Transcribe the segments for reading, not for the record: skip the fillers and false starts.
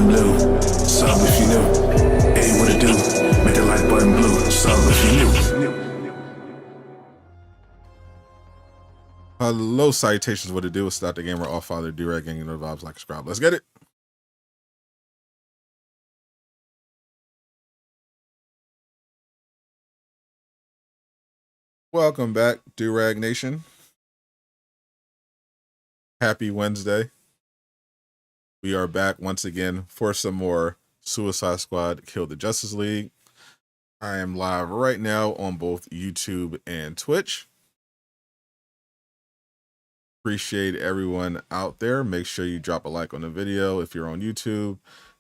button blue. Sub if you new. Hey, what it do? Make the like button blue. Sub if you new. Hello, salutations. What it do? It's Sadot the Gamer, all father, do-rag, gang, no vibes, like, subscribe. Let's get it. Welcome back, do-rag nation. Happy Wednesday. We are back once again for some more Suicide Squad Kill the Justice League. I am live right now on both YouTube and Twitch. Appreciate everyone out there. Make sure you drop a like on the video. If you're on YouTube,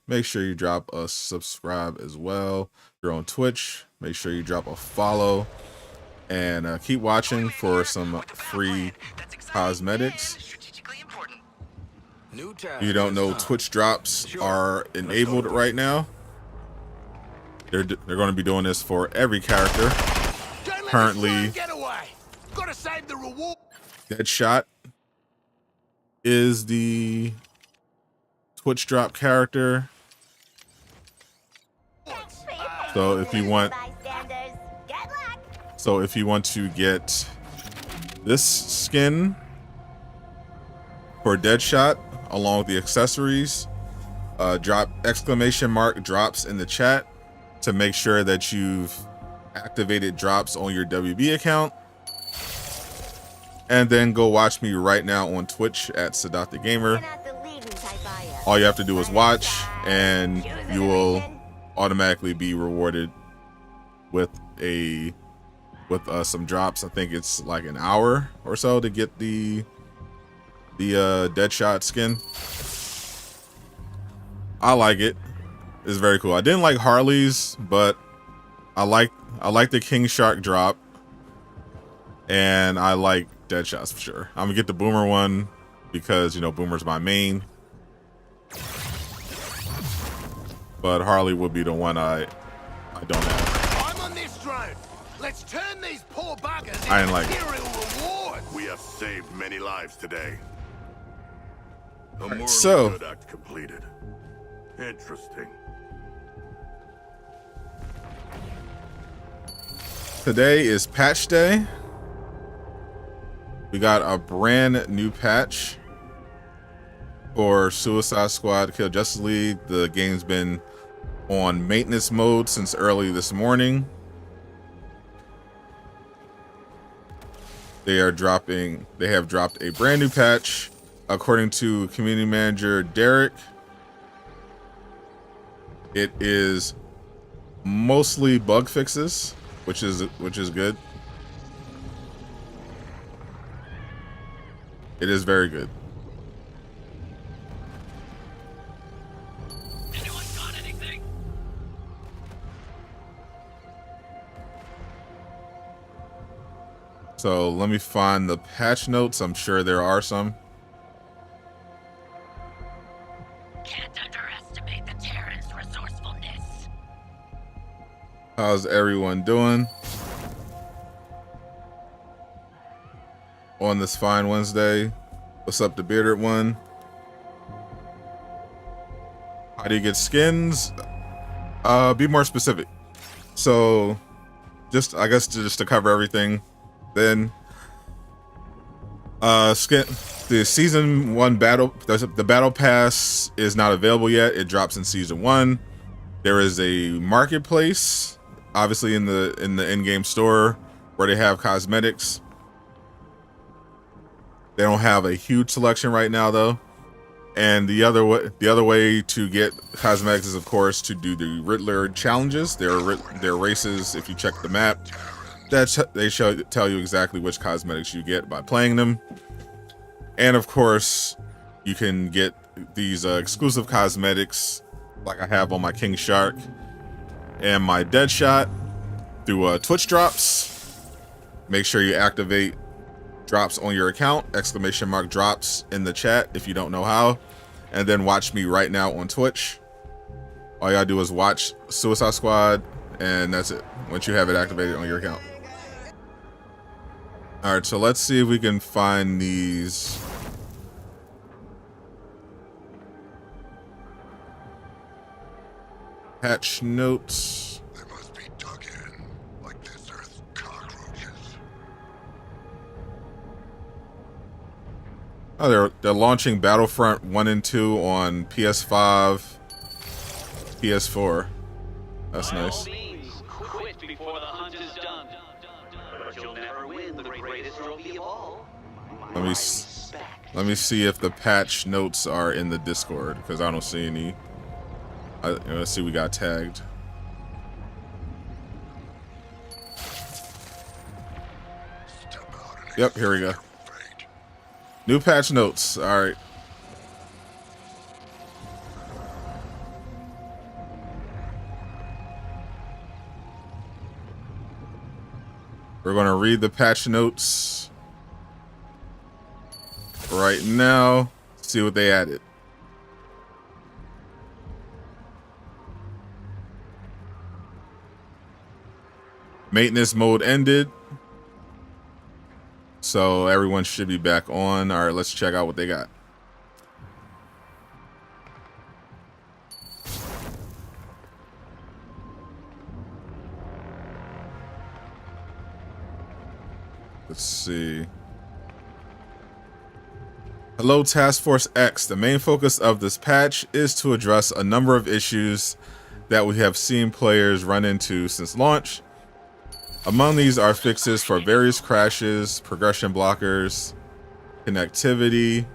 make sure you drop a subscribe as well. If you're on Twitch, make sure you drop a follow. And keep watching for some free cosmetics. You don't know, Twitch drops are enabled right now. They're going to be doing this for every character. Currently, Deadshot is the Twitch drop character. So if you want to get this skin for Deadshot along with the accessories, drop exclamation mark drops in the chat to make sure that you've activated drops on your WB account. And then go watch me right now on Twitch at Sadot the Gamer. All you have to do is watch and you will automatically be rewarded with some drops. I think it's like an hour or so to get the Deadshot skin. I like it. It's very cool. I didn't like Harley's, but I like the King Shark drop, and I like Deadshot's for sure. I'm gonna get the Boomer one because, you know, Boomer's my main, but Harley would be the one I don't have. I'm on this drone. Let's turn these poor buggers I didn't like it. reward. We have saved many lives today. A moral so good act completed. Interesting. Today is patch day. We got a brand new patch for Suicide Squad Kill Justice League. The game's been on maintenance mode since early this morning. They have dropped a brand new patch. According to community manager Derek, it is mostly bug fixes, which is good. It is very good. Anyone got anything? So let me find the patch notes. I'm sure there are some. Can't underestimate the Terran's resourcefulness. How's everyone doing on this fine Wednesday? What's up, the bearded one? How do you get skins? Be more specific. So I guess just to cover everything, then the season 1 battle, the battle pass is not available yet. It drops in season 1. There is a marketplace, obviously in the Endgame store, where they have cosmetics. They don't have a huge selection right now though. And the other way to get cosmetics is, of course, to do the Riddler challenges. There are races, if you check the map, they tell you exactly which cosmetics you get by playing them. And of course, you can get these exclusive cosmetics like I have on my King Shark and my Deadshot through Twitch drops. Make sure you activate drops on your account, exclamation mark drops in the chat if you don't know how, and then watch me right now on Twitch. All you gotta do is watch Suicide Squad, and that's it, once you have it activated on your account. All right, so let's see if we can find these Patch notes. They must be dug in like this Earth's cockroaches. Oh, they're launching Battlefront 1 and 2 on PS5, PS4. That's nice. Quit before the hunt is done. But you'll never win the greatest trophy of all. Let me see if the patch notes are in the Discord, because I don't see any. Let's see, we got tagged. Yep, here we go. New patch notes. All right. We're going to read the patch notes right now. See what they added. Maintenance mode ended. So everyone should be back on. All right, let's check out what they got. Let's see. Hello, Task Force X. The main focus of this patch is to address a number of issues that we have seen players run into since launch. Among these are fixes for various crashes, progression blockers, connectivity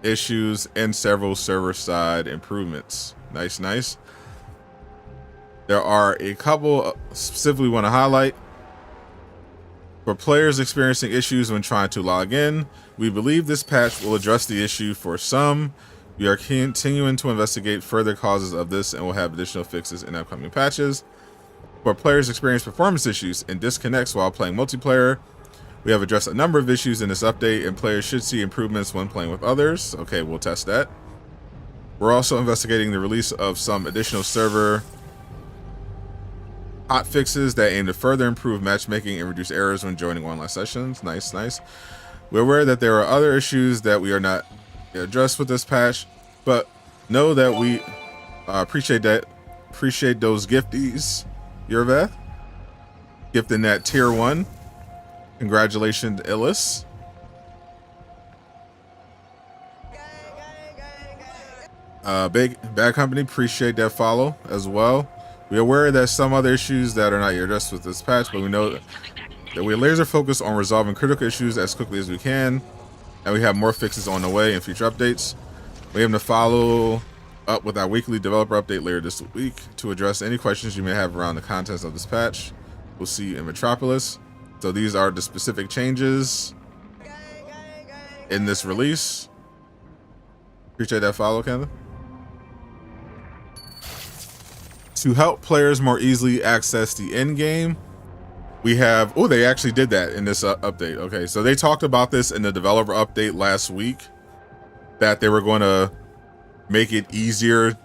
issues, and several server-side improvements. Nice, nice. There are a couple specifically want to highlight. For players experiencing issues when trying to log in, we believe this patch will address the issue for some. We are continuing to investigate further causes of this and will have additional fixes in upcoming patches. For players experiencing performance issues and disconnects while playing multiplayer, we have addressed a number of issues in this update, and players should see improvements when playing with others. Okay, we'll test that. We're also investigating the release of some additional server hot fixes that aim to further improve matchmaking and reduce errors when joining online sessions. Nice, nice. We're aware that there are other issues that we are not addressed with this patch, but know that we appreciate those gifties. Yerveth, gifting that tier 1. Congratulations, Illis. Bad Company, appreciate that follow as well. We're aware that some other issues that are not yet addressed with this patch, but we know that we're laser focused on resolving critical issues as quickly as we can, and we have more fixes on the way in future updates. We aim to follow up with our weekly developer update later this week to address any questions you may have around the contents of this patch. We'll see you in Metropolis. So these are the specific changes in this release. Appreciate that follow, Kendall. To help players more easily access the endgame, we have, oh, they actually did that in this update. Okay, so they talked about this in the developer update last week, that they were going to make it easier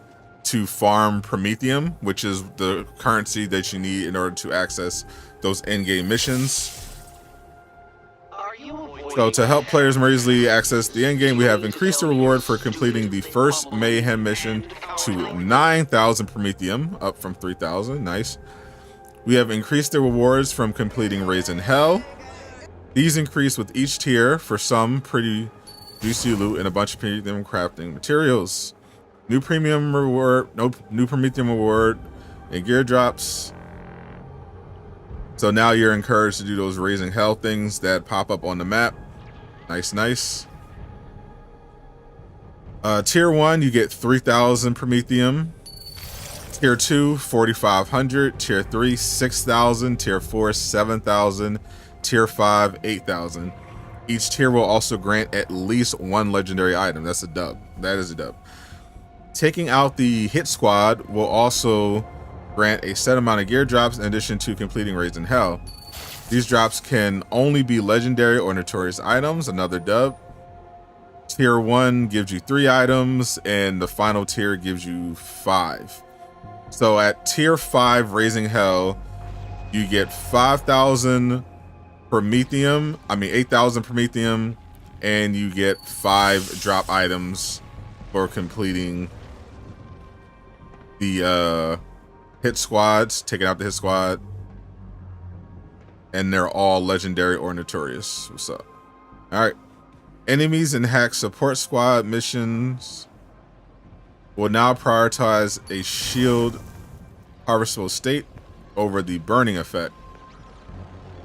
to farm Prometheum, which is the currency that you need in order to access those endgame missions. So to help players more easily access the endgame, we have increased the reward for completing the first Mayhem mission to 9,000 Prometheum, up from 3,000. Nice. We have increased the rewards from completing Raising Hell. These increase with each tier for some pretty juicy loot and a bunch of Prometheum crafting materials. New premium reward, new Prometheum reward, and gear drops. So now you're encouraged to do those Raising Hell things that pop up on the map. Nice, nice. Tier 1, you get 3,000 Prometheum. Tier 2, 4,500. Tier 3, 6,000. Tier 4, 7,000. Tier 5, 8,000. Each tier will also grant at least one legendary item. That's a dub. That is a dub. Taking out the hit squad will also grant a set amount of gear drops in addition to completing Raising Hell. These drops can only be legendary or notorious items. Another dub. Tier 1 gives you 3 items, and the final tier gives you 5. So at tier 5 Raising Hell, you get 5,000 Prometheum, 8,000 Prometheum, and you get 5 drop items for completing the hit squads, taking out the hit squad. And they're all legendary or notorious. What's up? All right. Enemies in hack support squad missions will now prioritize a shield harvestable state over the burning effect.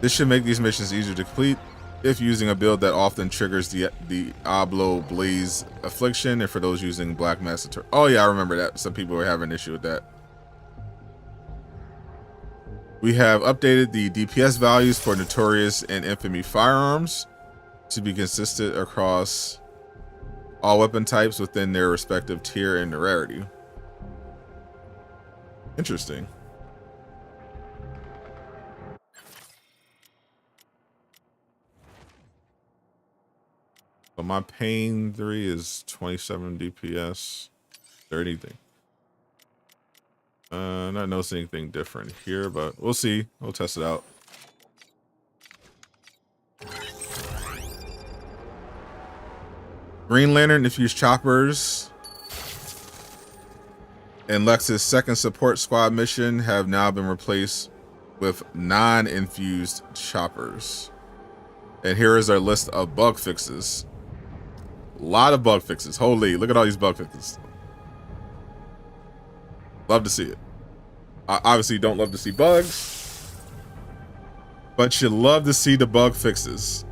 This should make these missions easier to complete if using a build that often triggers the Oblo Blaze affliction, and for those using Black Master. Oh yeah, I remember that. Some people were having an issue with that. We have updated the DPS values for Notorious and Infamy firearms to be consistent across all weapon types within their respective tier and rarity. Interesting. So my Pain 3 is 27 DPS. Is there anything? Not noticing anything different here, but we'll see. We'll test it out. Green Lantern infused choppers and Lex's second support squad mission have now been replaced with non-infused choppers. And here is our list of bug fixes. A lot of bug fixes. Holy, look at all these bug fixes. Love to see it. I obviously don't love to see bugs, but you love to see the bug fixes.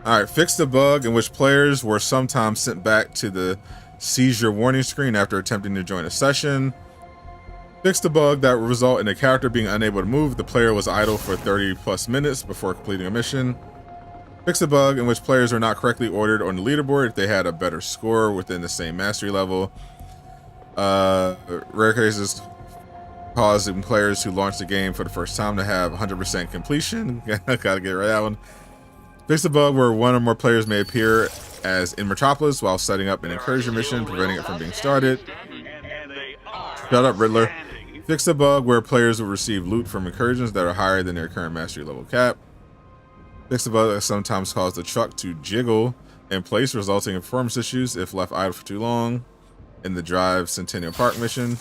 All right, fix the bug in which players were sometimes sent back to the seizure warning screen after attempting to join a session. Fix the bug that would result in a character being unable to move if the player was idle for 30 plus minutes before completing a mission. Fix the bug in which players were not correctly ordered on the leaderboard if they had a better score within the same mastery level. Rare cases causing players who launch the game for the first time to have 100% completion. Gotta get rid of that one. Fix the bug where one or more players may appear as in Metropolis while setting up an incursion mission, preventing it from being started. Shut up, Riddler. Fix the bug where players will receive loot from incursions that are higher than their current mastery level cap. Fix the bug that sometimes causes the truck to jiggle in place, resulting in performance issues if left idle for too long in the Drive Centennial Park mission.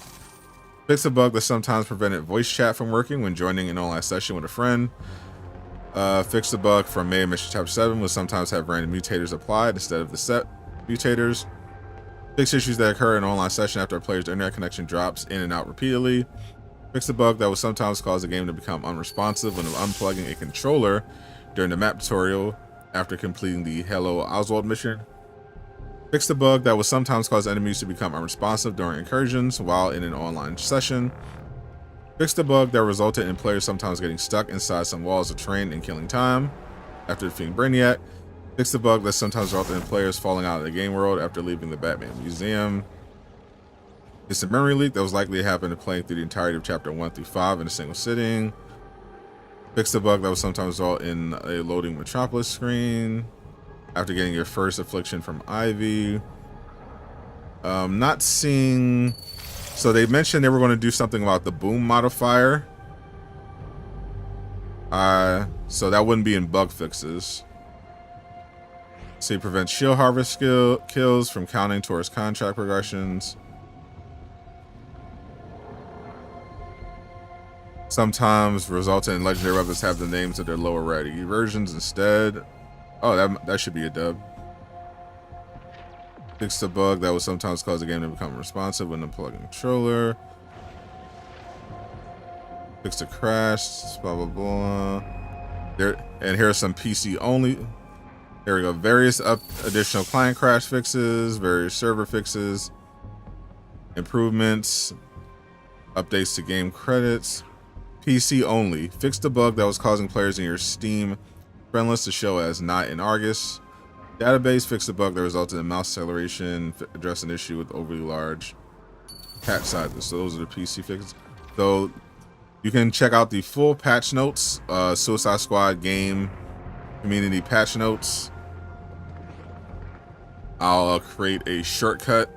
Fix the bug that sometimes prevented voice chat from working when joining an online session with a friend. Fix the bug from May Mission Chapter 7 will sometimes have random mutators applied instead of the set mutators. Fix issues that occur in an online session after a player's internet connection drops in and out repeatedly. Fix the bug that will sometimes cause the game to become unresponsive when unplugging a controller during the map tutorial after completing the Hello Oswald mission. Fix the bug that will sometimes cause enemies to become unresponsive during incursions while in an online session. Fix the bug that resulted in players sometimes getting stuck inside some walls of terrain and killing time after defeating Brainiac. Fix the bug that sometimes resulted in players falling out of the game world after leaving the Batman Museum. It's a memory leak that was likely to happen to playing through the entirety of Chapter 1 through 5 in a single sitting. Fix the bug that will sometimes result in a loading Metropolis screen after getting your first affliction from Ivy. Not seeing... So they mentioned they were going to do something about the boom modifier. So that wouldn't be in bug fixes. So you prevent shield harvest kills from counting towards contract progressions. Sometimes resulting in legendary weapons have the names of their lower rarity versions instead. Oh, that should be a dub. Fix the bug that will sometimes cause the game to become responsive when unplugging the controller. Fix the crash, blah blah blah. And here's some PC only. Here we go. Various additional client crash fixes, various server fixes, improvements, updates to game credits. PC only. Fix the bug that was causing players in your Steam friend list to show as not in Argus. Database. Fix the bug that resulted in mouse acceleration. Address an issue with overly large patch sizes. So those are the PC fixes. So you can check out the full patch notes, Suicide Squad game community patch notes. I'll create a shortcut.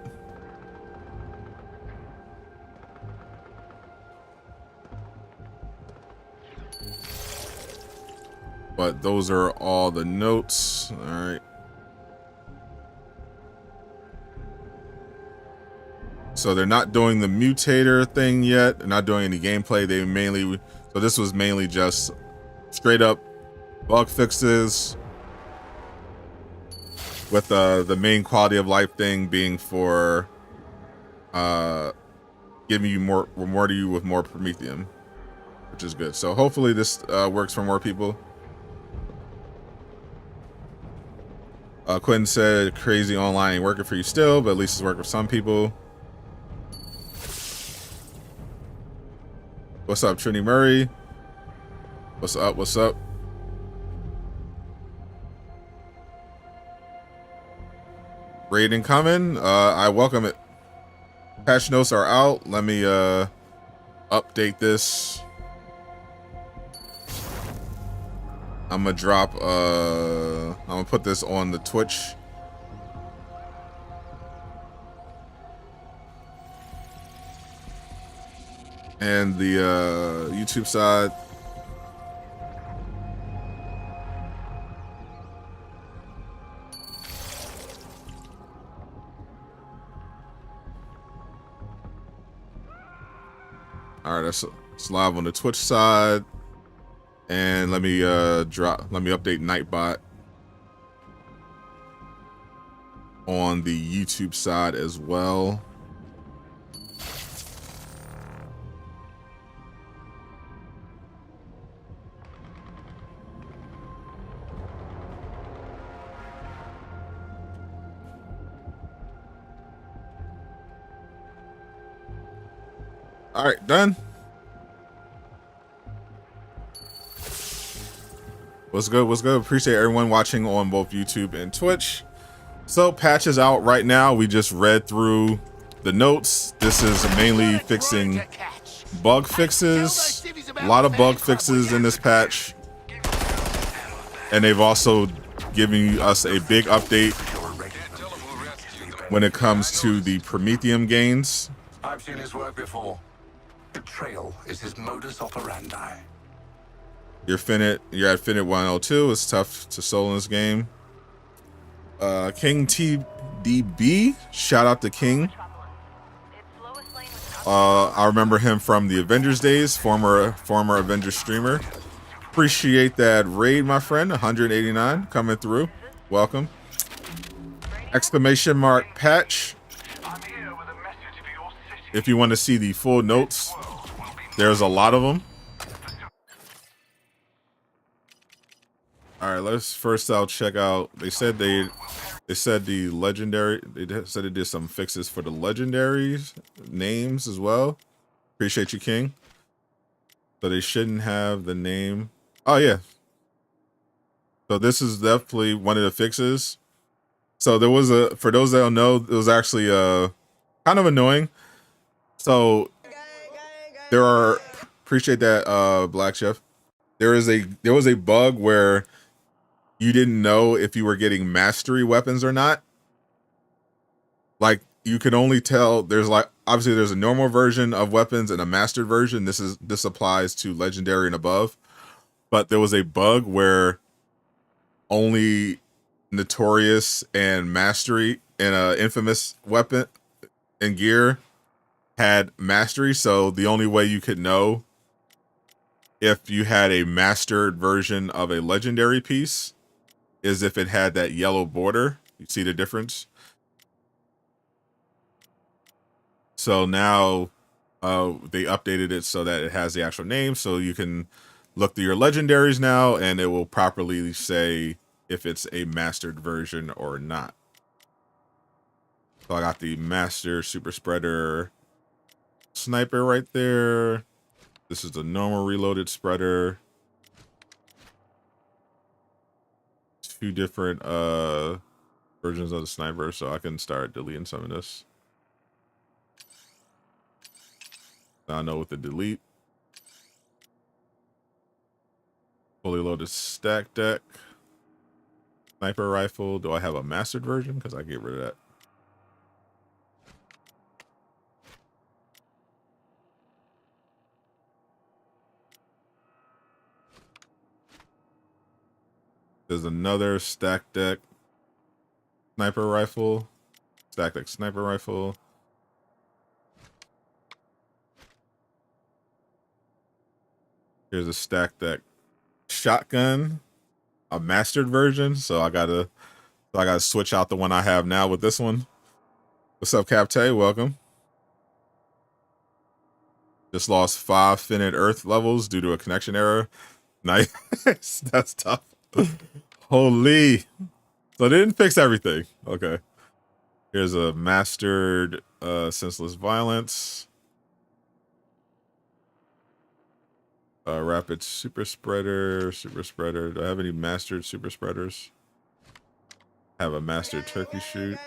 But those are all the notes. All right. So they're not doing the mutator thing yet. They're not doing any gameplay. They mainly, so this was mainly just straight up bug fixes, with the main quality of life thing being for giving you more, rewarding you with more Promethium, which is good. So hopefully this works for more people. Quentin said crazy online ain't working for you still, but at least it's working for some people. What's up, Trini Murray? What's up? What's up? Raid incoming. I welcome it. Patch notes are out. Let me update this. I'm gonna drop I'm gonna put this on the Twitch. And the YouTube side. All right, that's live on the Twitch side, and let me update Nightbot on the YouTube side as well. All right, done. What's good? What's good? Appreciate everyone watching on both YouTube and Twitch. So patch is out right now. We just read through the notes. This is mainly fixing bug fixes. A lot of bug fixes in this patch. And they've also given us a big update when it comes to the Promethium gains. I've seen his work before. Betrayal is his modus operandi. You're at Finit 102. It's tough to solo in this game. King TDB, shout out to King. I remember him from the Avengers days, former Avengers streamer. Appreciate that raid, my friend. 189 coming through. Welcome. Exclamation mark patch. If you want to see the full notes, there's a lot of them. All right, let's first out check out. They said the legendary. They said they did some fixes for the legendaries names as well. Appreciate you, King. So they shouldn't have the name. Oh yeah. So this is definitely one of the fixes. So there was for those that don't know, it was actually kind of annoying. So there are, appreciate that Black Chef. There was a bug where you didn't know if you were getting mastery weapons or not. Like you could only tell, there's like, obviously there's a normal version of weapons and a mastered version. This applies to legendary and above. But there was a bug where only notorious and mastery and infamous weapon and gear had mastery. So the only way you could know if you had a mastered version of a legendary piece is if it had that yellow border. You see the difference? So now they updated it so that it has the actual name, so you can look through your legendaries now and it will properly say if it's a mastered version or not. So I got the master super spreader sniper right there. This is the normal reloaded spreader. Two different versions of the sniper, so I can start deleting some of this. Now I know what to delete. Fully loaded stack deck. Sniper rifle. Do I have a mastered version? Because I get rid of that. There's another stack deck sniper rifle. Stack deck sniper rifle. Here's a stack deck shotgun, a mastered version. So I gotta switch out the one I have now with this one. What's up, Capte? Welcome. Just lost 5 finite earth levels due to a connection error. Nice. That's tough. Holy. So they didn't fix everything. Okay. Here's a mastered senseless violence. Rapid super spreader. Do I have any mastered super spreaders? Have a mastered turkey shoot.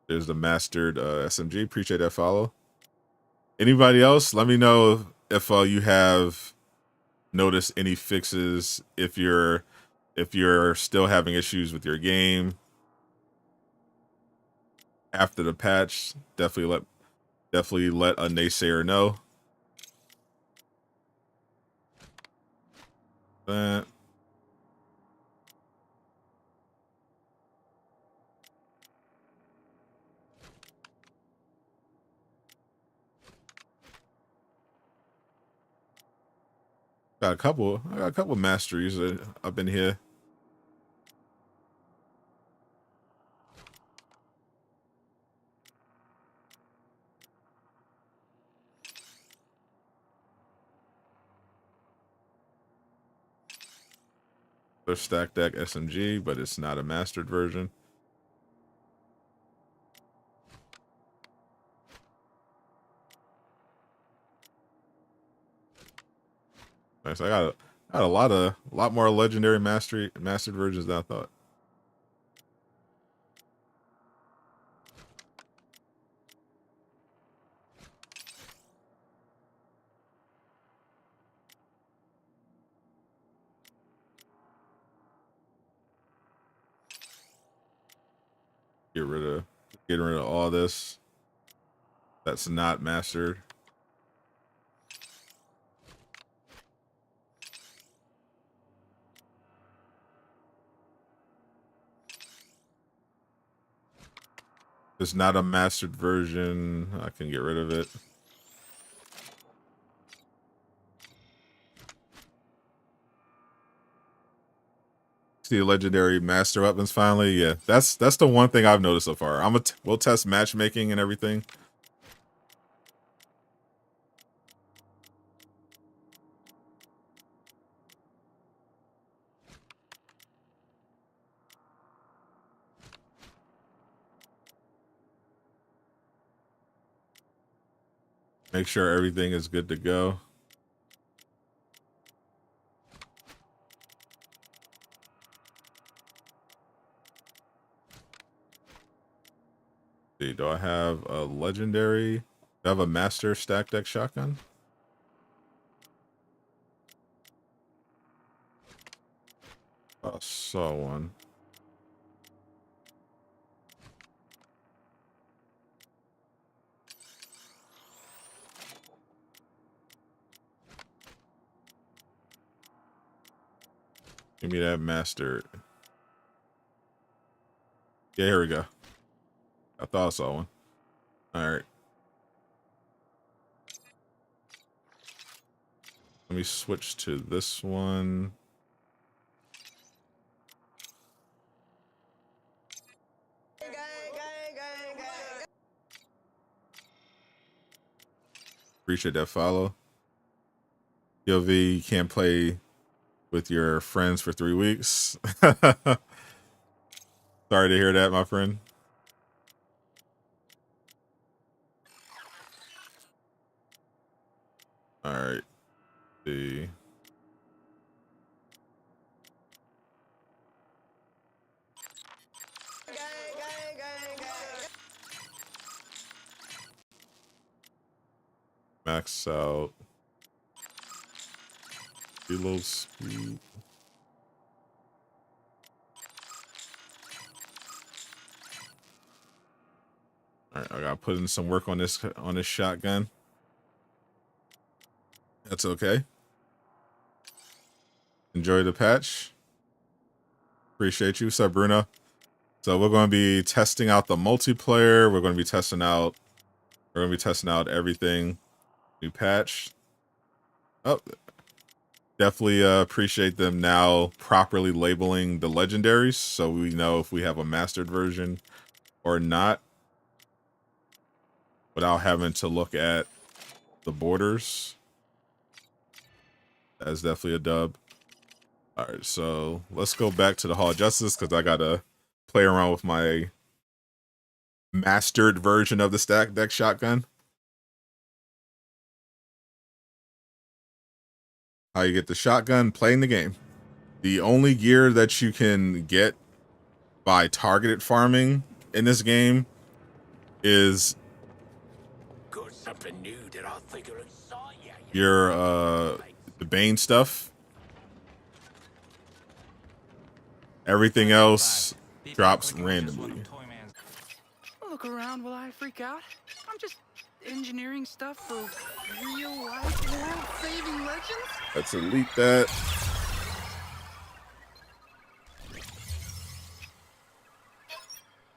There's the mastered SMG. Appreciate that follow. Anybody else? Let me know if you have noticed any fixes. If you're still having issues with your game after the patch, definitely let a naysayer know. That. I got a couple masteries up in here. There's stack deck SMG, but it's not a mastered version. Nice. I got a lot more legendary mastered versions than I thought. Getting rid of all this that's not mastered. It's not a mastered version. I can get rid of it. See legendary master weapons finally. Yeah, that's the one thing I've noticed so far. We'll test matchmaking and everything. Make sure everything is good to go. See, do I have a legendary? Do I have a master stack deck shotgun? I saw one. Give me that master. Yeah, here we go. I thought I saw one. All right. Let me switch to this one. Appreciate that follow. POV, you can't play with your friends for 3 weeks. Sorry to hear that, my friend. All right. See. Max out. Reload speed. All right, I gotta put in some work on this shotgun. That's okay. Enjoy the patch. Appreciate you. What's up, Bruno? So we're going to be testing out the multiplayer. We're going to be testing out everything. New patch. Oh, definitely appreciate them now properly labeling the legendaries so we know if we have a mastered version or not without having to look at the borders. That's definitely a dub. All right, so let's go back to the Hall of Justice because I gotta play around with my mastered version of the stack deck shotgun. How you get the shotgun, playing the game. The only gear that you can get by targeted farming in this game is your the Bane stuff. Everything else drops randomly. Look around while I freak out. I'm just engineering stuff for real life world-saving legends. Let's delete that.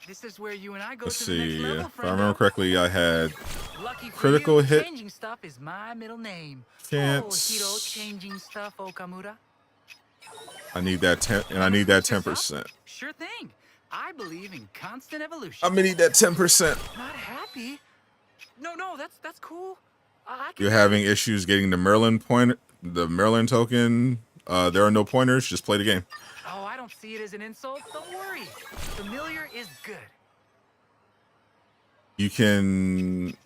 This is where you and I go Let's to the next see. level, If I remember correctly, I had Lucky for critical you, hit changing stuff is my middle name. chance. Oh, Hiro, changing stuff, Okamura. I need that 10, and I need that 10%. Sure thing. I believe in constant evolution. I'm gonna need that 10%. Not happy? No, that's cool. I can You're having issues getting the Merlin token. There are no pointers. Just play the game. Oh, I don't see it as an insult. Don't worry. Familiar is good. You can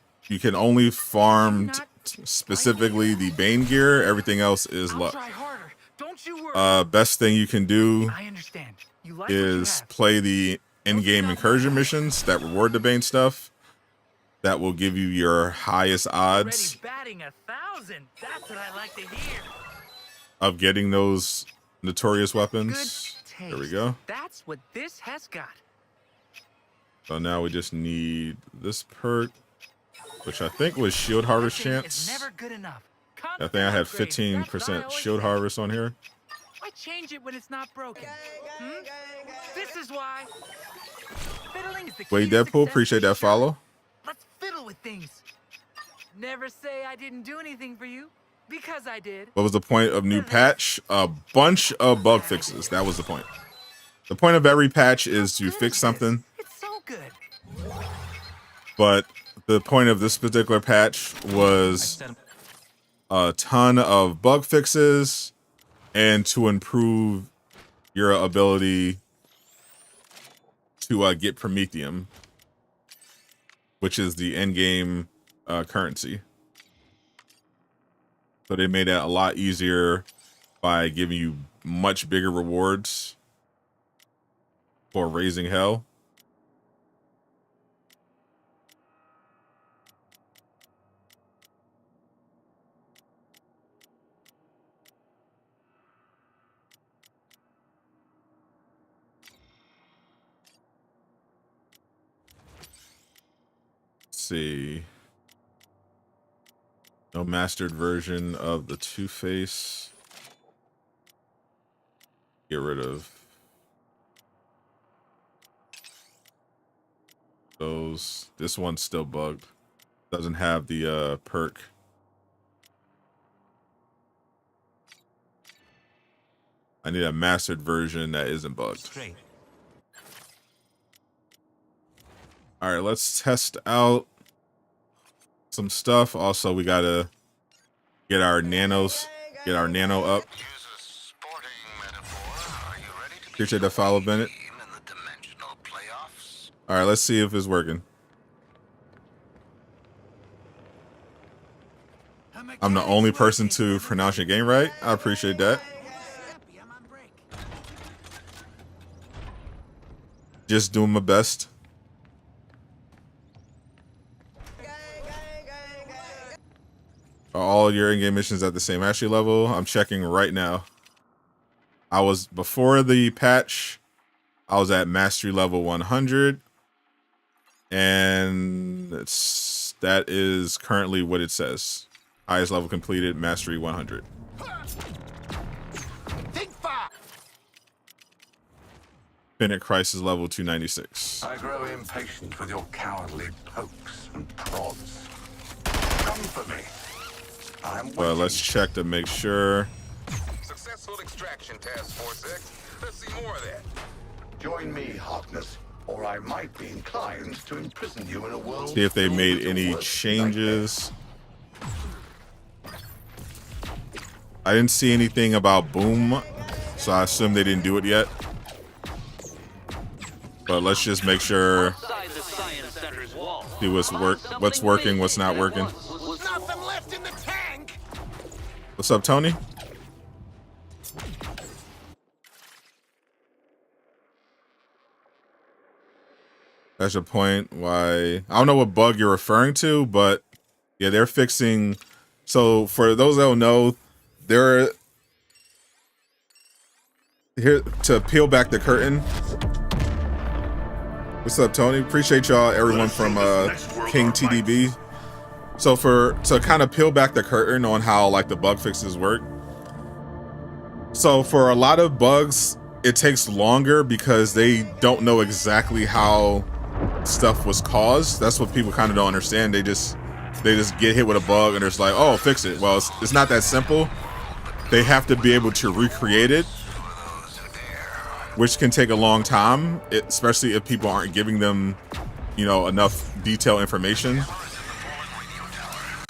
only farm specifically the Bane gear. Everything else is I'll luck. try harder. Don't you worry. Best thing you can do I understand. You like what you is have. play the in-game incursion missions that reward the Bane stuff. That will give you your highest odds Already batting 1,000. That's what I like to hear. of getting those notorious Good weapons. taste. There we go. That's what this has got. So now we just need this perk, which I think was shield harvest Nothing is chance. never good enough. I think I had Constant upgrades. That's what I 15% always shield say. harvest on here. Why change it when it's not broken? This is why. Fiddling is the key Wait, to Deadpool, success appreciate for that sure. follow. Let's fiddle with things. Never say I didn't do anything for you, because I did. What was the point of new patch? A bunch of bug fixes. That was the point. The point of every patch is to Good fix is something, this? It's so good. but the point of this particular patch was a ton of bug fixes and to improve your ability to get Prometheum, which is the endgame currency. So they made that a lot easier by giving you much bigger rewards for raising hell. Let's see. No mastered version of the Two-Face. Get rid of those. This one's still bugged. Doesn't have the perk. I need a mastered version that isn't bugged. All right, let's test out some stuff. Also, we gotta get our nanos, get our nano up. Appreciate that follow, Bennett. All right, let's see if it's working. I'm the only person to pronounce your game right. I appreciate that. Just doing my best. Are all your in-game missions at the same mastery level? I'm checking right now. I was, before the patch, I was at mastery level 100. And that is currently what it says. Highest level completed, mastery 100. Bennett Crisis level 296. I grow impatient with your cowardly pokes and prods. Come for me. But let's check to make sure. Successful extraction, Task Force X. Let's see more of that. Join me, Harkness, or I might be inclined to imprison you in a world. See if they made filled with any your worst changes. I didn't see anything about Boom, so I assume they didn't do it yet. But let's just make sure. Outside the Science Center's wall. See what's working, what's not working. Nothing left in the tank. What's up, Tony? That's your point. Why? I don't know what bug you're referring to, but yeah, they're fixing. So for those that don't know, they're here to peel back the curtain. What's up, Tony? Appreciate y'all, everyone from King TDB. So to kind of peel back the curtain on how like the bug fixes work. So for a lot of bugs, it takes longer because they don't know exactly how stuff was caused. That's what people kind of don't understand. They just get hit with a bug and they're just like, oh, fix it. Well, it's not that simple. They have to be able to recreate it, which can take a long time, especially if people aren't giving them, you know, enough detailed information.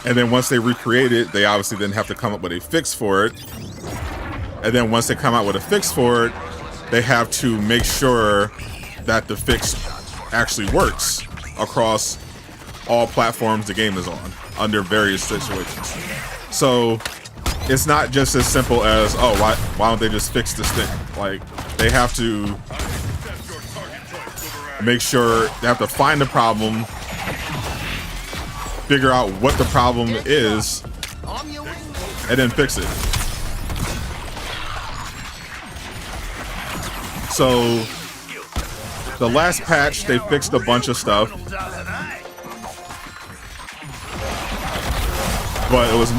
And then once they recreate it, they obviously then have to come up with a fix for it. And then once they come out with a fix for it, they have to make sure that the fix actually works across all platforms the game is on under various situations. So it's not just as simple as, oh, why don't they just fix this thing? Like, they have to make sure, they have to find the problem, figure out what the problem is, and then fix it. So the last patch, they fixed a bunch of stuff, but it was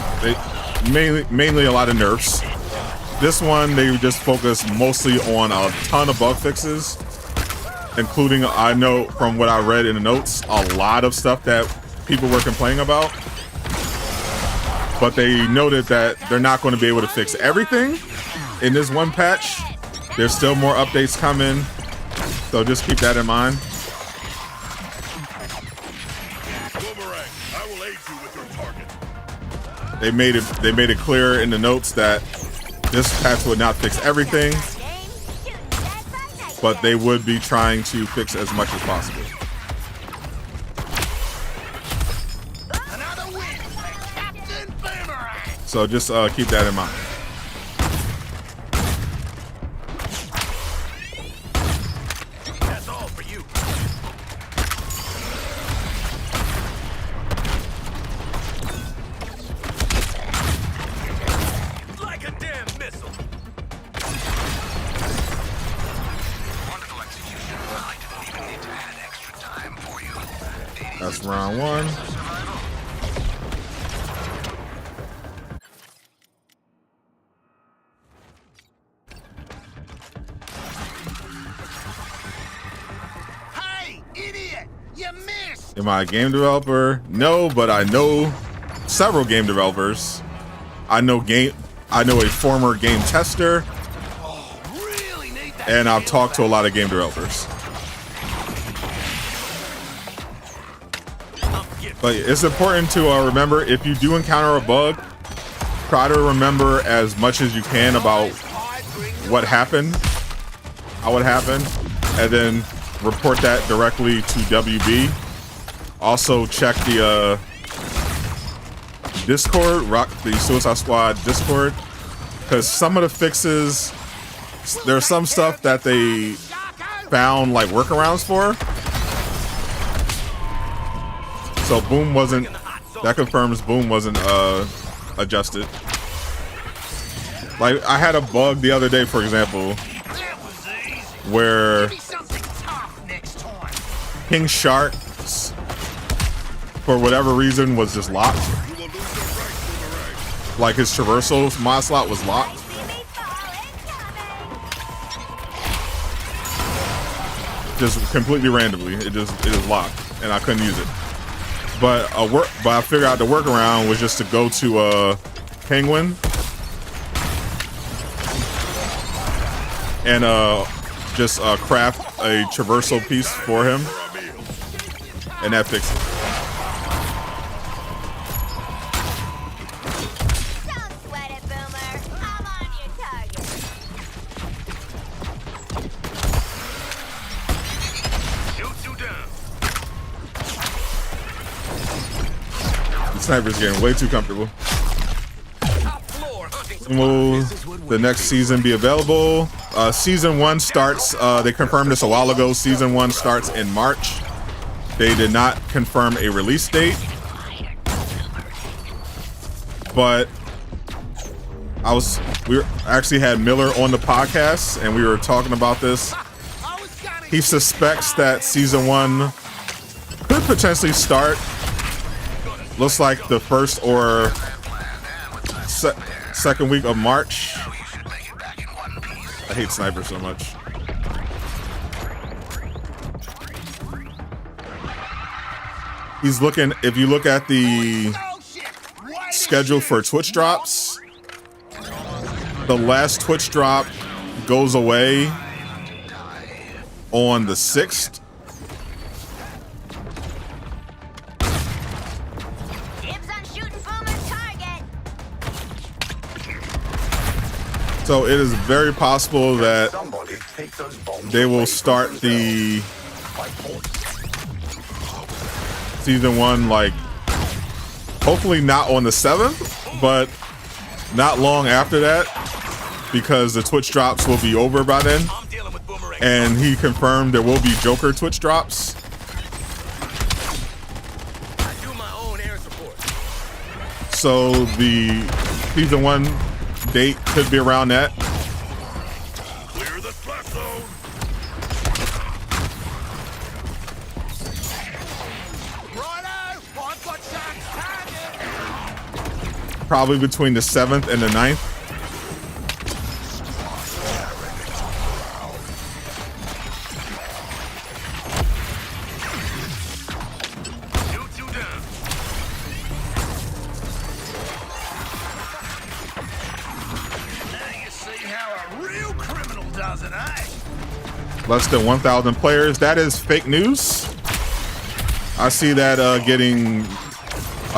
mainly a lot of nerfs. This one, they just focused mostly on a ton of bug fixes, including, I know from what I read in the notes, a lot of stuff that people were complaining about. But they noted that they're not going to be able to fix everything in this one patch. There's still more updates coming, so just keep that in mind. Boomerang, I will aid you with your target. They made it clear in the notes that this patch would not fix everything, but they would be trying to fix as much as possible. Another win, Captain Boomerang. So just keep that in mind. That's all for you. Like a damn missile. Wonderful execution. I didn't even need to add extra time for you. That's round one. Hey, idiot! You missed! Am I a game developer? No, but I know several game developers. I know a former game tester, Really need that. and I've talked to a lot of game developers. But it's important to remember, if you do encounter a bug, try to remember as much as you can about what happened, how it happened, and then report that directly to WB. Also check the Discord, the Suicide Squad Discord, because some of the fixes, there's some stuff that they found like workarounds for. So Boom wasn't, that confirms Boom wasn't adjusted. Like, I had a bug the other day, for example, where King Sharks, for whatever reason, was just locked. Like, his traversal mod slot was locked. Just completely randomly, it just locked, and I couldn't use it. But I figured out the workaround was just to go to Penguin and just craft a traversal piece for him, and that fixed it. Don't sweat it, Boomer. I'm on your target. Shoot you down. The sniper's getting way too comfortable. Will the next season be available? Season 1 starts, they confirmed this a while ago. Season 1 starts in March. They did not confirm a release date. But we actually had Miller on the podcast and we were talking about this. He suspects that season 1 could potentially start. Looks like the first or second week of March. I hate snipers so much. He's looking, if you look at the schedule for Twitch drops, the last Twitch drop goes away on the 6th. So it is very possible that they will start the season 1, like, hopefully not on the 7th, but not long after that, because the Twitch drops will be over by then. And he confirmed there will be Joker Twitch drops. So the season 1 date could be around that. Clear the splash zone. Probably between the 7th and the 9th. Less than 1,000 players. That is fake news. I see that getting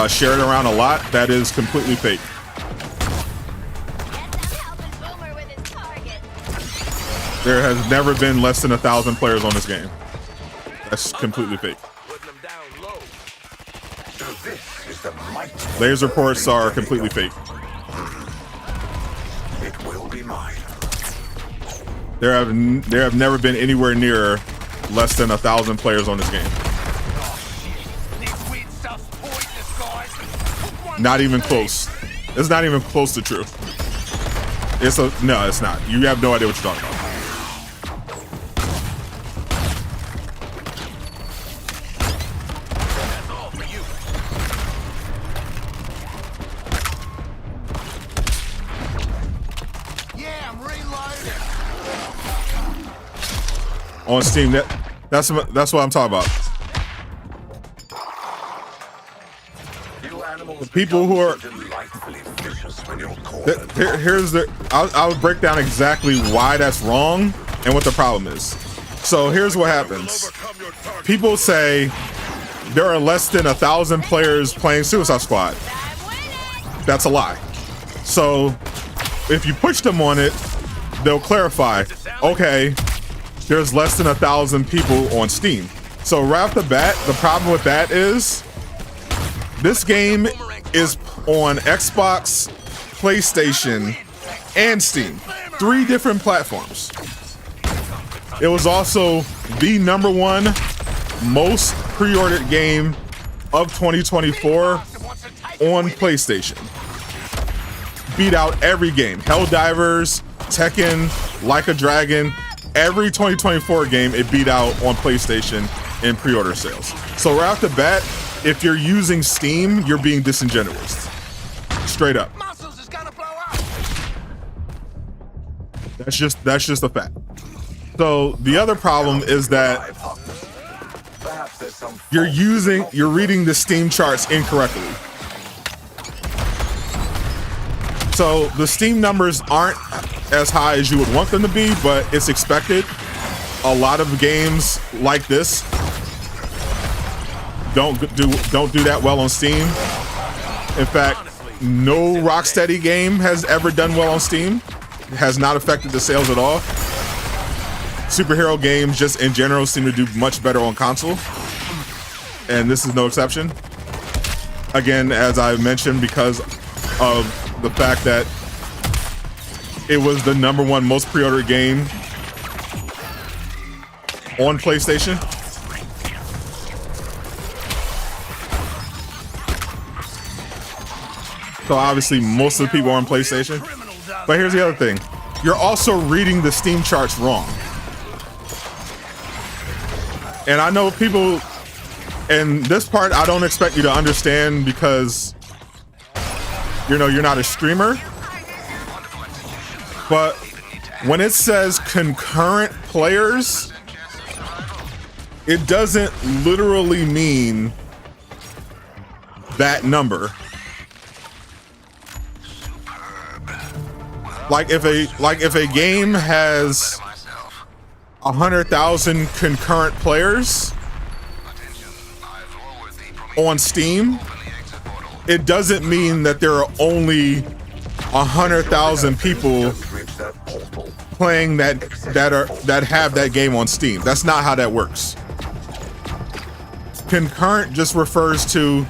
shared around a lot. That is completely fake. There has never been less than 1,000 players on this game. That's completely fake. Layers reports are completely fake. It will be mine. There have never been anywhere near less than 1,000 players on this game. Not even close. It's not even close to true. No, it's not. You have no idea what you're talking about. On Steam, that's what I'm talking about. The people who are I'll break down exactly why that's wrong and what the problem is. So here's what happens. People say there are less than 1,000 players playing Suicide Squad. That's a lie. So if you push them on it, they'll clarify, okay, there's less than 1,000 people on Steam. So right off the bat, the problem with that is this game is on Xbox, PlayStation, and Steam. 3 different platforms. It was also the #1 most pre-ordered game of 2024 on PlayStation. Beat out every game. Helldivers, Tekken, Like a Dragon. Every 2024 game it beat out on PlayStation in pre-order sales. So right off the bat, if you're using Steam, you're being disingenuous. Straight up. That's just a fact. So the other problem is that there's some you're reading the Steam charts incorrectly. So the Steam numbers aren't as high as you would want them to be, but it's expected. A lot of games like this don't do that well on Steam. In fact, no Rocksteady game has ever done well on Steam. It has not affected the sales at all. Superhero games just in general seem to do much better on console, and this is no exception. Again, as I mentioned, because of the fact that it was the #1 most pre-ordered game on PlayStation. So obviously most of the people are on PlayStation. But here's the other thing. You're also reading the Steam charts wrong. And I know people, and this part I don't expect you to understand because, you know, you're not a streamer. But when it says concurrent players, it doesn't literally mean that number. Like if a game has 100,000 concurrent players on Steam, it doesn't mean that there are only 100,000 people playing that have that game on Steam. That's not how that works. Concurrent just refers to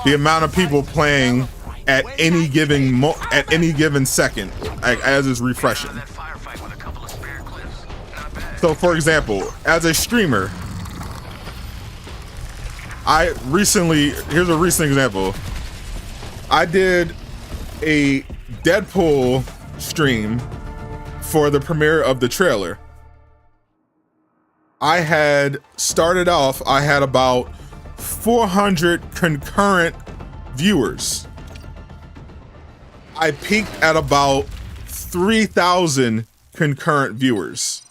the amount of people playing at any given second, like, as is refreshing. So, for example, as a streamer, here's a recent example. I did a Deadpool stream for the premiere of the trailer. I had started off, I had about 400 concurrent viewers. I peaked at about 3,000 concurrent viewers.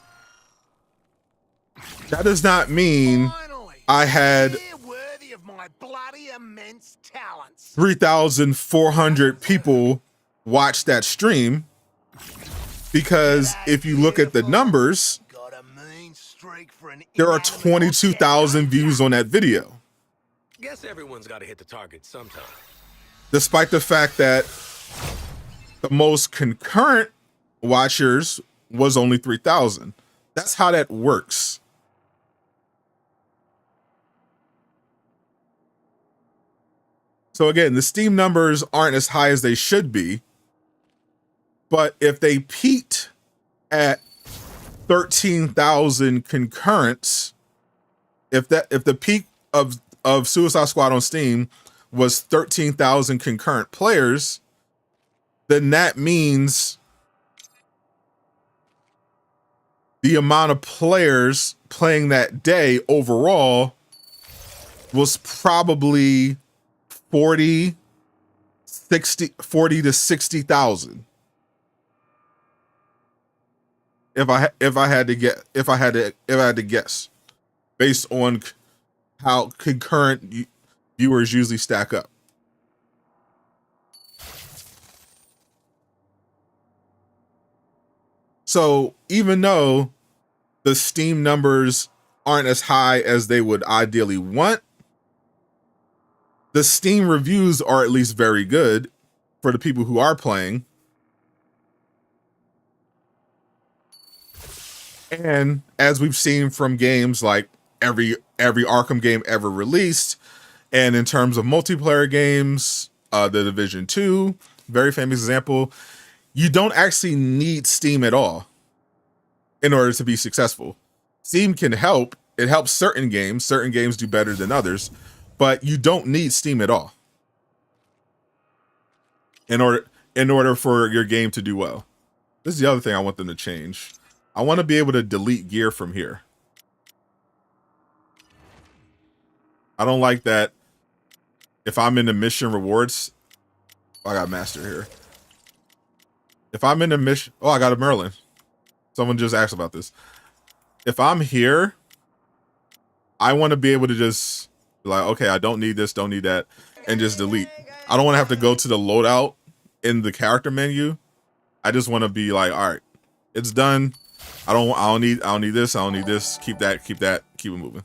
That does not mean I had 3,400 people watch that stream, because if you look at the numbers, there are 22,000 views on that video. Guess everyone's got to hit the target sometime. Despite the fact that the most concurrent watchers was only 3,000. That's how that works. So again, the Steam numbers aren't as high as they should be, but if they peaked at 13,000 concurrents, if the peak of Suicide Squad on Steam was 13,000 concurrent players, then that means the amount of players playing that day overall was probably 40 to 60,000. If I had to guess, based on how concurrent viewers usually stack up. So even though the Steam numbers aren't as high as they would ideally want, the Steam reviews are at least very good for the people who are playing. And as we've seen from games like every Arkham game ever released, and in terms of multiplayer games, The Division 2, very famous example, you don't actually need Steam at all in order to be successful. Steam can help. It helps certain games. Certain games do better than others, but you don't need Steam at all in order for your game to do well. This is the other thing I want them to change. I want to be able to delete gear from here. I don't like that. If I'm in the mission rewards, I got master here. If I'm in the mission, I got a Merlin. Someone just asked about this. If I'm here I want to be able to just be like, okay, I don't need this, don't need that, and just delete. I don't want to have to go to the loadout in the character menu. I just want to be like, all right, it's done. I don't need this, I don't need this. Keep that, keep it moving.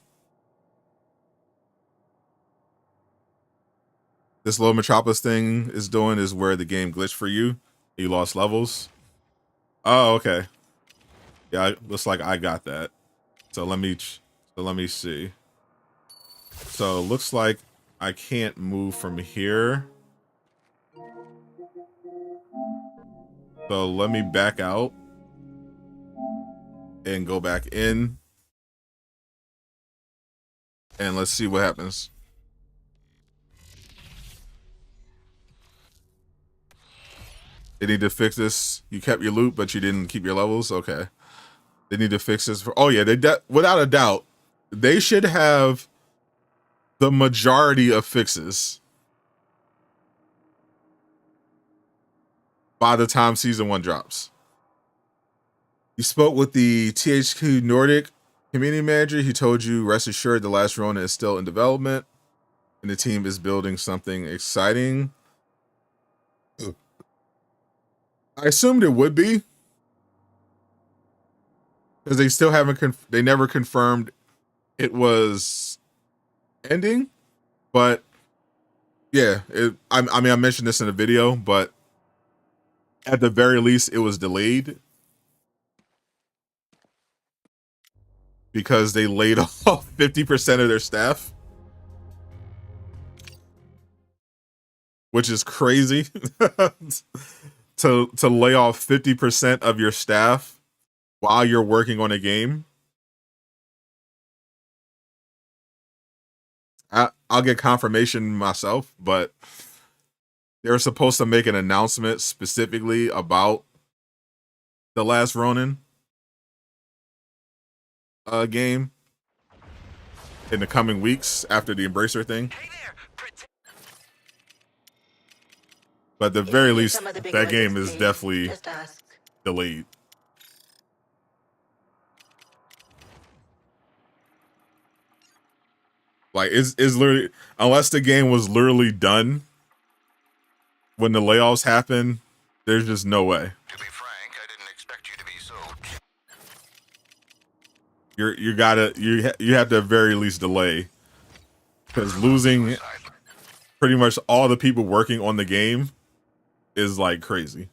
This little Metropolis thing is doing is where the game glitched for you. You lost levels. Oh, okay. Yeah, looks like I got that. So let me see. So it looks like I can't move from here. So let me back out and go back in. And let's see what happens. They need to fix this. You kept your loot, but you didn't keep your levels. Okay. They need to fix this. Oh yeah, without a doubt, they should have the majority of fixes by the time season 1 drops. You spoke with the THQ Nordic community manager. He told you, rest assured, the Last Ronin is still in development, and the team is building something exciting. I assumed it would be, because they still haven't. They never confirmed it was ending, but yeah. I mean, I mentioned this in the video, but at the very least, it was delayed because they laid off 50% of their staff, which is crazy. To lay off 50% of your staff while you're working on a game. I'll get confirmation myself, but they're supposed to make an announcement specifically about the Last Ronin game in the coming weeks after the Embracer thing. But at the very least, that game is definitely delayed. Like, it's literally, unless the game was literally done when the layoffs happened, there's just no way. To be frank, I didn't expect you to be so. You have to at very least delay, because losing pretty much all the people working on the game is like crazy.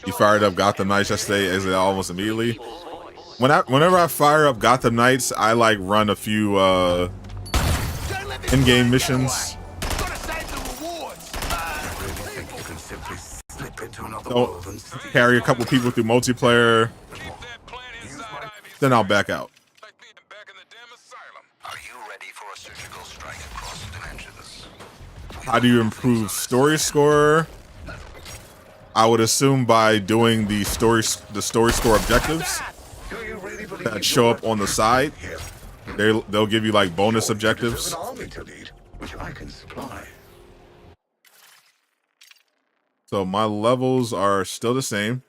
You fired up Gotham Knights yesterday, exit almost immediately. Whenever I fire up Gotham Knights, I like run a few in-game missions. So carry a couple people through multiplayer, then I'll back out. How do you improve story score? I would assume by doing the story score objectives that show up on the side. They'll give you like bonus objectives. So my levels are still the same.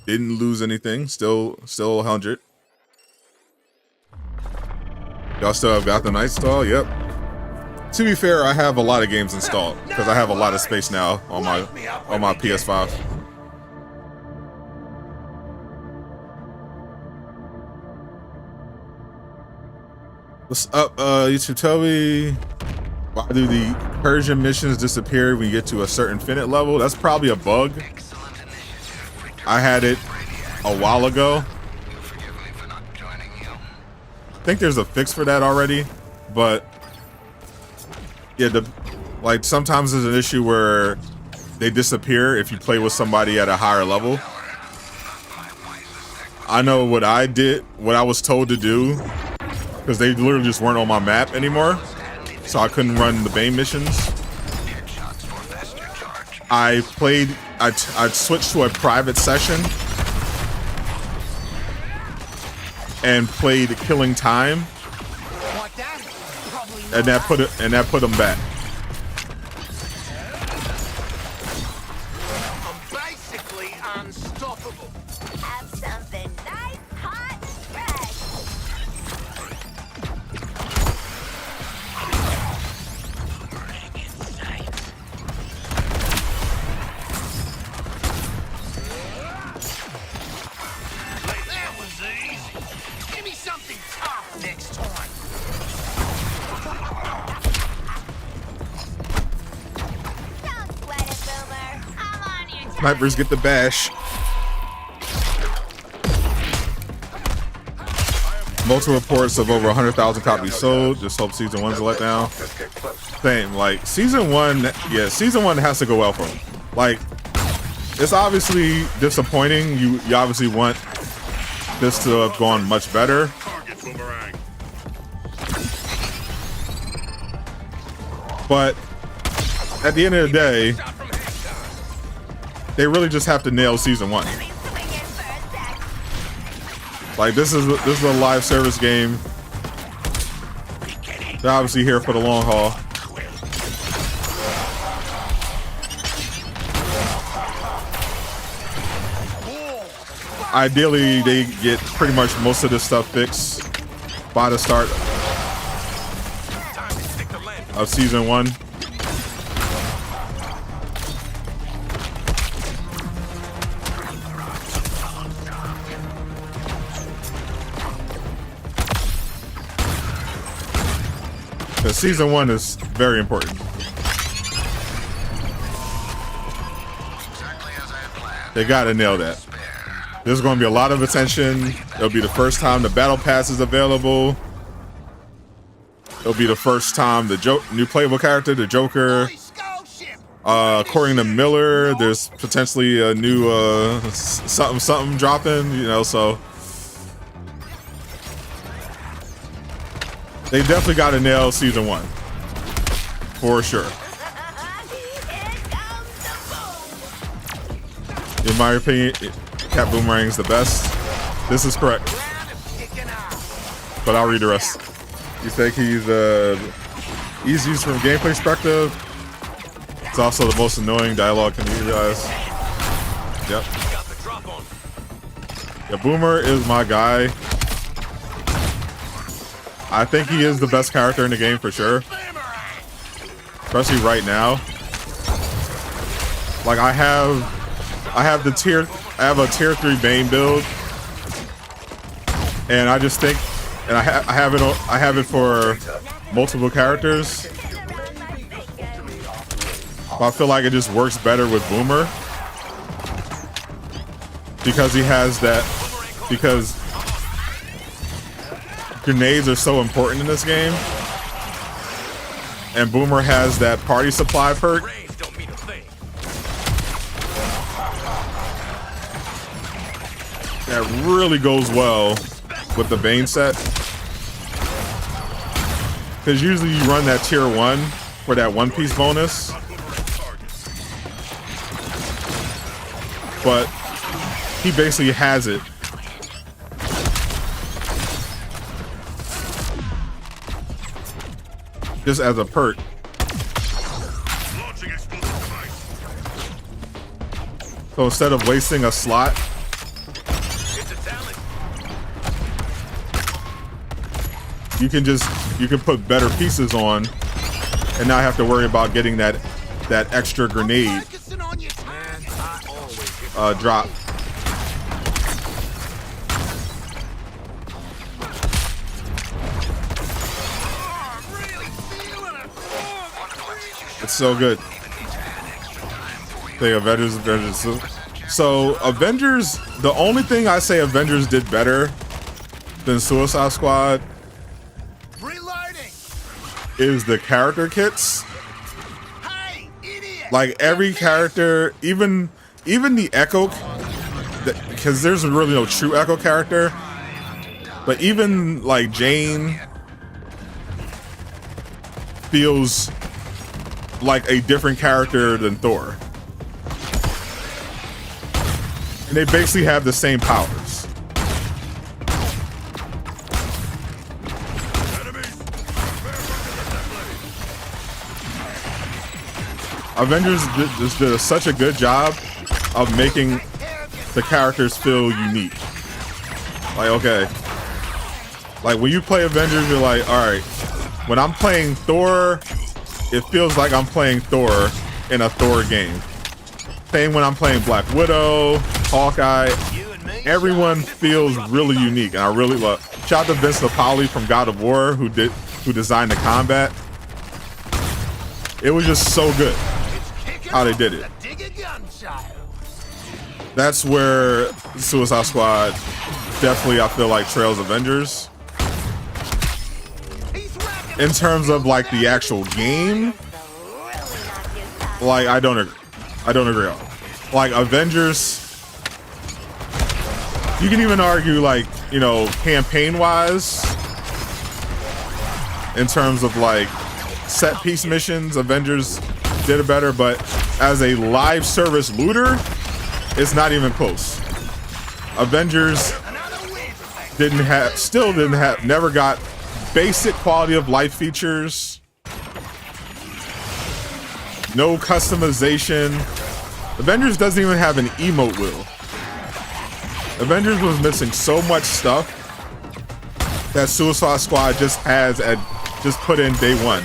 Didn't lose anything. Still 100. Y'all still have Gotham Knights installed? Yep. To be fair, I have a lot of games installed because I have a lot of space now on my PS5. What's up, YouTube? Tell me, why do the Persian missions disappear when you get to a certain finite level? That's probably a bug. I had it a while ago. I think there's a fix for that already, but yeah, like sometimes there's an issue where they disappear if you play with somebody at a higher level. I know what I did, what I was told to do, because they literally just weren't on my map anymore, so I couldn't run the Bane missions. I switched to a private session and played Killing Time, and that put them back. Have something nice, hot, fresh. That was easy. Give me something tough next time. Don't sweat it, Boomer. I'm on your time. Snipers get the bash. Multiple reports of over 100,000 copies sold. Just hope season 1's a letdown. Same, like season 1, yeah, season 1 has to go well for them. Like, it's obviously disappointing. You obviously want this to have gone much better. Target boomerang. But at the end of the day, they really just have to nail season 1. Swing it for a sec. Like this is a live service game. They're obviously here for the long haul. Ideally, they get pretty much most of this stuff fixed by the start of season 1. Because season 1 is very important. They gotta nail that. There's going to be a lot of attention. It'll be the first time the battle pass is available. It'll be the first time the new playable character, the Joker. According to Miller, there's potentially a new something dropping. You know, so they definitely got to nail season 1 for sure. In my opinion, Cat Boomerang's the best. This is correct. But I'll read the rest. You think he's easiest from a gameplay perspective? It's also the most annoying dialogue can you guys. Yep. Yeah, Boomer is my guy. I think he is the best character in the game for sure. Especially right now. Like I have a tier 3 Bane build, and I just think, and I have it for multiple characters. But I feel like it just works better with Boomer because he has that. Because grenades are so important in this game, and Boomer has that party supply perk. That really goes well with the Bane set. Because usually you run that tier 1 for that one piece bonus. But he basically has it. Just as a perk. So instead of wasting a slot, you can put better pieces on and not have to worry about getting that extra grenade drop. It's so good. Think Avengers. So Avengers, the only thing I say Avengers did better than Suicide Squad is the character kits. Like every character, even the Echo, because there's really no true Echo character, but even like Jane feels like a different character than Thor. And they basically have the same powers. Avengers did such a good job of making the characters feel unique. Like, okay. Like, when you play Avengers, you're like, all right, when I'm playing Thor, it feels like I'm playing Thor in a Thor game. Same when I'm playing Black Widow, Hawkeye. Everyone feels really unique, and I really love. Shout out to Vince Napoli from God of War, who designed the combat. It was just so good how they did it. That's where Suicide Squad definitely, I feel like, trails Avengers. In terms of like the actual game, like I don't agree. Like Avengers, you can even argue, like, you know, campaign wise, in terms of like set piece missions, Avengers did it better, but as a live service looter, it's not even close. Avengers never got basic quality of life features, no customization. Avengers doesn't even have an emote wheel. Avengers was missing so much stuff that Suicide Squad just put in day one.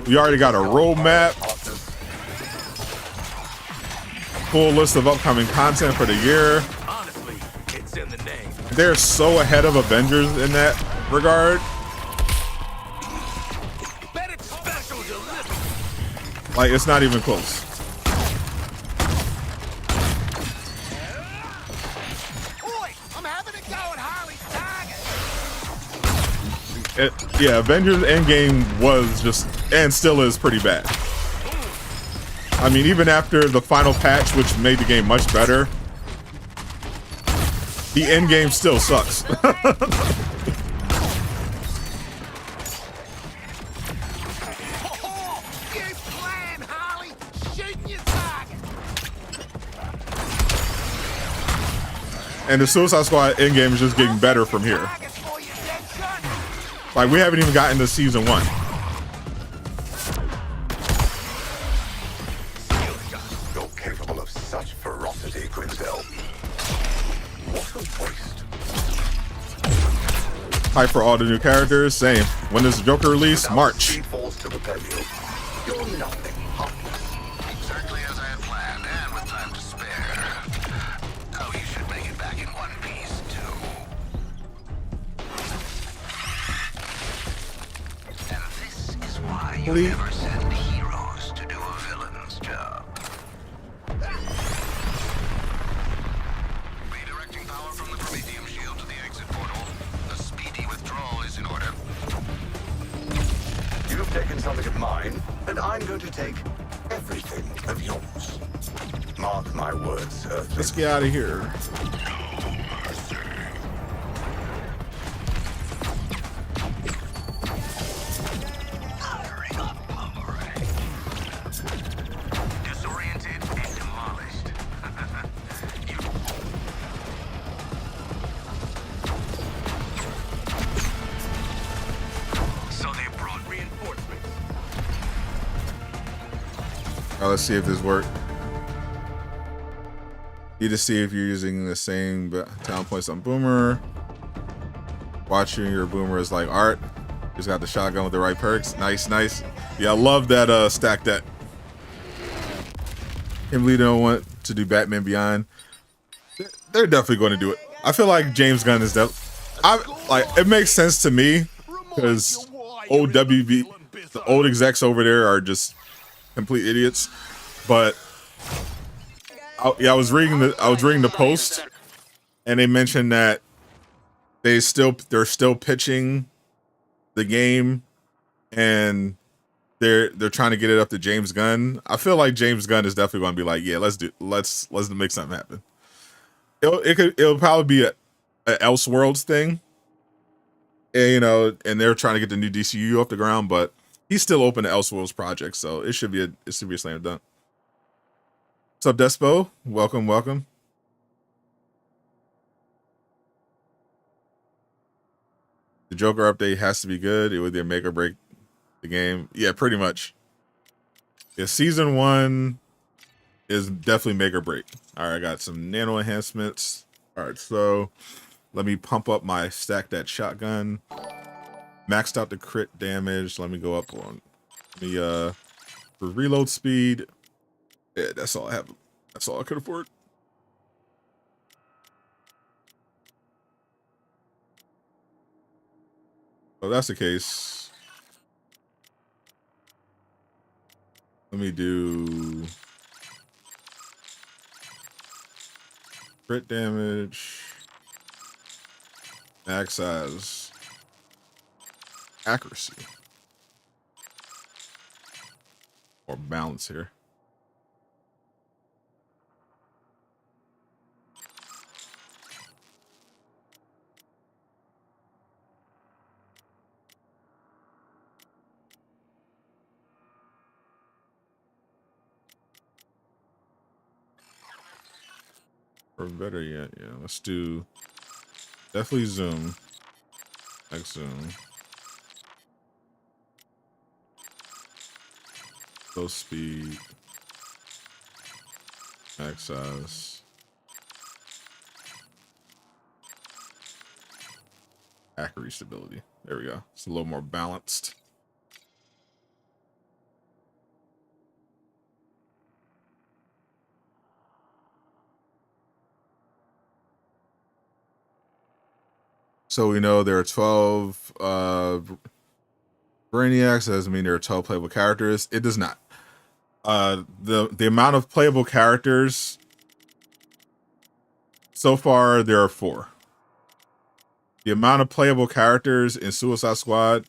You already got a roadmap, full list of upcoming content for the year. Honestly, it's in the name. They're so ahead of Avengers in that regard. Bet it's special delivery. Like, it's not even close. Boy, I'm having a go at Harley's target. Yeah, Avengers Endgame was just, and still is, pretty bad. I mean, even after the final patch, which made the game much better, the end game still sucks. And the Suicide Squad endgame is just getting better from here. Like, we haven't even gotten to season 1. You're capable of such ferocity, Quinzel. What a waste. Hype for all the new characters. Same. When does Joker release? March. Speed falls to the pavilion. You're nothing. Exactly as I had planned, and with time to spare. Oh, you should make it back in one piece, too. And this is why you never send heroes to do a villain's job. Redirecting power from the Prometheum shield to the exit portal. The speedy withdrawal is in order. You've taken something of mine, and I'm going to take everything of yours. Mark my words, Earthling. Let's get out of here. Disoriented and demolished. So they brought reinforcements. Let's see if this works. You to see if you're using the same talent points on Boomer. Watching your Boomer is like art. Just got the shotgun with the right perks. Nice, nice. Yeah, I love that stack deck. Can't believe they don't want to do Batman Beyond. They're definitely going to do it. I feel like James Gunn is it makes sense to me because old WB, the old execs over there are just complete idiots. But I was reading the post, and they mentioned that they're still pitching the game, and they're trying to get it up to James Gunn. I feel like James Gunn is definitely going to be like, yeah, let's make something happen. It'll probably be a Elseworlds thing, and and they're trying to get the new DCU off the ground, but he's still open to Elseworlds projects, so it should be a slam dunk. What's up, Despo? Welcome. The Joker update has to be good. It would either make or break the game. Yeah, pretty much. Yeah, season 1 is definitely make or break. All right, I got some nano enhancements. All right, so let me pump up my stack that shotgun. Maxed out the crit damage. Let me go up on the for reload speed. Yeah, that's all I have. That's all I could afford. So that's the case. Let me do crit damage, max size, accuracy, or balance here. Or better yet, yeah, let's do definitely zoom. X zoom. Slow speed. Max size. Accuracy stability. There we go. It's a little more balanced. So we know there are 12 Brainiacs. That doesn't mean there are 12 playable characters. It does not. The amount of playable characters so far, there are 4. The amount of playable characters in Suicide Squad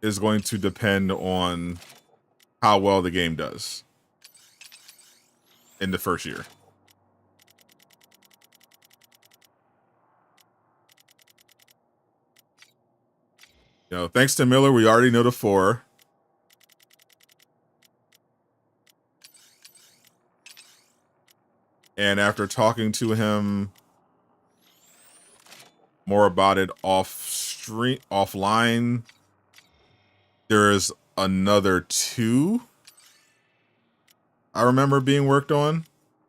is going to depend on how well the game does in the first year. You know, thanks to Miller, we already know the 4. And after talking to him more about it offline, there is another 2 I remember being worked on,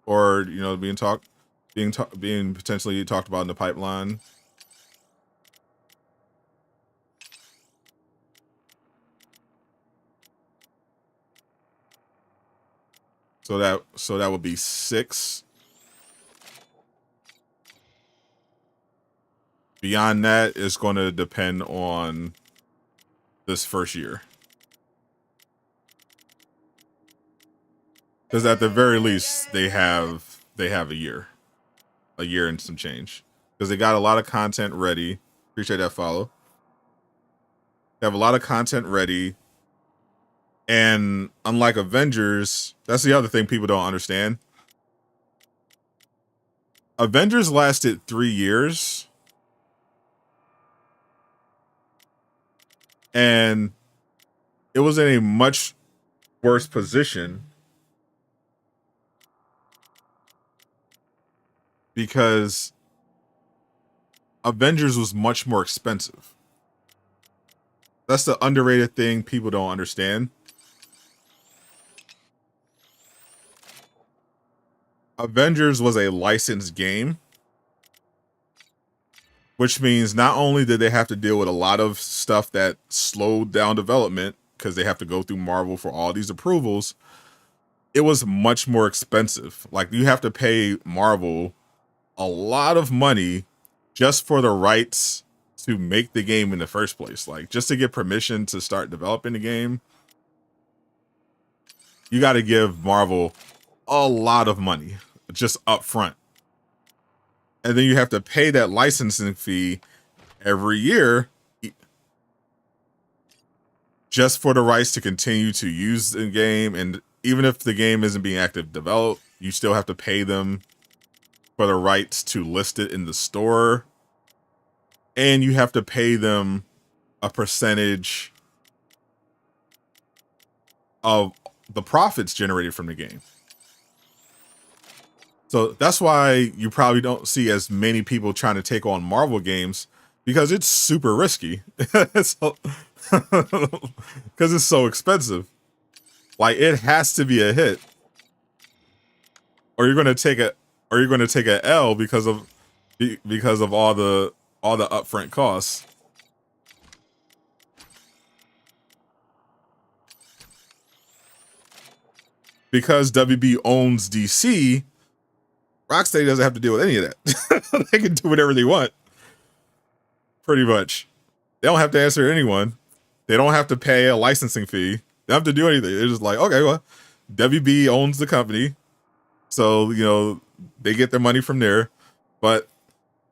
or you know, being potentially talked about in the pipeline. So that would be 6. Beyond that, it's going to depend on this first year. Because at the very least, they have a year and some change. Because they got a lot of content ready. Appreciate that follow. They have a lot of content ready. And unlike Avengers, that's the other thing people don't understand. Avengers lasted 3 years. And it was in a much worse position because Avengers was much more expensive. That's the underrated thing people don't understand. Avengers was a licensed game, which means not only did they have to deal with a lot of stuff that slowed down development because they have to go through Marvel for all these approvals, it was much more expensive. Like, you have to pay Marvel a lot of money just for the rights to make the game in the first place. Like, just to get permission to start developing the game, you got to give Marvel a lot of money just up front. And then you have to pay that licensing fee every year just for the rights to continue to use the game. And even if the game isn't being active developed, you still have to pay them for the rights to list it in the store. And you have to pay them a percentage of the profits generated from the game. So that's why you probably don't see as many people trying to take on Marvel games, because it's super risky. Because it's so expensive. Like, it has to be a hit. or you're gonna take a L because of all the upfront costs. Because WB owns DC, Rocksteady doesn't have to deal with any of that. They can do whatever they want. Pretty much. They don't have to answer anyone. They don't have to pay a licensing fee. They don't have to do anything. They're just like, okay, well, WB owns the company. So, you know, they get their money from there. But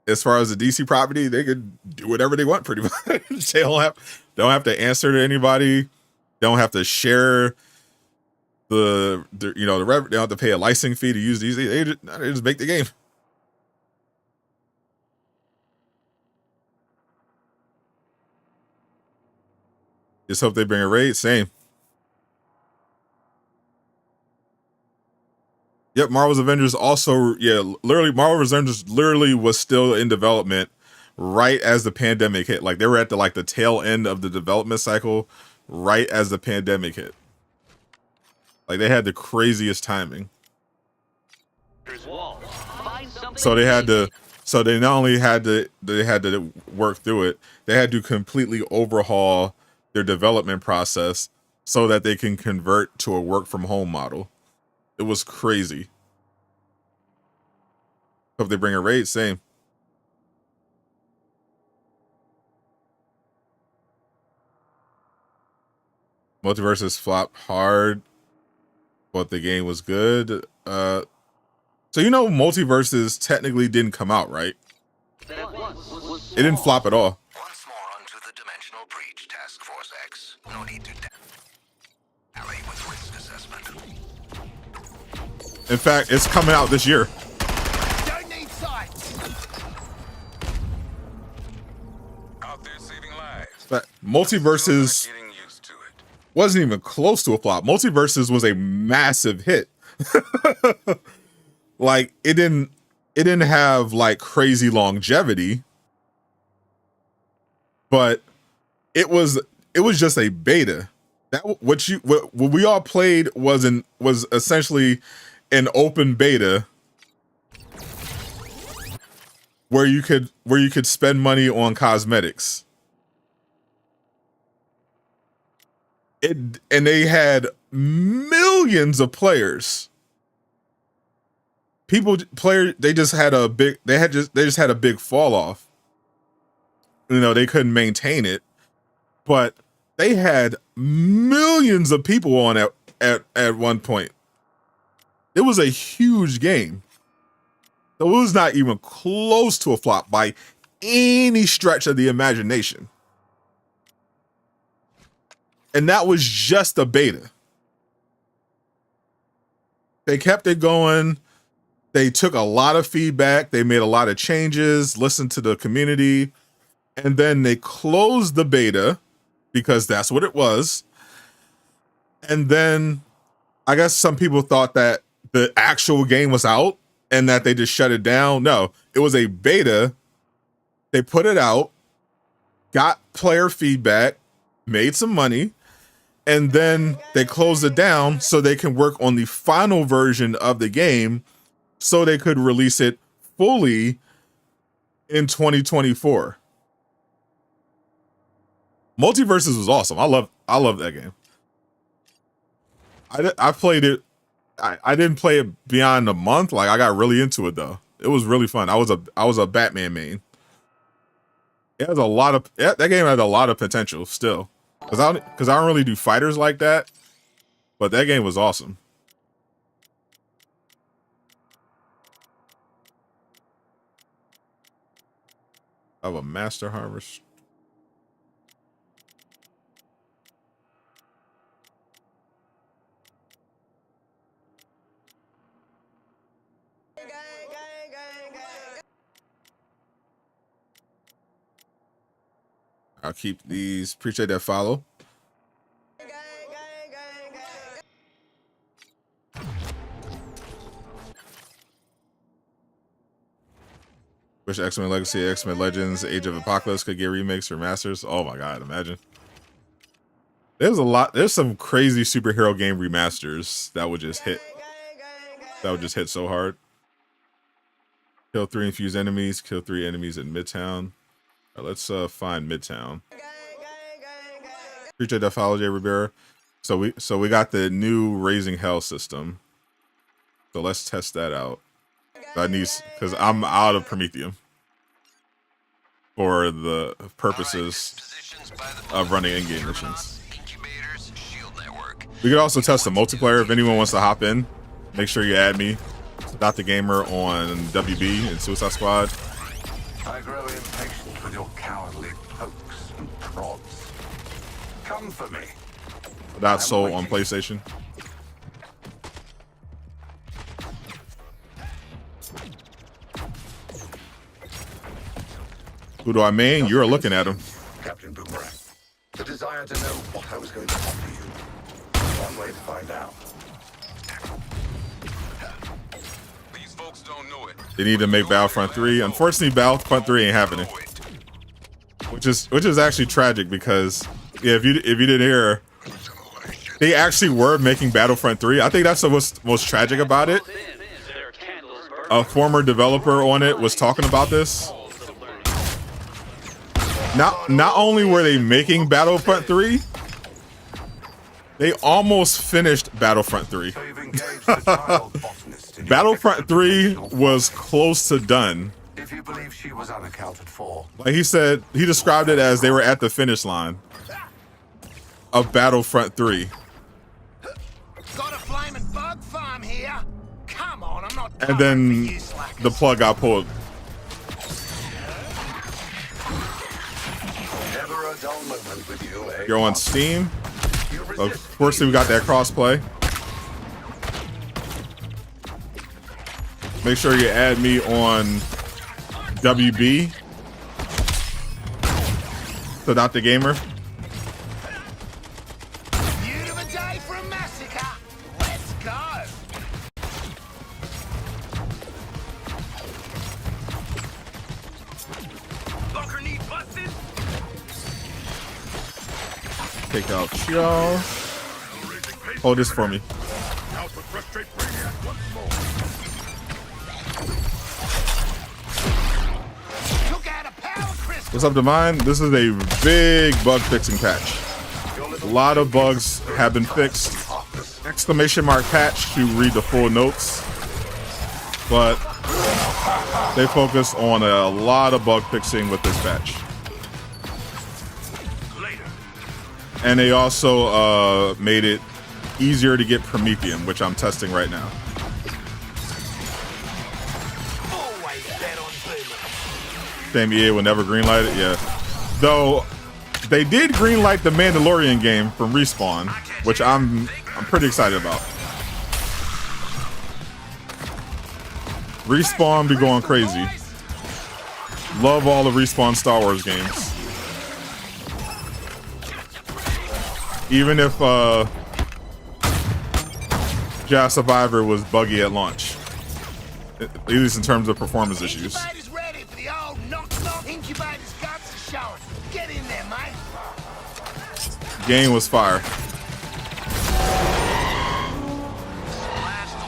as far as the DC property, they could do whatever they want pretty much. They don't have to answer to anybody. They don't have to share the revenue. They don't have to pay a licensing fee to use these. They just make the game. Just hope they bring a raid. Same. Yep, Marvel's Avengers also, literally Marvel's Avengers literally was still in development right as the pandemic hit. Like they were at the tail end of the development cycle right as the pandemic hit. Like they had the craziest timing. So they had to they not only had to work through it, they had to completely overhaul their development process so that they can convert to a work from home model. It was crazy. Hope they bring a raid, same. Multiverses flopped hard, but the game was good. So Multiverses technically didn't come out, right? It didn't flop at all. Once more onto the dimensional breach, Task Force X. No need to tally with risk assessment. In fact, it's coming out this year. Don't need sights. Out there saving lives. But Multiverses Getting used to it. wasn't even close to a flop. Multiverses was a massive hit. Like it didn't have like crazy longevity, but it was just a beta. That what we all played was essentially an open beta where you could spend money on cosmetics. And they had millions of players. They just had a big fall off. They couldn't maintain it, but they had millions of people on at one point. It was a huge game. It was not even close to a flop by any stretch of the imagination. And that was just a beta. They kept it going. They took a lot of feedback. They made a lot of changes, listened to the community, and then they closed the beta because that's what it was. And then I guess some people thought that the actual game was out and that they just shut it down. No, it was a beta. They put it out, got player feedback, made some money, and then they closed it down so they can work on the final version of the game so they could release it fully in 2024. Multiverses was awesome. I love that game. I played it. I didn't play it beyond a month. Like I got really into it though. It was really fun. I was a Batman main. It has a lot of that game had a lot of potential still. Cause I don't really do fighters like that. But that game was awesome. I have a Master Harvest. I'll keep these. Appreciate that follow. Wish X-Men Legacy, X-Men Legends, Age of Apocalypse could get remakes or remasters. Oh my god, imagine. There's some crazy superhero game remasters that would just hit. That would just hit so hard. Kill 3 infused enemies. Kill 3 enemies in Midtown. All right, let's find Midtown. Appreciate that follow, Jay Rivera. So we got the new Raising Hell system. So let's test that out. I need, because I'm out of Prometheum for the purposes of running in-game missions. We could also test the multiplayer if anyone wants to hop in. Make sure you add me, Sadot the Gamer, on WB and Suicide Squad. I grow impatient with your cowardly pokes and prods. Come for me. Sadot Soul on PlayStation. Who do I mean? You're looking at him. Captain Boomerang. The desire to know what I was going to offer you. One way to find out. These folks don't know it. They need to make Battlefront 3. Unfortunately, Battlefront 3 ain't happening. Which is actually tragic because yeah, if you didn't hear, they actually were making Battlefront 3. I think that's the most tragic about it. A former developer on it was talking about this. Not only were they making Battlefront 3, they almost finished Battlefront 3. Battlefront 3 was close to done. If you believe she was unaccounted for. Like he said, he described it as they were at the finish line of Battlefront 3. Got a flaming bug farm here. Come on, I'm not. And then the plug got pulled. Never a dull moment with you, eh? You're on Steam. Of course, we got that crossplay. Make sure you add me on WB. Sadot the Gamer. Beautiful day for a massacre. Let's go. Bunker need busted. Take out y'all. Hold this for me. What's up, Divine? This is a big bug fixing patch. A lot of bugs have been fixed. Exclamation mark patch to read the full notes. But they focus on a lot of bug fixing with this patch. And they also made it easier to get Prometheum, which I'm testing right now. Same EA will never greenlight it, yeah. Though they did greenlight the Mandalorian game from Respawn, which I'm pretty excited about. Respawn be going crazy. Love all the Respawn Star Wars games. Even if Jedi Survivor was buggy at launch, at least in terms of performance issues. Incubator's ready for the old knock-knock. Incubator's guts are showing. Get in there, mate. Game was fire.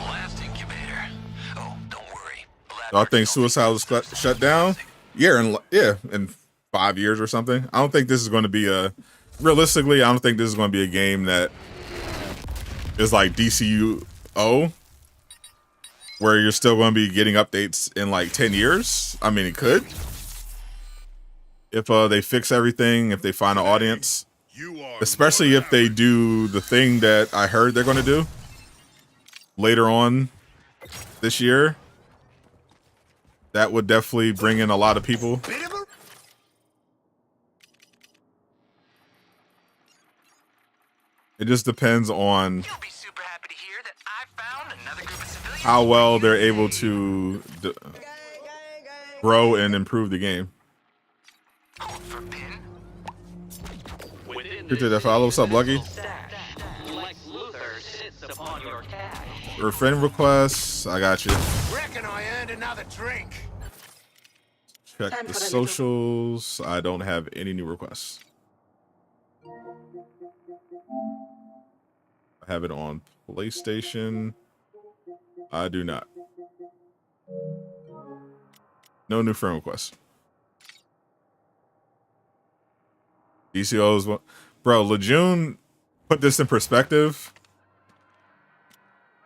Last incubator. Oh, don't worry. I think Suicide was shut down. Yeah, in 5 years or something. I don't think this is going to be a. Realistically, I don't think this is going to be a game that is like DCUO, where you're still going to be getting updates in like 10 years. I mean, it could. If they fix everything, if they find an audience, especially if they do the thing that I heard they're going to do later on this year, that would definitely bring in a lot of people. It just depends on how well they're able to grow and improve the game. Appreciate that follow. What's up, Lucky? For friend requests, I got you. Reckon I earned another drink. Check the socials. I don't have any new requests. I have it on PlayStation. I do not. No new friend requests. DCO's bro. Lejeune put this in perspective.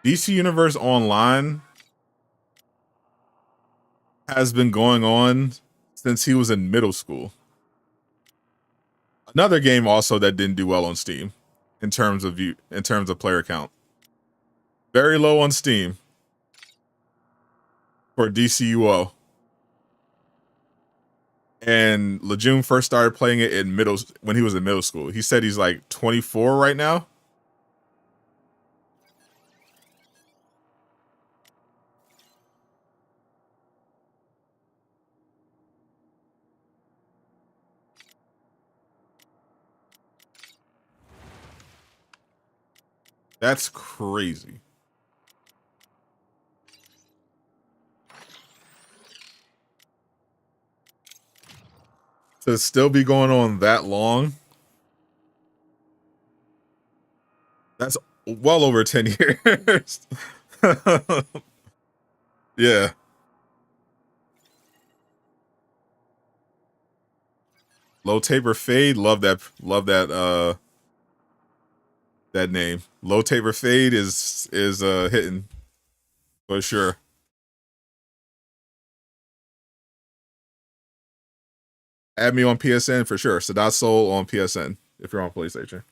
DC Universe Online has been going on since he was in middle school. Another game also that didn't do well on Steam in terms of player count. Very low on Steam for DCUO. And Lejeune first started playing it when he was in middle school. He said he's like 24 right now. That's crazy. To still be going on that long. That's well over 10 years. Yeah. Low Taper Fade, love that that name. Low Taper Fade is hitting for sure. Add me on PSN for sure. Sadot Soul on PSN if you're on PlayStation.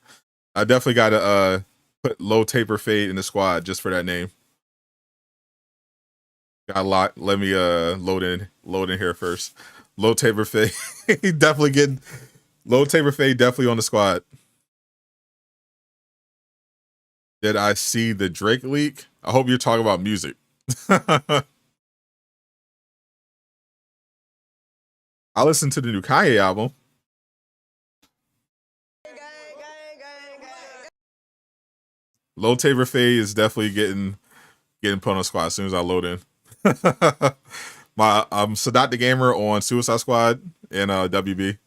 I definitely gotta put Low Taper Fade in the squad just for that name. Got a lot. Let me load in here first. Low Taper Fade. Definitely getting Low Taper Fade definitely on the squad. Did I see the Drake leak? I hope you're talking about music. I listened to the new Kanye album. Low Taper Fade is definitely getting put on the squad as soon as I load in. My Sadot the Gamer on Suicide Squad and WB.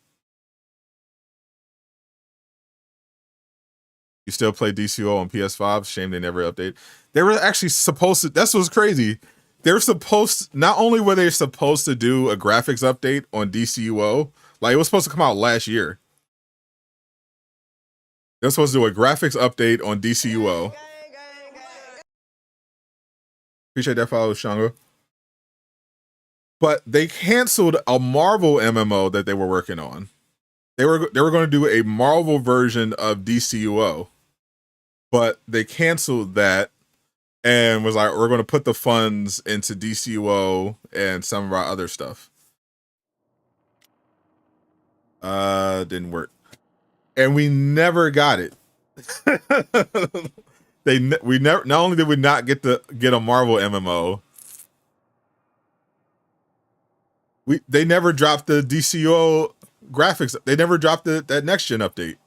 You still play DCO on PS5? Shame they never update. They were actually supposed to. That's what's crazy. They're supposed. Not only were they supposed to do a graphics update on DCUO, like it was supposed to come out last year. They're supposed to do a graphics update on DCUO. Appreciate that follow, Shango. But they canceled a Marvel MMO that they were working on. They were going to do a Marvel version of DCUO, but they canceled that and was like, we're going to put the funds into DCUO and some of our other stuff. Didn't work, and we never got it. We never. Not only did we not get a Marvel MMO, they never dropped the DCUO graphics. They never dropped that next gen update.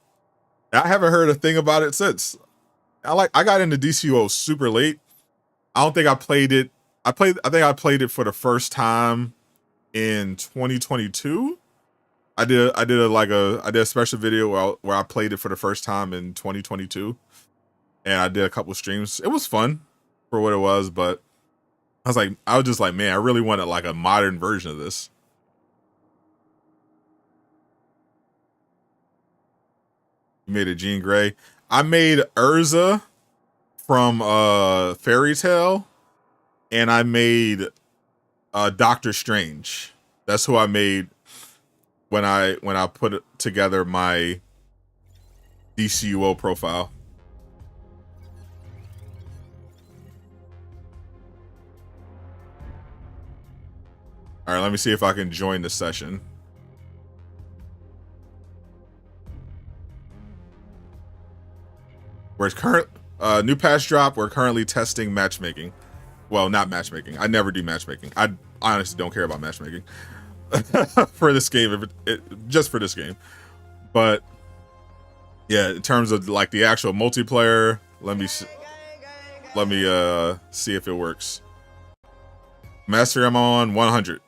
I haven't heard a thing about it since. I got into DCUO super late. I don't think I played it. I think I played it for the first time in 2022. I did a special video where I played it for the first time in 2022, and I did a couple streams. It was fun for what it was, but I was just like, man, I really wanted like a modern version of this. You made a Jean Grey. I made Urza from Fairy Tale, and I made Doctor Strange. That's who I made when I put together my DCUO profile. All right, let me see if I can join the session. Where's current new patch drop? We're currently testing matchmaking. Well, not matchmaking. I never do matchmaking. I honestly don't care about matchmaking for this game, just for this game. But yeah, in terms of like the actual multiplayer, let me see if it works. Mastery, I'm on 100.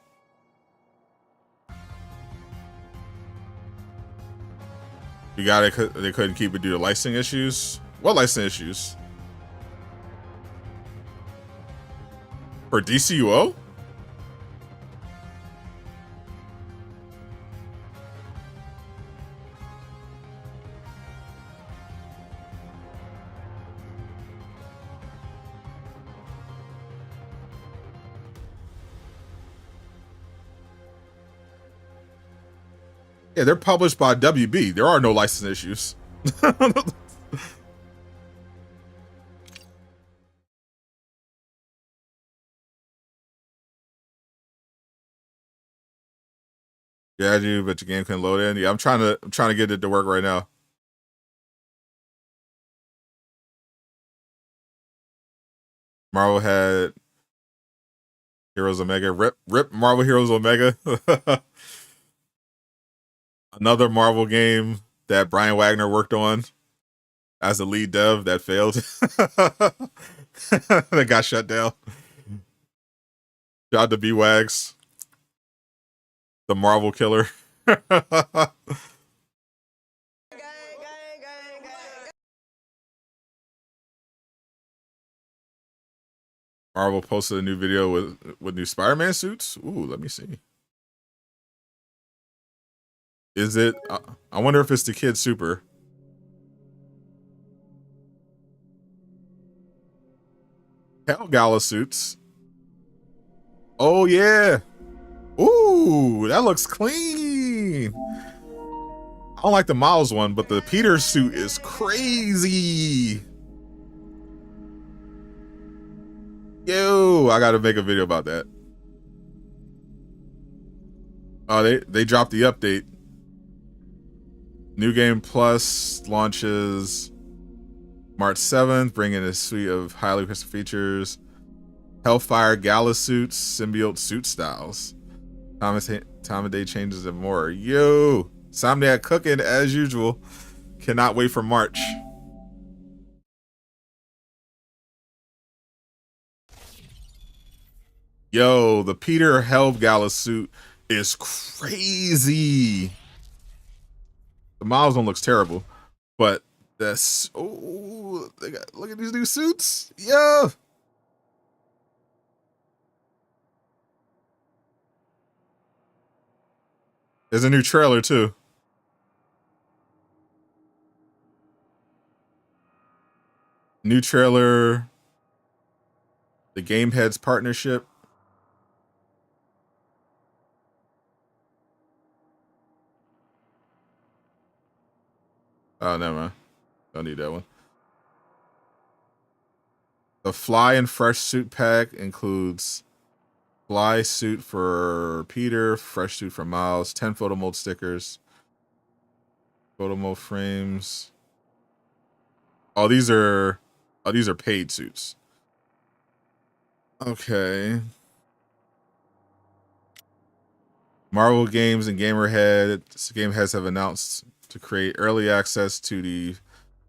You got it. They couldn't keep it due to licensing issues. What licensing issues? For DCUO? Yeah, they're published by WB. There are no license issues. Yeah, I do, but your game couldn't load in. Yeah, I'm trying to get it to work right now. Marvel had Heroes Omega. Rip Marvel Heroes Omega. Another Marvel game that Brian Wagner worked on as the lead dev that failed. That got shut down. Shout out to B-Wags. The Marvel killer. Marvel posted a new video with new Spider-Man suits. Ooh, let me see. Is it? I wonder if it's the Kid Super. Hell Gala suits. Oh yeah. Ooh, that looks clean. I don't like the Miles one, but the Peter suit is crazy. Yo, I gotta make a video about that. Oh, they dropped the update. New Game Plus launches March 7th, bringing a suite of highly requested features. Hellfire Gala suits, symbiote suit styles. Time of day changes and more. Yo, Somniac cooking as usual. Cannot wait for March. Yo, the Peter Hell Gala suit is crazy. The Miles one looks terrible, but that's look at these new suits. Yo. There's a new trailer too. New trailer. The Game Heads partnership. Oh, never mind. Don't need that one. The Fly and Fresh suit pack includes Fly suit for Peter, Fresh suit for Miles, 10 photo mold stickers, photo mold frames. Oh, these are paid suits. Okay. Marvel Games and Game Heads have announced to create early access to the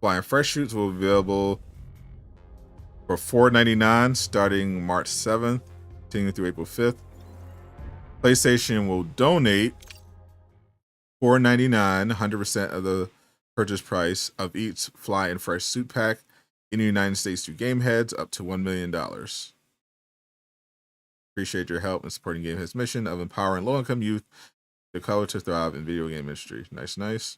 Fly and Fresh suits will be available for $4.99 starting March 7th, continuing through April 5th. PlayStation will donate $4.99, 100% of the purchase price of each Fly and Fresh suit pack in the United States to Game Heads, up to $1 million. Appreciate your help in supporting Game Heads' mission of empowering low-income youth to color to thrive in video game industry. Nice, nice.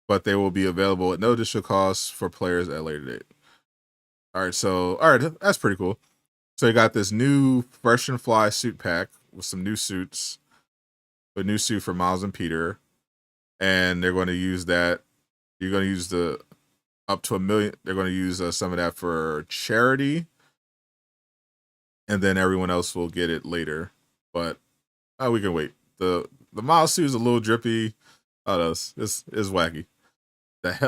But they will be available at no additional cost for players at a later date. All right, that's pretty cool. So you got this new Fresh and Fly suit pack with some new suits, a new suit for Miles and Peter, and they're going to use that. You're going to use the up to $1 million. They're going to use some of that for charity, and then everyone else will get it later. But we can wait. The Miles suit is a little drippy. Oh, it's wacky.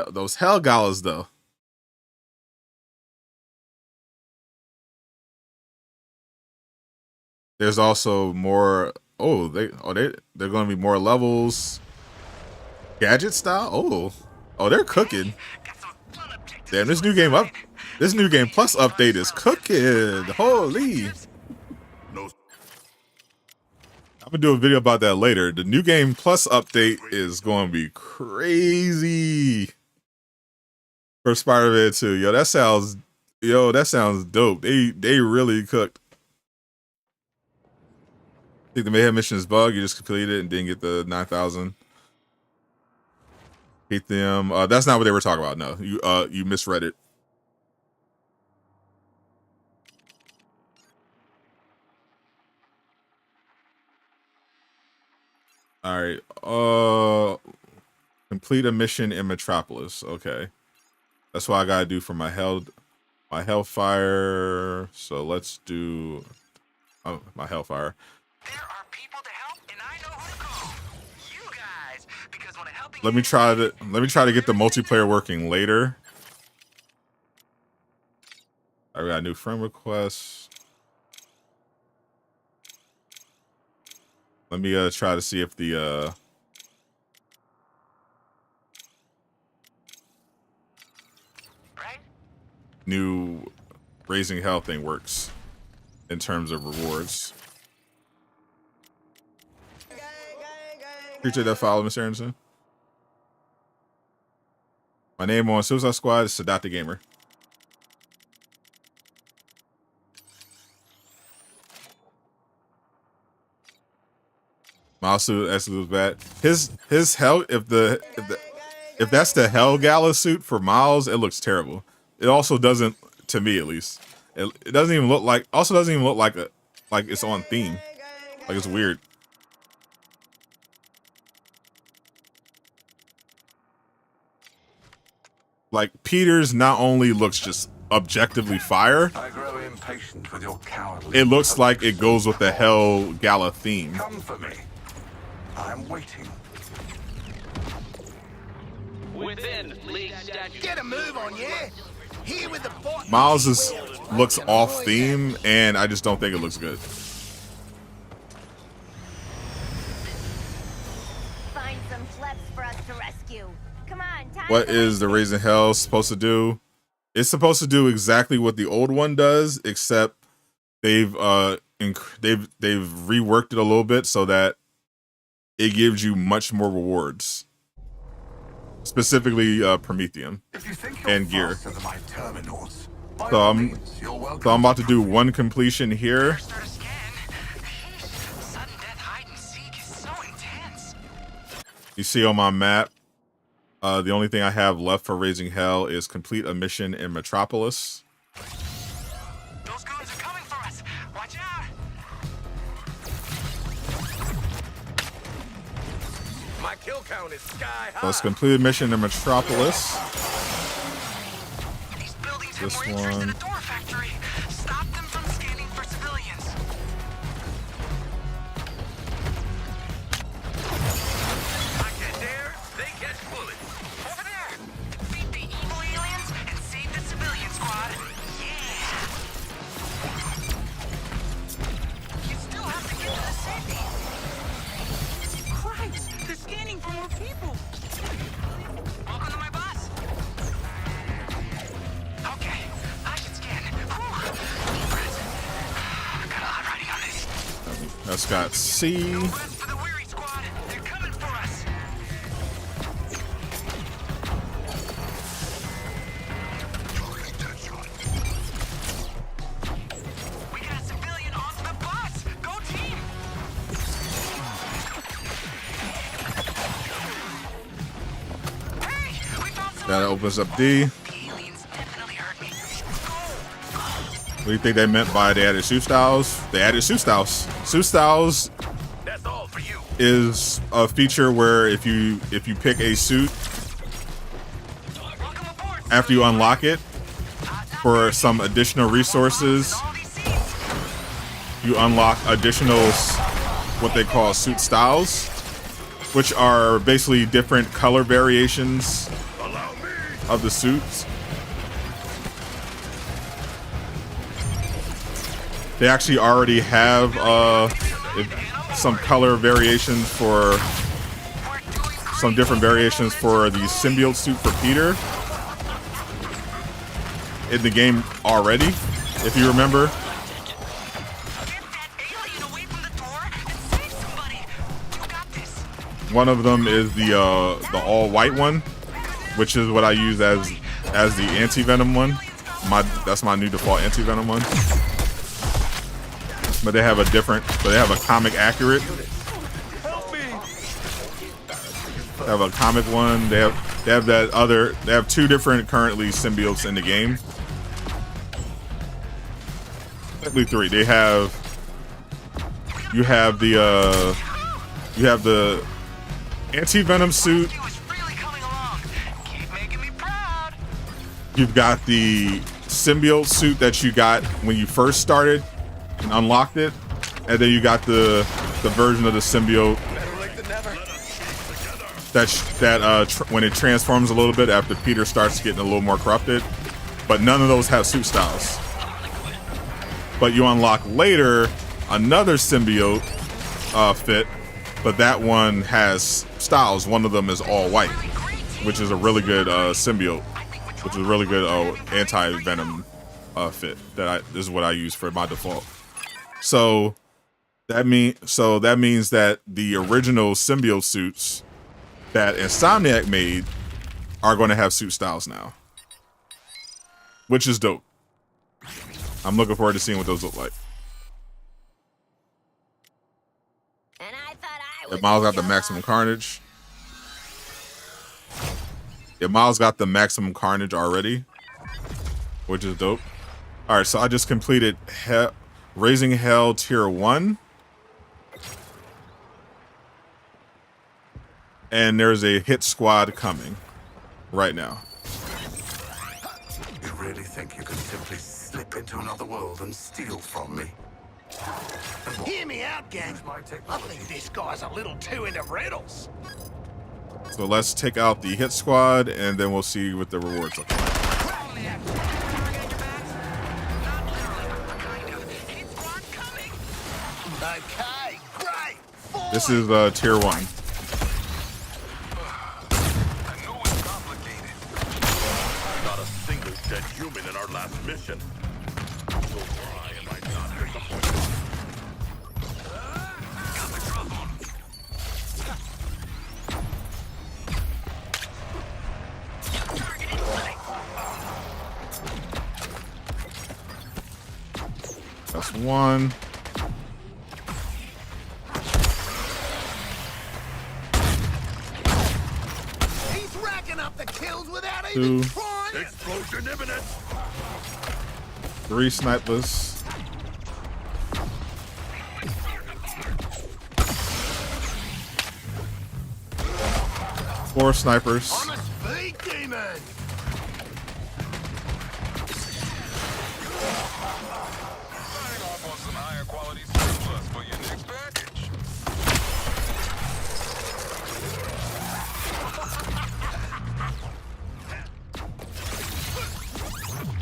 Those Hell Galas though. There's also more. They're going to be more levels. Gadget style. They're cooking. Damn, this new game plus update is cooking. Holy. I'm gonna do a video about that later. The new game plus update is going to be crazy. For Spider-Man 2. Yo, that sounds dope. They really cooked. I think the Mayhem mission is bug. You just completed it and didn't get the 9,000. Hate them. That's not what they were talking about. No, you misread it. All right. Complete a mission in Metropolis. Okay, that's what I gotta do for my Hellfire. So let's do my Hellfire. There are people to help, and I know who to call. You guys, because when a helping Let me try to get the multiplayer working later. I got a new friend request. Let me try to see if the new Raising Hell thing works in terms of rewards. Appreciate that follow, Mr. Anderson. My name on Suicide Squad is Sadot the Gamer. Miles was bad. His hell, if that's the Hell Gala suit for Miles, it looks terrible. It also doesn't, to me at least. It doesn't even look like. Also doesn't even look like it's on theme. Like it's weird. Like Peter's not only looks just objectively fire. I grow impatient with your cowardly. It looks like it goes with the Hell Gala theme. Come for me. I'm waiting. Within League statute. get a move on, yeah? Here with the bot. Miles looks off theme, and I just don't think it looks good. Find some schleps for us to rescue. Come on, time. What is the Raising Hell supposed to do? It's supposed to do exactly what the old one does, except they've reworked it a little bit so that it gives you much more rewards, specifically Prometheum and gear. So I'm about to do one completion here. You see on my map, the only thing I have left for Raising Hell is complete a mission in Metropolis. Those goons are coming for us. Watch out. My kill count is sky high. So let's complete a mission in Metropolis. These buildings This have more interest in one. a door factory. Stop them from scanning for civilians. I get there, they catch bullets. Over there. Beat the evil aliens and save the civilian squad. Yeah. You still have to get to the safety. Christ, they're scanning for more people. Welcome to my bus. Okay, I can scan. Whew. Deep breath. Got a lot riding on this. That's got C. No rest for the weary squad. They're coming for us. We got a civilian onto the bus. Go team. Hey, we found some. That opens up D. The aliens definitely heard me. What do you think they meant by they added suit styles? They added suit styles. Suit styles That's all for you. is a feature where if you pick a suit Welcome aboard. after you unlock it for some additional resources, All these seats. you unlock additional what they call suit styles, which are basically different color variations of the suits. They actually already have some color variations for some different variations for the symbiote suit for Peter in the game already, if you remember. Get that alien away from the door and save somebody. You got this. One of them is the all white one, which is what I use as as the anti-venom one. That's my new default anti-venom one. But they have a different, but they have a comic accurate. They have a comic one. They have that other. They have two different currently symbiotes in the game. Technically three. They have. You have the anti-venom suit. You've got the symbiote suit that you got when you first started and unlocked it, and then you got the version of the symbiote that when it transforms a little bit after Peter starts getting a little more corrupted. But none of those have suit styles. But you unlock later another symbiote fit, but that one has styles. One of them is all white, which is a really good symbiote, which is a really good anti-venom fit. This is what I use for my default. So that means that the original symbiote suits that Insomniac made are going to have suit styles now, which is dope. I'm looking forward to seeing what those look like. Yeah, Miles got the maximum carnage. Yeah, Miles got the maximum carnage already, which is dope. All right, so I just completed Raising Hell Tier 1. And there's a hit squad coming right now. You really think you can simply slip into another world and steal from me? Hear me out, gang. I think this guy's a little too into riddles. So let's take out the hit squad, and then we'll see what the rewards look like. Okay, great. This is Tier 1. I know it's complicated. Not a single dead human in our last mission. So why am I not disappointed? Got the drop on him. Target in sight. That's one. He's racking up the kills without Two. even trying. Explosion imminent! 3 snipers. 4 snipers. I'm a speed demon. Signing off on some higher quality surplus for your next package.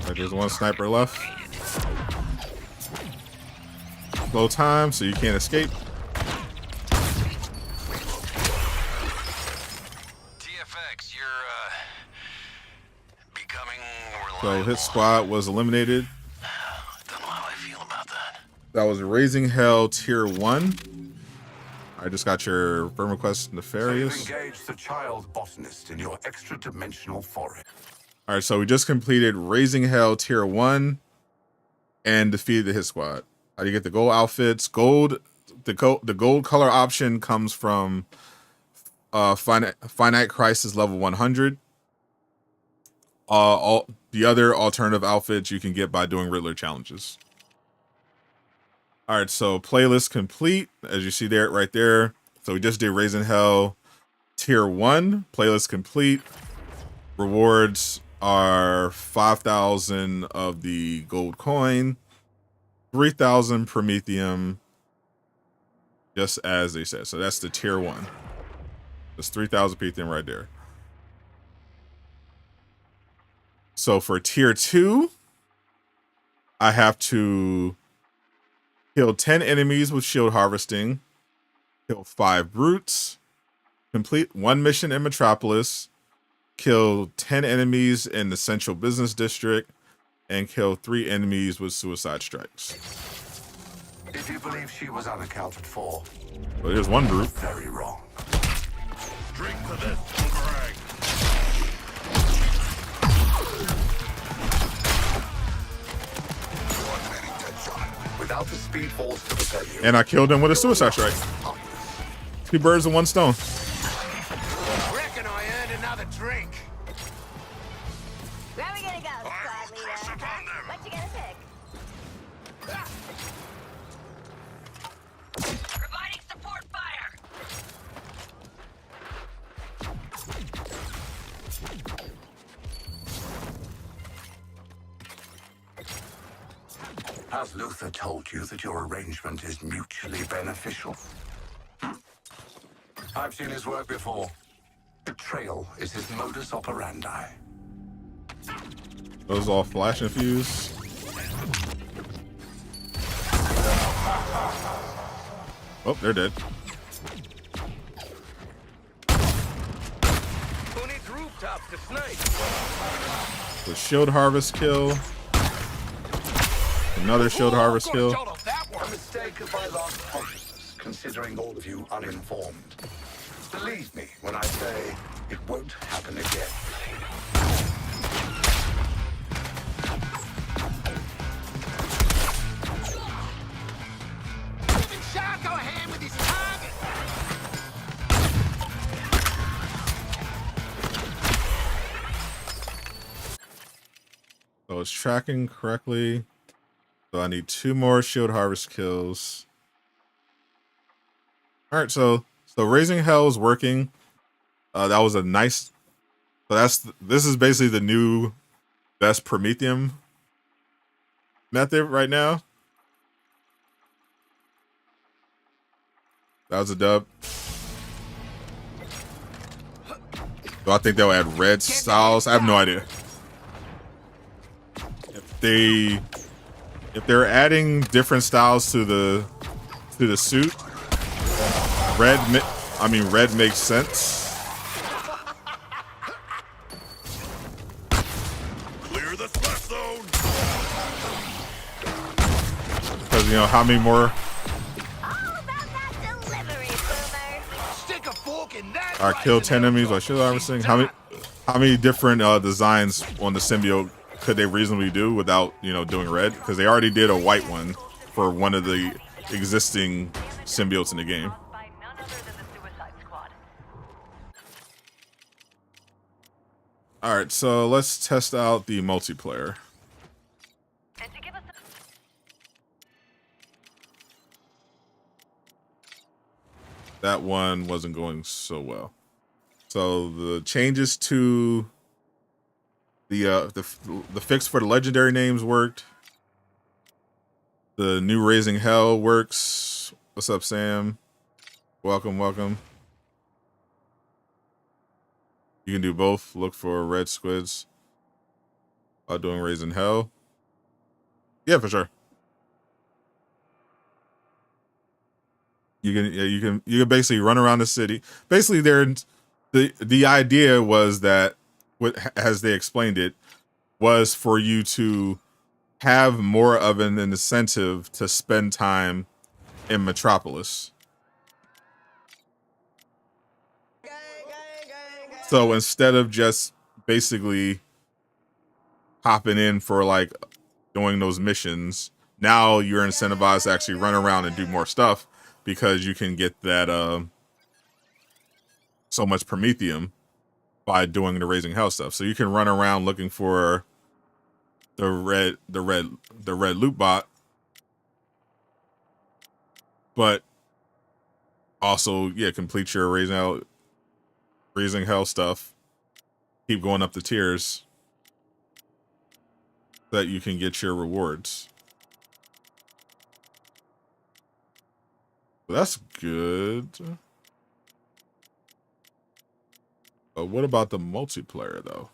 Right, there's 1 sniper left. Slow time, so you can't escape. TFX, you're becoming So hit squad was eliminated. Don't know how I feel about that. That was Raising Hell Tier 1. I just got your firm request, Nefarious. Engage the child botanist in your extra-dimensional forest. All right, so we just completed Raising Hell Tier 1 and defeated the hit squad. How do you get the gold outfits? The gold color option comes from Finite Crisis level 100. All the other alternative outfits you can get by doing Riddler challenges. All right, so playlist complete, as you see there, right there. So we just did Raising Hell Tier 1, playlist complete. Rewards are 5,000 of the gold coin, 3,000 Promethium, just as they said. So that's the Tier 1. That's 3,000 Promethium right there. So for Tier 2, I have to kill 10 enemies with shield harvesting, kill 5 brutes, complete 1 mission in Metropolis, kill 10 enemies in the Central Business District, and kill 3 enemies with suicide strikes. If you believe she was unaccounted for, Well, there's 1 brute. very wrong. Drink to this, boomerang! without the speed force to propel you. And I killed him with a suicide strike. 2 birds with 1 stone. Reckon I earned another drink. Where are we gonna go, squad leader? What you gonna pick? Providing support fire. Has Luther told you that your arrangement is mutually beneficial? I've seen his work before. Betrayal is his modus operandi. Those all flash infused. Oh, they're dead. Who needs rooftops to snipe? The shield harvest kill. Another shield harvest kill. A mistake of my lost consciousness, considering all of you uninformed. Believe me when I say it won't happen again. Even Shark go hand with his target. So it's tracking correctly. So I need 2 more shield harvest kills. All right, so raising hell is working. That was a nice. So this is basically the new best Prometheum method right now. That was a dub. So I think they'll add red styles. I have no idea. If they're adding different styles to the suit, red makes sense. Clear the threat zone. Because how many more? All about that delivery, Boomer. Stick a fork in that. I killed 10 enemies. Like shield harvesting. How many different designs on the symbiote could they reasonably do without doing red? Because they already did a white one for one of the existing symbiotes in the game. By none other than the Suicide Squad. All right, so let's test out the multiplayer. And to give us That one wasn't going so well. So the changes to the fix for the legendary names worked. The new Raising Hell works. What's up, Sam? Welcome, welcome. You can do both. Look for red squids while doing Raising Hell. Yeah, for sure. You can basically run around the city. Basically, the idea was that, as they explained it, was for you to have more of an incentive to spend time in Metropolis. So instead of just basically hopping in for like doing those missions, now you're incentivized to actually run around and do more stuff because you can get that so much Prometheum by doing the Raising Hell stuff. So you can run around looking for the red loot bot, but also complete your Raising Hell stuff. Keep going up the tiers so that you can get your rewards. So that's good. But what about the multiplayer though?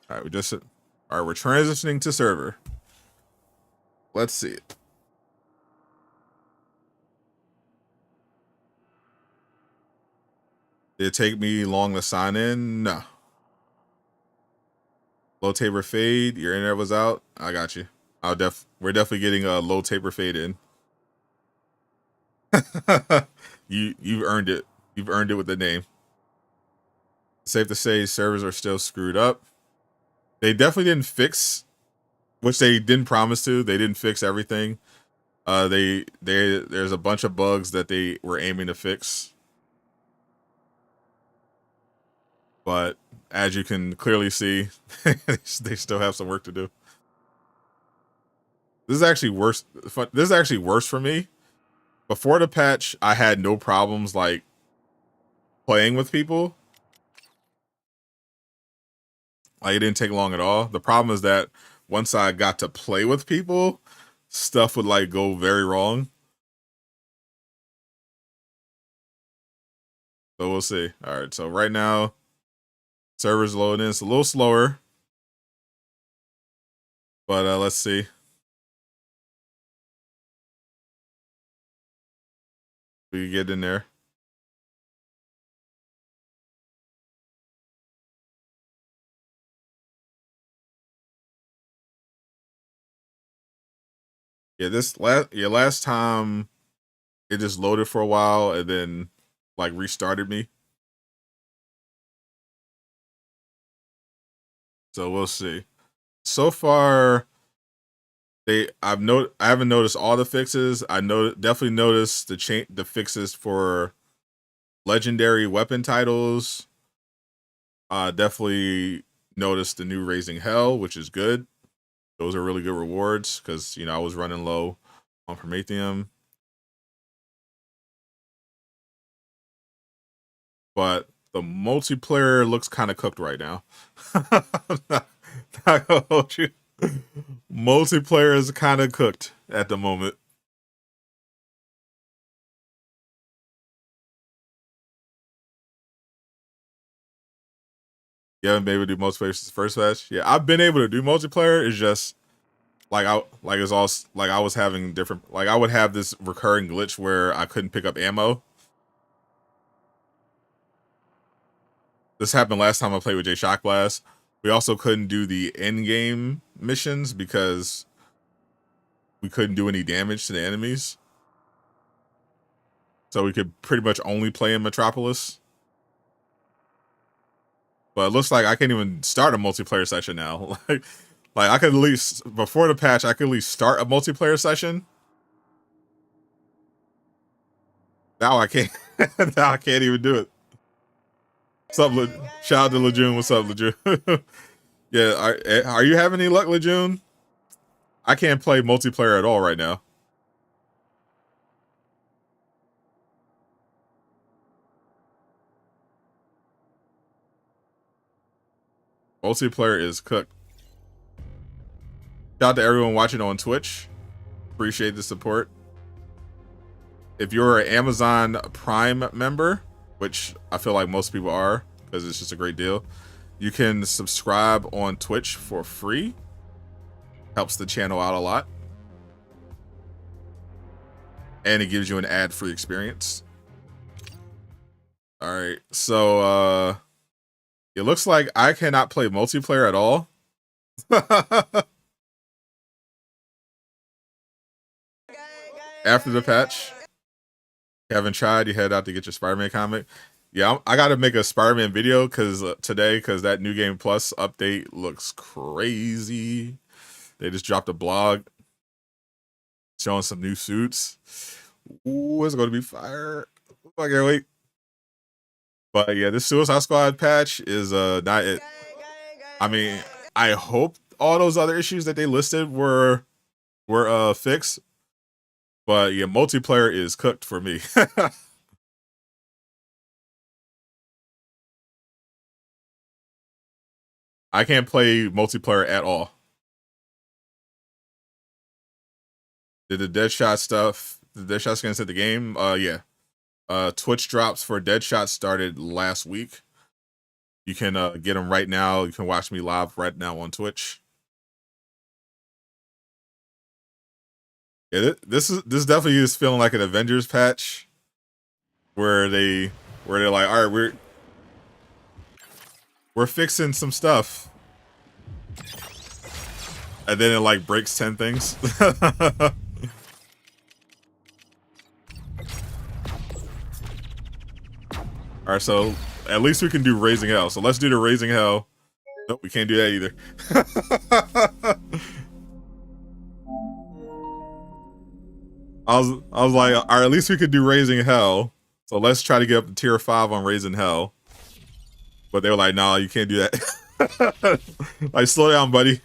All right, we're transitioning to server. Let's see it. Did it take me long to sign in? No. Low taper fade. Your internet was out. I got you. We're definitely getting a low taper fade in. You've earned it. You've earned it with the name. Safe to say servers are still screwed up. They definitely didn't fix, which they didn't promise to. They didn't fix everything. There's a bunch of bugs that they were aiming to fix. But as you can clearly see, they still have some work to do. This is actually worse. This is actually worse for me. Before the patch, I had no problems like playing with people. Like, it didn't take long at all. The problem is that once I got to play with people, stuff would like go very wrong. So we'll see. All right. So right now, server's loading in. It's a little slower, but let's see. We can get in there. Yeah, last time it just loaded for a while and then like restarted me. So we'll see. So far, I haven't noticed all the fixes. Definitely noticed the fixes for legendary weapon titles. Definitely noticed the new Raising Hell, which is good. Those are really good rewards because, you know, I was running low on Prometheum. But the multiplayer looks kind of cooked right now. I'm not gonna hold you. Multiplayer is kind of cooked at the moment. You haven't been able to do multiplayer since the first patch? Yeah, I've been able to do multiplayer. It's just like I was having different, like I would have this recurring glitch where I couldn't pick up ammo. This happened last time I played with J Shock Blast. We also couldn't do the Endgame missions because we couldn't do any damage to the enemies. So we could pretty much only play in Metropolis. But it looks like I can't even start a multiplayer session now. like I could at least, before the patch, I could at least start a multiplayer session. Now I can't. Now I can't even do it. What's up, shout out to Lejeune. What's up, Lejeune? Yeah, are you having any luck, Lejeune? I can't play multiplayer at all right now. Multiplayer is cooked. Shout out to everyone watching on Twitch. Appreciate the support. If you're an Amazon Prime member, which I feel like most people are because it's just a great deal, you can subscribe on Twitch for free. Helps the channel out a lot. And it gives you an ad-free experience. All right, so it looks like I cannot play multiplayer at all. After the patch. You haven't tried, you head out to get your Spider-Man comic. Yeah, I got to make a Spider-Man video today because that New Game Plus update looks crazy. They just dropped a blog showing some new suits. Ooh, it's going to be fire. I can't wait. But yeah, this Suicide Squad patch is not it. I mean, I hope all those other issues that they listed were fixed. But yeah, multiplayer is cooked for me. I can't play multiplayer at all. Did the Deadshot stuff, the Deadshot skins at the game? Yeah. Twitch drops for Deadshot started last week. You can get them right now. You can watch me live right now on Twitch. Yeah, this definitely is feeling like an Avengers patch, where they're like, all right, we're fixing some stuff, and then it like breaks 10 things. All right, so at least we can do Raising Hell. So let's do the Raising Hell. Nope, we can't do that either. I was like, all right, at least we could do Raising Hell. So let's try to get up to tier 5 on Raising Hell. But they were like, nah, you can't do that. Like, slow down, buddy.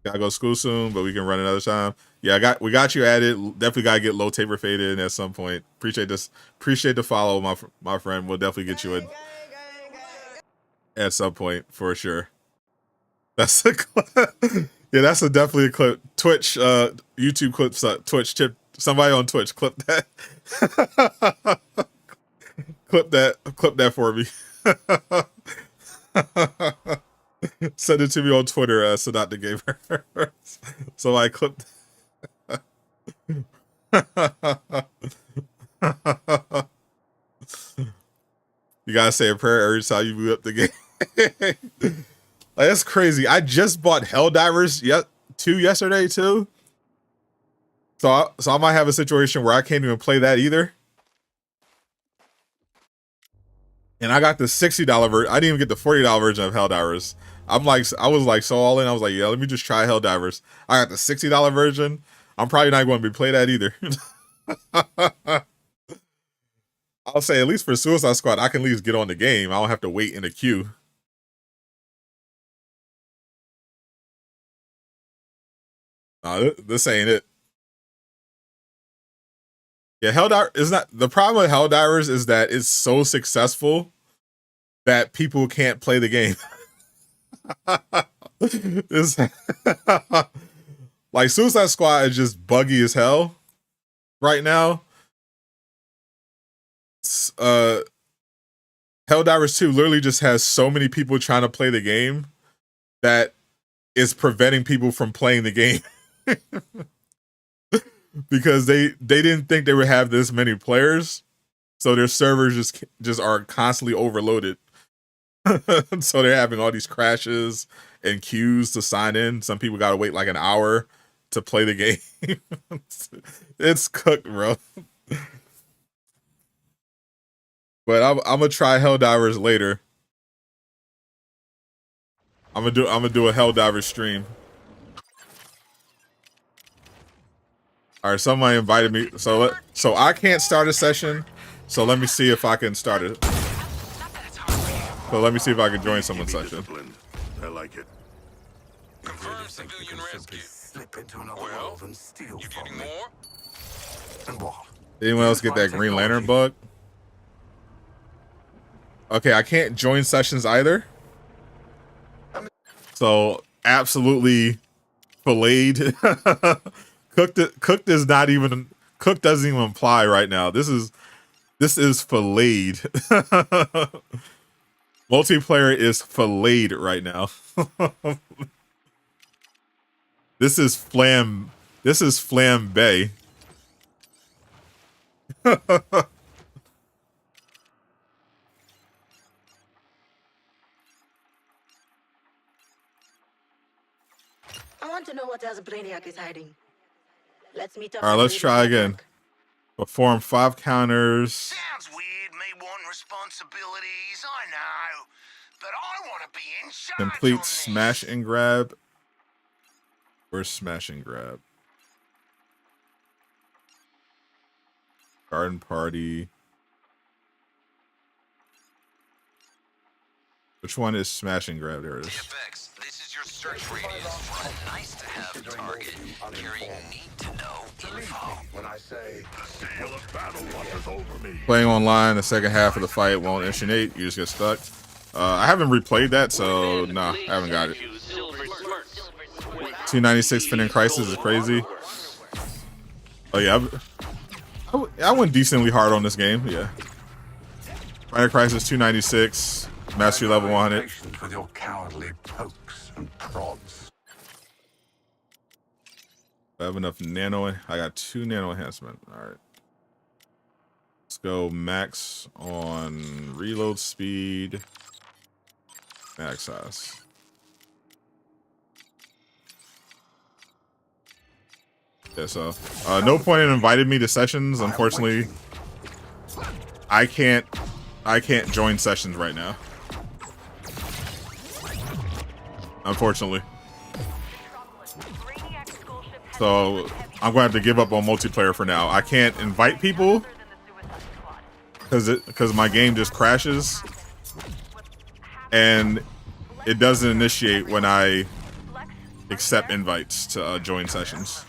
Gotta go to school soon, but we can run another time. Yeah, we got you at it. Definitely gotta get low taper faded in at some point. Appreciate this. Appreciate the follow, my friend. We'll definitely get you in at some point for sure. That's a yeah, that's definitely a clip. Twitch, YouTube clips, Twitch tip. Somebody on Twitch clip that. clip that for me. Send it to me on Twitter, Sadot the Gamer. So I clipped. You gotta say a prayer every time you boot up the game. Like, that's crazy. I just bought Helldivers 2 yesterday too. So I might have a situation where I can't even play that either. And I got the $60 version. I didn't even get the $40 version of Helldivers. I was like so all in. I was like, yeah, let me just try Helldivers. I got the $60 version. I'm probably not going to be play that either. I'll say at least for Suicide Squad, I can at least get on the game. I don't have to wait in the queue. This ain't it. Yeah, Helldivers is not the problem with Helldivers is that it's so successful that people can't play the game. It's like Suicide Squad is just buggy as hell right now. Helldivers 2 literally just has so many people trying to play the game that is preventing people from playing the game. Because they didn't think they would have this many players, so their servers just are constantly overloaded. So they're having all these crashes and queues to sign in. Some people gotta wait like an hour to play the game. It's cooked, bro. But I'm gonna try Helldivers later. I'm gonna do a Helldivers stream. All right, somebody invited me, so I can't start a session. So let me see if I can start it. So let me see if I can join someone's session. I like it. Confirm civilian rescue. Slip into another world and steal You from getting me. more? And what? Anyone else get that Green Lantern bug? Okay, I can't join sessions either. So absolutely filleted. Cooked is not even cooked doesn't even apply right now. This is filleted. Multiplayer is filleted right now. This is flambe. I want to know what else Brainiac is hiding. Let's meet up. All right, let's try again. Perform 5 counters. Sounds weird, me wanting responsibilities, I know. But I want to be in charge. Complete on this. smash and grab. Where's smash and grab? Garden party. Which one is smash and grab? There it is. FX, this is your search radius for a nice to have target carrying need to know info. When I say The tale of battle washes over me. Playing online, the second half of the fight won't initiate. You just get stuck. I haven't replayed that, so nah, I haven't got it. 296 Finning Crisis is crazy. Oh yeah, I went decently hard on this game. Yeah. Finning Crisis 296, mastery level 100. with your cowardly pokes and prods. I have enough nano. I got 2 nano enhancement. All right. Let's go max on reload speed. Max size. Yeah, so no point in inviting me to sessions. Unfortunately, I can't join sessions right now. Unfortunately. So I'm going to have to give up on multiplayer for now. I can't invite people because my game just crashes and it doesn't initiate when I accept invites to join sessions.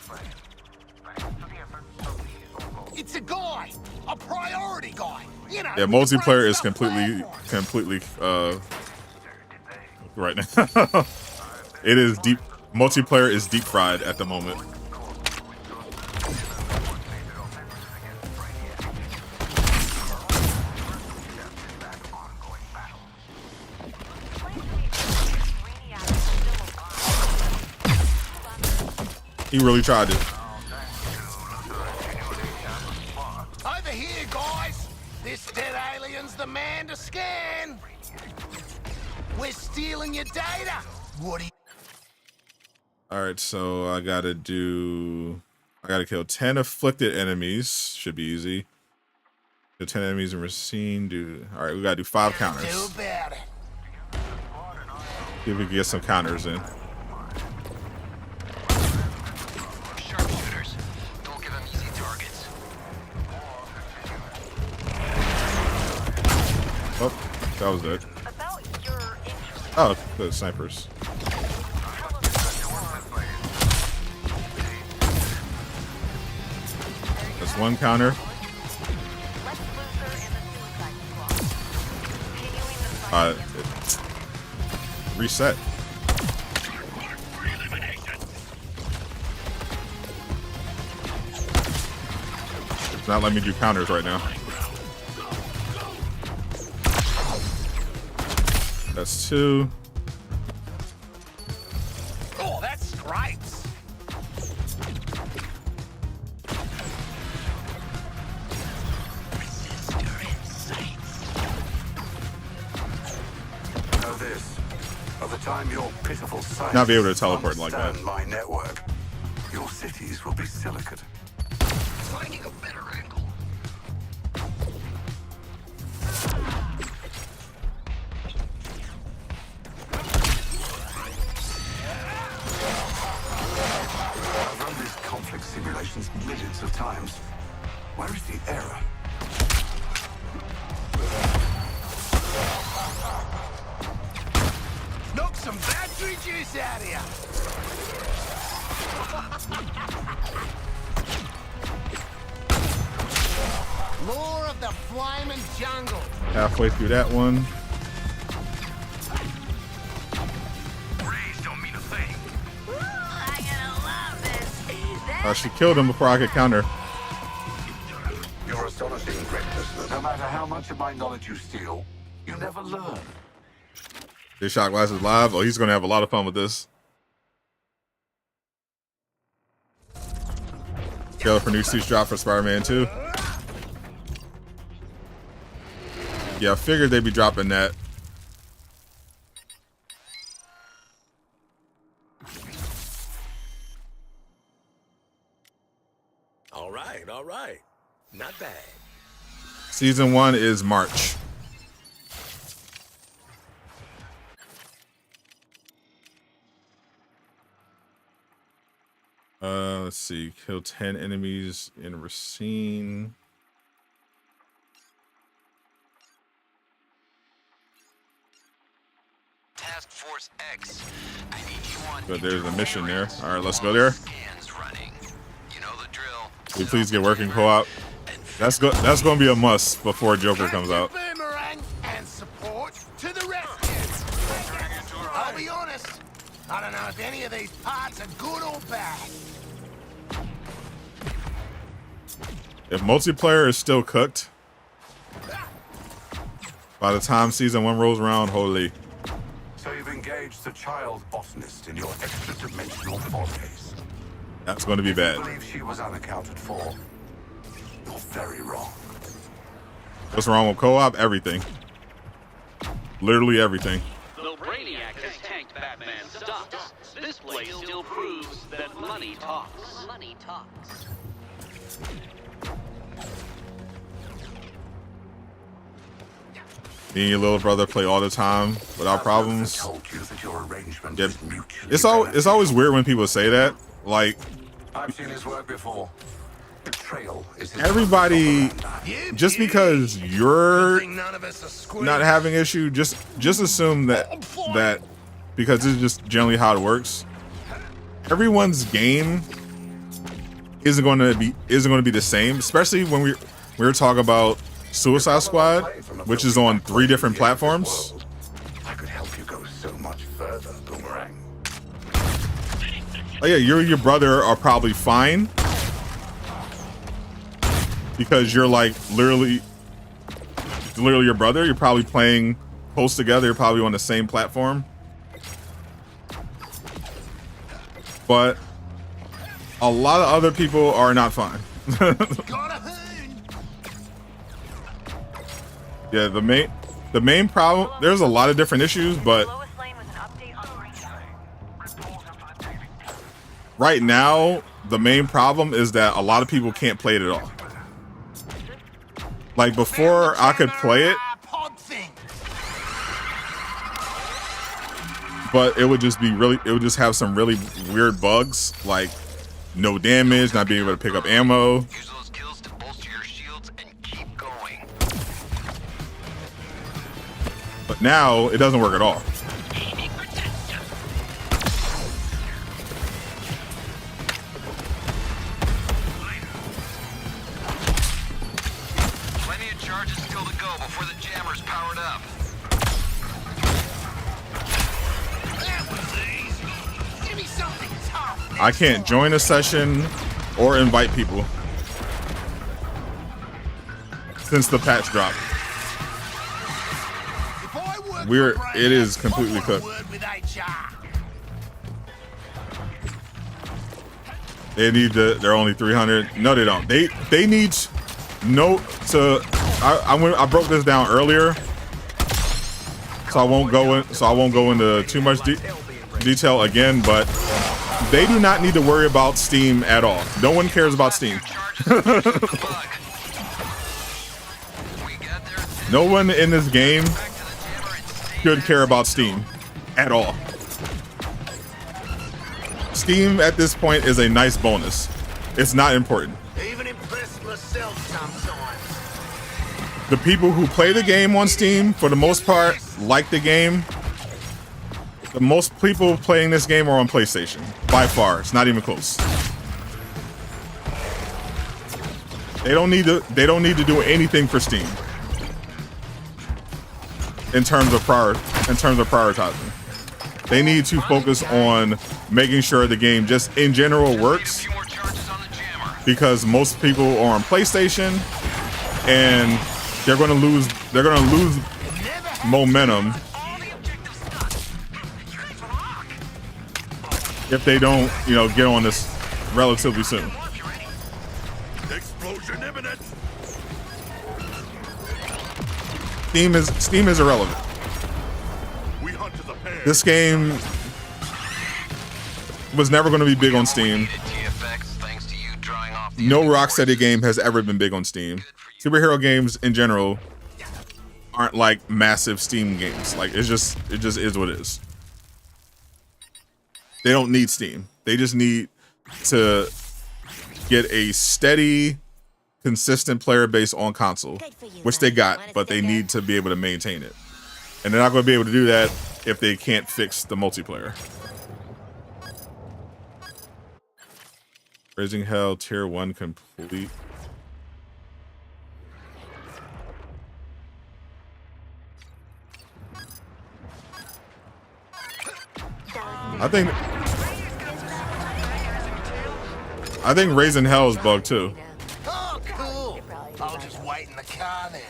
It's a guy, a priority guy. You know, Yeah, multiplayer is completely right now. It is deep. Multiplayer is deep fried at the moment. He really tried it. Over here, guys. This dead alien's the man to scan. We're stealing your data. What do you... All right, so I gotta kill 10 afflicted enemies. Should be easy. The 10 enemies in Racine. All right, we gotta do 5 counters. Do about it. See if we can get some counters in. Sharpshooters. Don't give them easy targets. Oh, that was good. Oh, the snipers. That's 1 counter. Reset. It's not letting me do counters right now. That's 2. Oh, that's stripes. Know this. By the time your pitiful sight Not be able to teleport like that. my network, your cities will be silicate. Finding a better angle. I've run these conflict simulations millions of times. Where is the error? Knock some battery juice out of you. Lore of the flaming jungle. Halfway through that one. Rays don't mean a thing. Ooh, I'm gonna love this. She killed him before I could counter. Your astonishing greatness. No matter how much of my knowledge you steal, you never learn. Deadshot glasses live. Oh, he's gonna have a lot of fun with this. Trailer for new suits drop for Spider-Man 2. Yeah, I figured they'd be dropping that. All right. Not bad. Season 1 is March. Let's see. Kill 10 enemies in Racine. Task Force X. I need you on. But there's a mission there. All right, let's go there. Scans running. You know the drill. Can we please get working co-op? That's going to be a must before Joker comes out. Boomerang and support to the rescue. I'll be honest. I don't know if any of these parts are good or bad. If multiplayer is still cooked, by the time season 1 rolls around, holy. So you've engaged the child botanist in your extra-dimensional forays. That's going to be bad. I believe she was unaccounted for. You're very wrong. What's wrong with co-op? Everything. Literally everything. Though Brainiac has tanked Batman's stuff, this place still proves that money talks. Money talks. Me and your little brother play all the time without problems. Told you that your arrangement Yep. is mutually It's always weird when people say that. Like, I've seen his work before. Betrayal is his everybody, just because you're None of us are square. not having issue, just assume that because this is just generally how it works. Everyone's game isn't going to be the same, especially when we were talking about Suicide Squad, which is on 3 different platforms. I could help you go so much further, Boomerang. Oh yeah, you and your brother are probably fine because you're like literally your brother. You're probably playing close together. You're probably on the same platform. But a lot of other people are not fine. Yeah, the main problem, there's a lot of different issues, but right now the main problem is that a lot of people can't play it at all. Like before I could play it, but it would just have some really weird bugs, like no damage, not being able to pick up ammo. Use those kills to bolster your shields and keep going. But now it doesn't work at all. Plenty of charges still to go before the jammer's powered up. Give me something tough. I can't join a session or invite people since the patch dropped. It is completely cooked. They're only 300. No, they don't. They need I broke this down earlier, so I won't go into too much detail again, but they do not need to worry about Steam at all. No one cares about Steam. No one in this game should care about Steam at all. Steam at this point is a nice bonus. It's not important. Even impressed myself sometimes. The people who play the game on Steam, for the most part, like the game. The most people playing this game are on PlayStation. By far. It's not even close. They don't need to do anything for Steam. In terms of prioritizing. They need to focus on making sure the game just in general works, because most people are on PlayStation and they're going to lose momentum if they don't, get on this relatively soon. Explosion imminent. Steam is irrelevant. We hunt to the pair. This game was never going to be big on Steam. No Rocksteady game has ever been big on Steam. Superhero games in general aren't like massive Steam games. Like it just is what it is. They don't need Steam. They just need to get a steady, consistent player base on console, which they got, but they need to be able to maintain it. And they're not going to be able to do that if they can't fix the multiplayer. Raising Hell Tier 1 complete. I think Raising Hell is bugged too. Oh, cool. I'll just wait in the car then.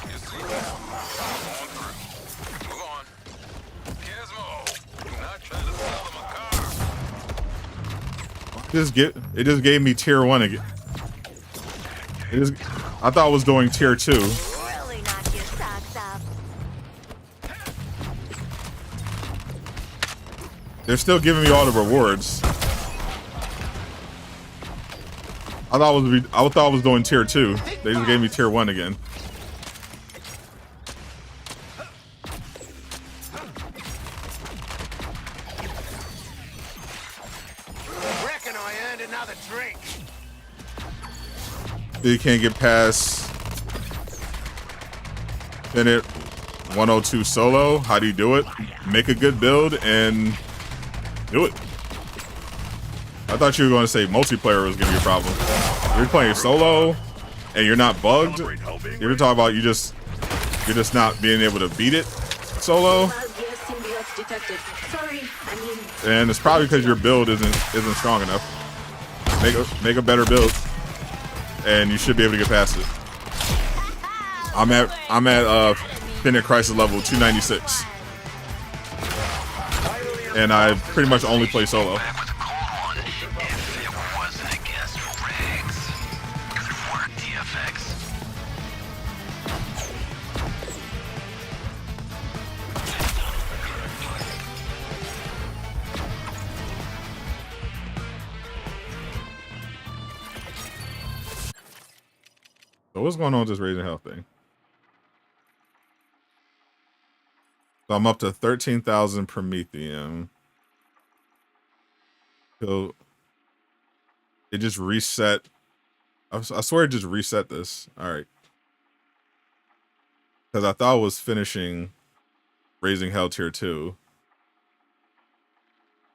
You see that? Move on. Gizmo, not trying to sell him a car. It just gave me Tier 1 again. I thought I was doing Tier 2. Really knock your socks off. They're still giving me all the rewards. I thought I was doing Tier 2. They just gave me Tier 1 again. Still can't get past Bennett 102 solo. How do you do it? Make a good build and do it. I thought you were going to say multiplayer was going to be a problem. If you're playing solo and you're not bugged, you're talking about you're just not being able to beat it solo. And it's probably because your build isn't strong enough. Make a better build, and you should be able to get past it. I'm at Infinite Crisis level 296, and I pretty much only play solo. So what's going on with this raising health thing? So I'm up to 13,000 Prometheum. So it just reset. I swear it just reset this. All right. Because I thought it was finishing raising hell tier 2.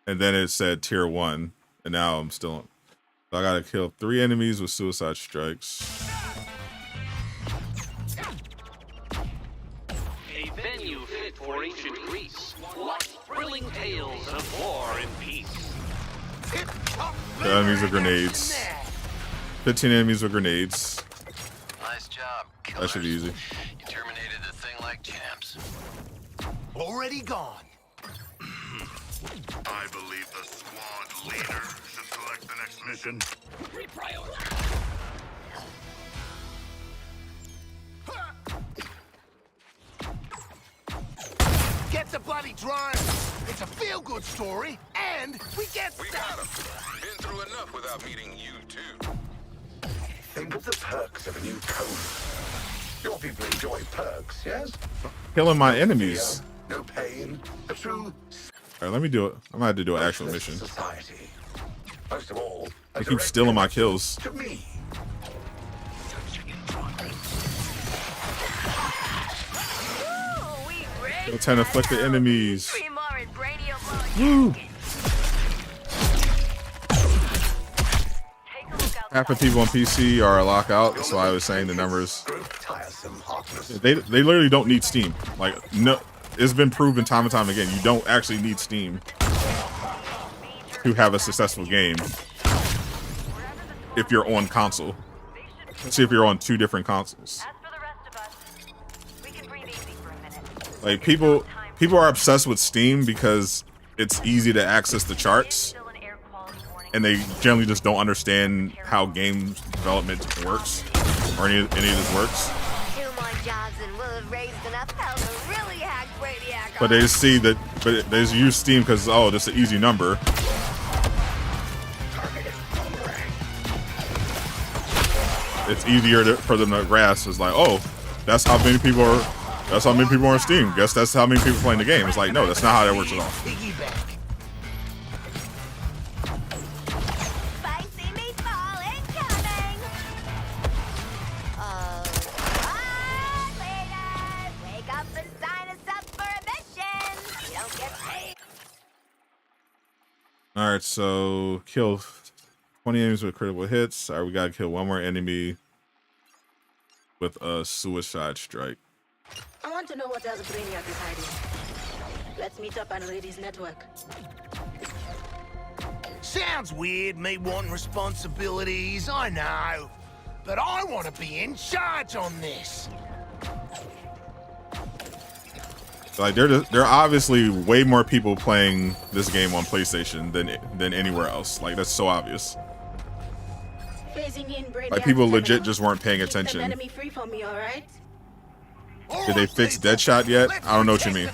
And then it said tier 1. And now I'm still. So I gotta kill 3 enemies with suicide strikes. A venue fit for ancient Greece. What thrilling tales of war and peace. The enemies with grenades. 15 enemies with grenades. Nice job, killers. That should be easy. You terminated the thing like champs. Already gone. I believe the squad leader should select the next mission. Reprioritize. Get the bloody drone. It's a feel-good story, and we get We got him. Been through enough without meeting you too. Think of the perks of a new code. Your people enjoy perks, yes? Killing my enemies. No pain. A true All right, let me do it. I'm gonna have to do an actual mission. society. Most of all, They keep stealing my kills. to me. Kill 10 afflicted enemies. Woo! Half the people on PC are lockout. That's why I was saying the numbers. They literally don't need Steam. Like, no, it's been proven time and time again. You don't actually need Steam to have a successful game if you're on console. Let's see if you're on 2 different consoles. Like people are obsessed with Steam because it's easy to access the charts, and they generally just don't understand how game development works or any of this works. But they just see that, but they just use Steam because, oh, that's an easy number. It's easier for them to grasp. It's like, oh, that's how many people are. That's how many people are on Steam. Guess that's how many people playing the game. It's like, no, that's not how that works at all. All right, so kill 20 enemies with critical hits. All right, we gotta kill 1 more enemy with a suicide strike. I want to know what else Brainiac is hiding. Let's meet up on Ladies Network. Sounds weird, me wanting responsibilities, I know. But I want to be in charge on this. Like there are obviously way more people playing this game on PlayStation than anywhere else. Like that's so obvious. Like people legit just weren't paying attention. Enemy free for me, all right? Did they fix Deadshot yet? I don't know what you mean.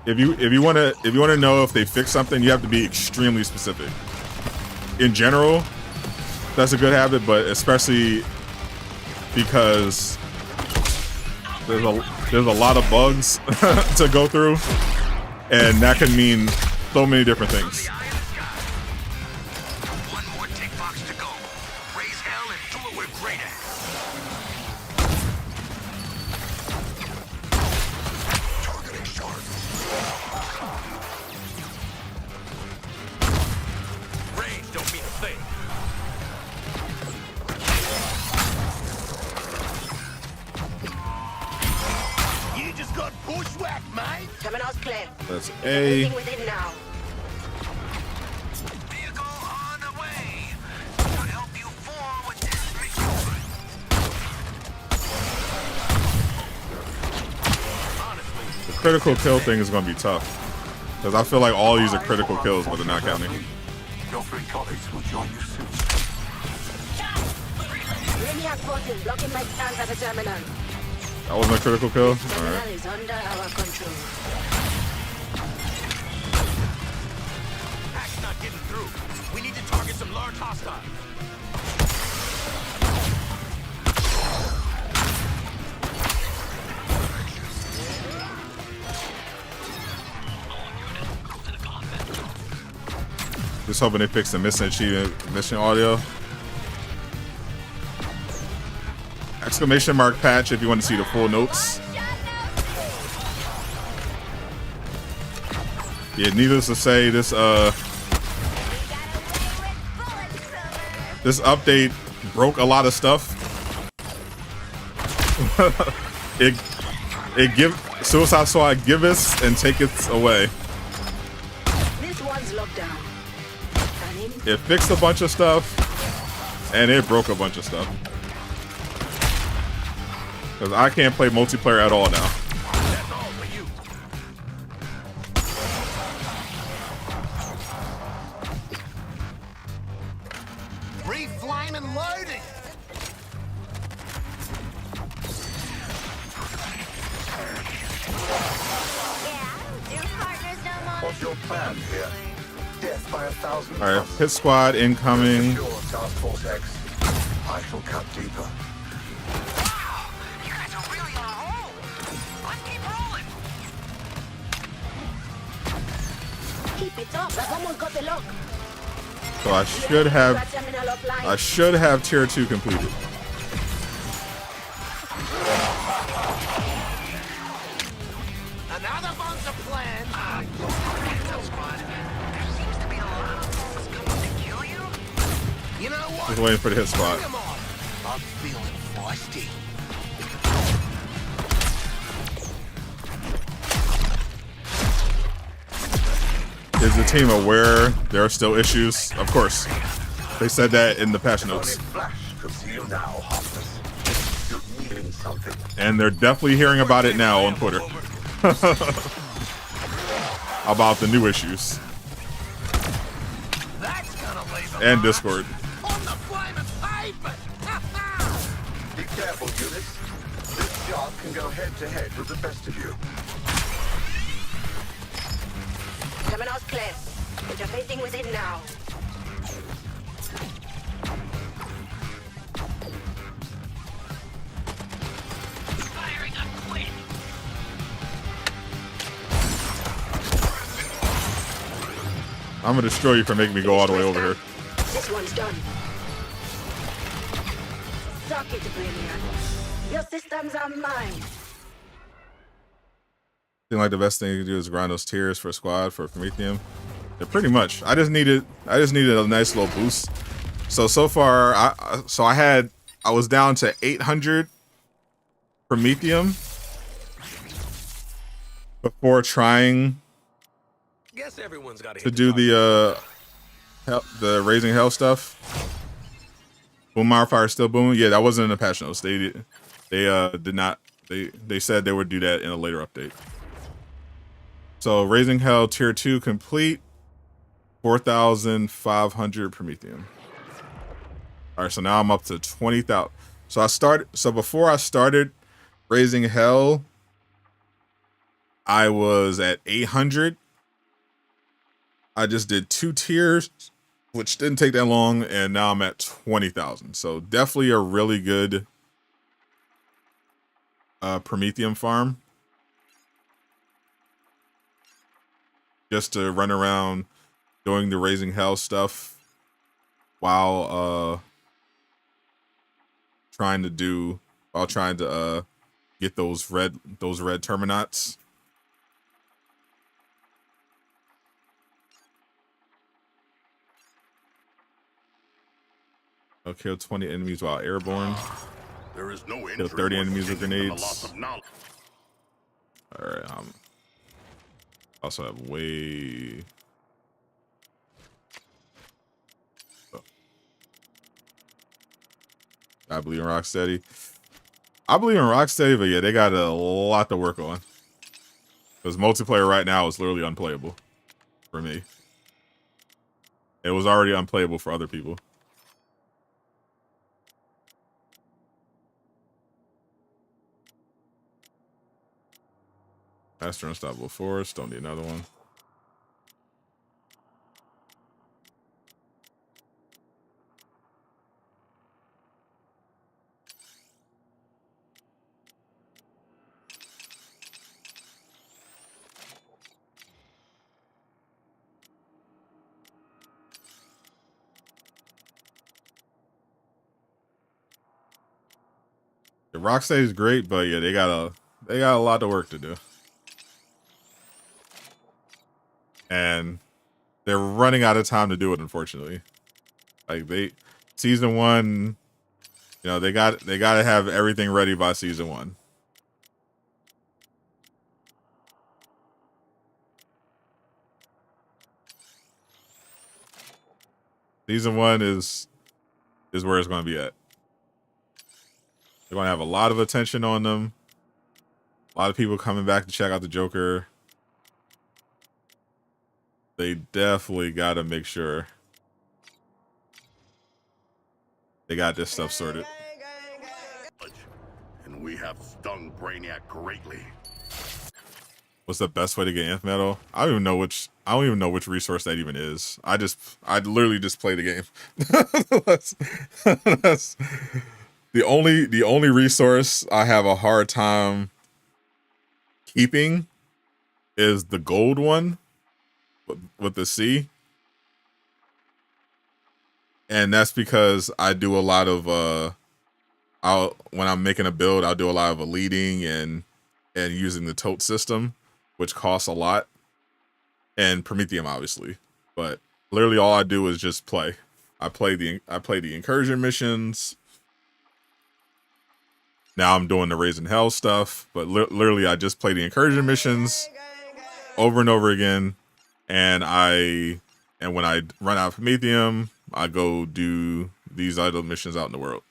If you want to know if they fixed something, you have to be extremely specific. In general, that's a good habit, but especially because there's a lot of bugs to go through, and that can mean so many different things. One more tick box to go. Raise hell and do it with Bushwhack, mate. Terminal's clear. That's Everything A. within now. Vehicle on the way. To help you forward this mission. The critical kill thing is going to be tough. Because I feel like all these are critical kills, but they're not counting. Your three colleagues will join you soon. Brainiac forces blocking my stance at the terminal. That wasn't a critical kill? Terminal Alright. is under our control. Hack's not getting through. We need to target some large hostiles. Just hoping they fix the missing achievement, mission audio. Exclamation mark patch if you want to see the full notes. Yeah, needless to say, this update broke a lot of stuff. it give Suicide Squad give us and take it away. This one's locked down. It fixed a bunch of stuff, and it broke a bunch of stuff. Because I can't play multiplayer at all now. That's all for you. Reflame and loading. What's your plan here? Death by 1,000. Alright, hit squad incoming. Sure, Task Force X. I shall cut deeper. Wow, you guys are really on a roll. Let's keep rolling. Keep it up. I've almost got the lock. So I should have tier 2 completed. Another bunch of plans. There seems to be a lot of folks coming to kill you. You know what? Just waiting for the hit spot. Come on. I'm feeling feisty. Is the team aware there are still issues? Of course. They said that in the patch notes. Flash could see you now, Harkness. You're needing something. And they're definitely hearing about it now on Twitter. About the new issues. That's gonna leave a And mark Discord. on the flaming pavement. Be careful, units. This job can go head to head with the best of you. Terminal's clear. Interfacing with it now. Firing up quick. I'm gonna destroy you for making me go all the way over here. This one's done. Suck it, Brainiac. Your systems are mine. I think like the best thing you can do is grind those tiers for squad for Prometheum. Yeah, pretty much. I just needed a nice little boost. So far, I was down to 800 Prometheum before trying Guess everyone's got to do the Raising Hell stuff. Boom Fire still booming. Yeah, that wasn't in the patch notes. They did not. They said they would do that in a later update. So Raising Hell tier 2 complete. 4,500 Prometheum. All right, so now I'm up to 20,000. So before I started Raising Hell, I was at 800. I just did 2 tiers, which didn't take that long, and now I'm at 20,000. So definitely a really good Prometheum farm. Just to run around doing the Raising Hell stuff while trying to get those red Terminats. I'll kill 20 enemies while airborne. There is no Kill injury 30 more enemies with fatiguing than the loss grenades. of knowledge. All right. Also have way. Oh. I believe in Rocksteady. I believe in Rocksteady, but yeah, they got a lot to work on. Because multiplayer right now is literally unplayable for me. It was already unplayable for other people. Master Unstoppable Force. Don't need another one. The Rocksteady is great, but yeah, they got a lot of work to do. And they're running out of time to do it, unfortunately. Like season 1, you know, they got to have everything ready by season 1. Season 1 is where it's going to be at. They're going to have a lot of attention on them. A lot of people coming back to check out the Joker. They definitely got to make sure they got this stuff sorted. And we have stung Brainiac greatly. What's the best way to get nth metal? I don't even know which resource that even is. I literally just play the game. that's the only resource I have a hard time keeping is the gold one with the C. And that's because I do a lot of when I'm making a build, I'll do a lot of leading and using the tote system, which costs a lot. And Prometheum, obviously. But literally all I do is just play. I play the incursion missions. Now I'm doing the Raising Hell stuff, but literally I just play the incursion missions over and over again. And when I run out of Prometheum, I go do these other missions out in the world.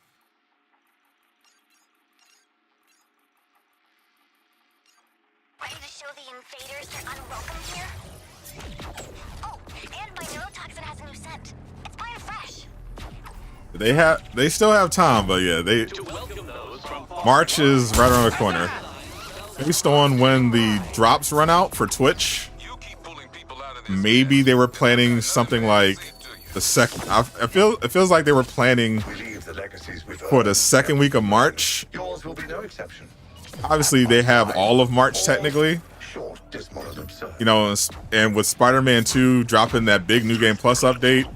Ready to show the invaders they're unwelcome here? Oh, and my neurotoxin has a new scent. It's fine fresh. They still have time, but yeah, March is right around the corner. Based on when the drops run out for Twitch, maybe they were planning something like the second. It feels like they were planning for the second week of March. Yours will be no exception. Obviously, they have all of March technically. You know, and with Spider-Man 2 dropping that big New Game Plus update,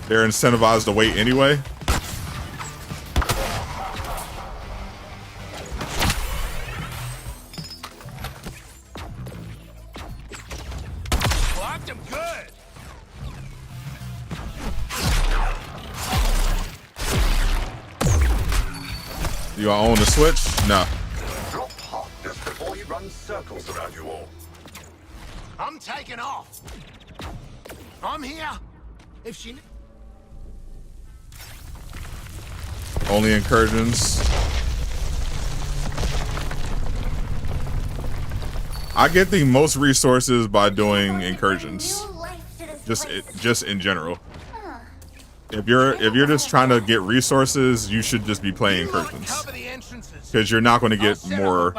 they're incentivized to wait anyway. Blocked him good. You own the Switch? No. Drop hot just before he runs circles around you all. I'm taking off. I'm here. If she... Only incursions. I get the most resources by doing incursions. Just in general. If you're just trying to get resources, you should just be playing incursions. Because you're not going to get more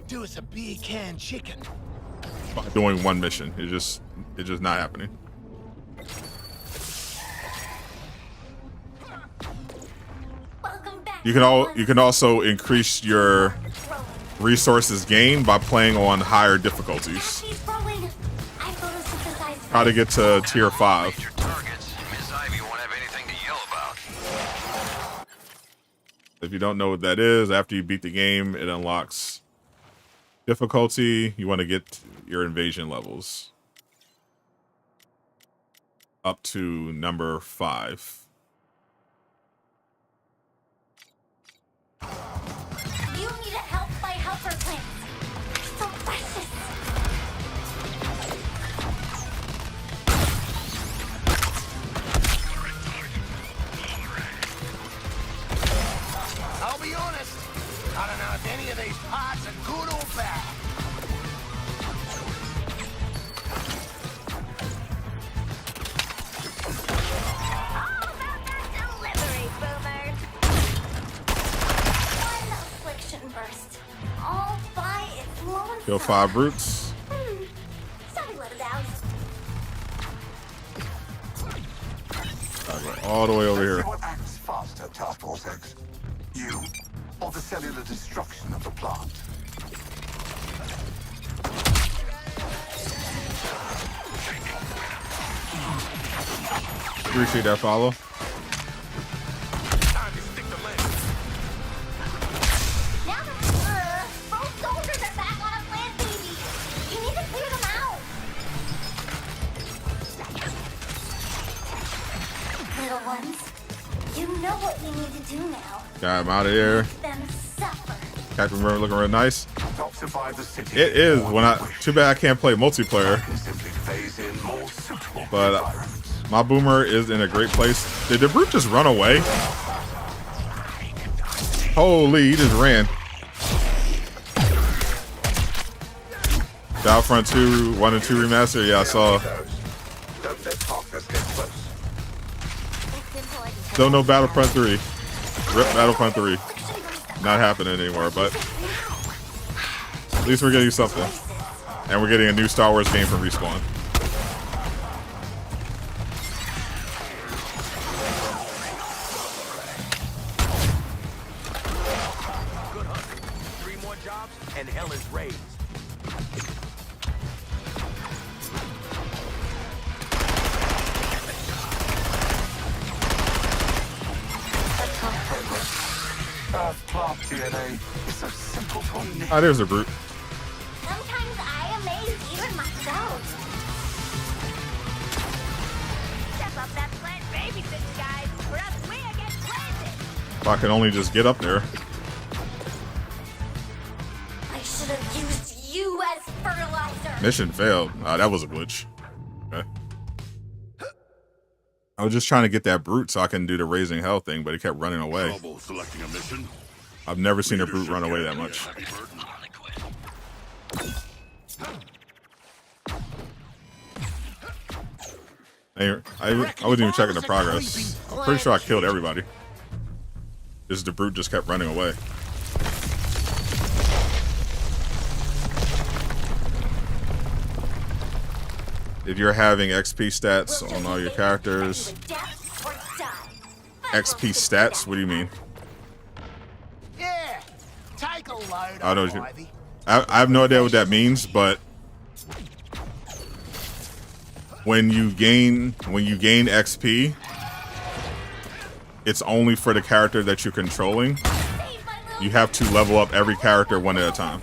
Do us a big canned chicken. by doing one mission. It's just not happening. You can also increase your resources gained by playing on higher difficulties. How to get to tier 5. If you don't know what that is, after you beat the game, it unlocks difficulty. You want to get your invasion levels up to number 5. You need to help my helper plants. They're so precious. I'll be honest. I don't know if any of these parts are good or bad. All about that delivery, boomers. One affliction burst. All by its lone Kill self. 5 brutes. Somebody let it out. Gotta go all the way over Let's here. see what acts faster, Task Force X. You, or the cellular destruction of the plant? Appreciate that follow. Now that both soldiers are back on a plant, baby. You need to clear them out. Little ones, you know what we need to do now. Got him out of there. Make them suffer. Captain Burn looking real nice. Toxify the city. It is when I. Too bad I can't play multiplayer. Simply phase in more suitable But environments. my boomer is in a great place. Did the brute just run away? Holy, he just ran. Battlefront 2, 1 and 2 remaster. Yeah, I saw. Don't let Harkness get close. Don't know Battlefront 3. Rip Battlefront 3. Not happening anymore, but at least we're getting something. And we're getting a new Star Wars game from Respawn. Good hunting. 3 more jobs and hell is raised. Plant DNA is so simple to omit. Ah, there's a brute. Sometimes I amaze even myself. Step up that plant babysitting, guys, or else we get planted. If I can only just get up there. I should have used you as fertilizer. Mission failed. Ah, that was a glitch. Okay. I was just trying to get that brute so I can do the raising hell thing, but he kept running away. Trouble selecting a mission. I've never seen a brute run away that much. I wasn't even checking the progress. I'm pretty sure I killed everybody. Just the brute just kept running away. If you're having XP stats on all your characters, XP stats, what do you mean? Yeah, take a load I don't off, know. Ivy. I have no idea what that means, but when you gain XP, it's only for the character that you're controlling. You have to level up every character one at a time.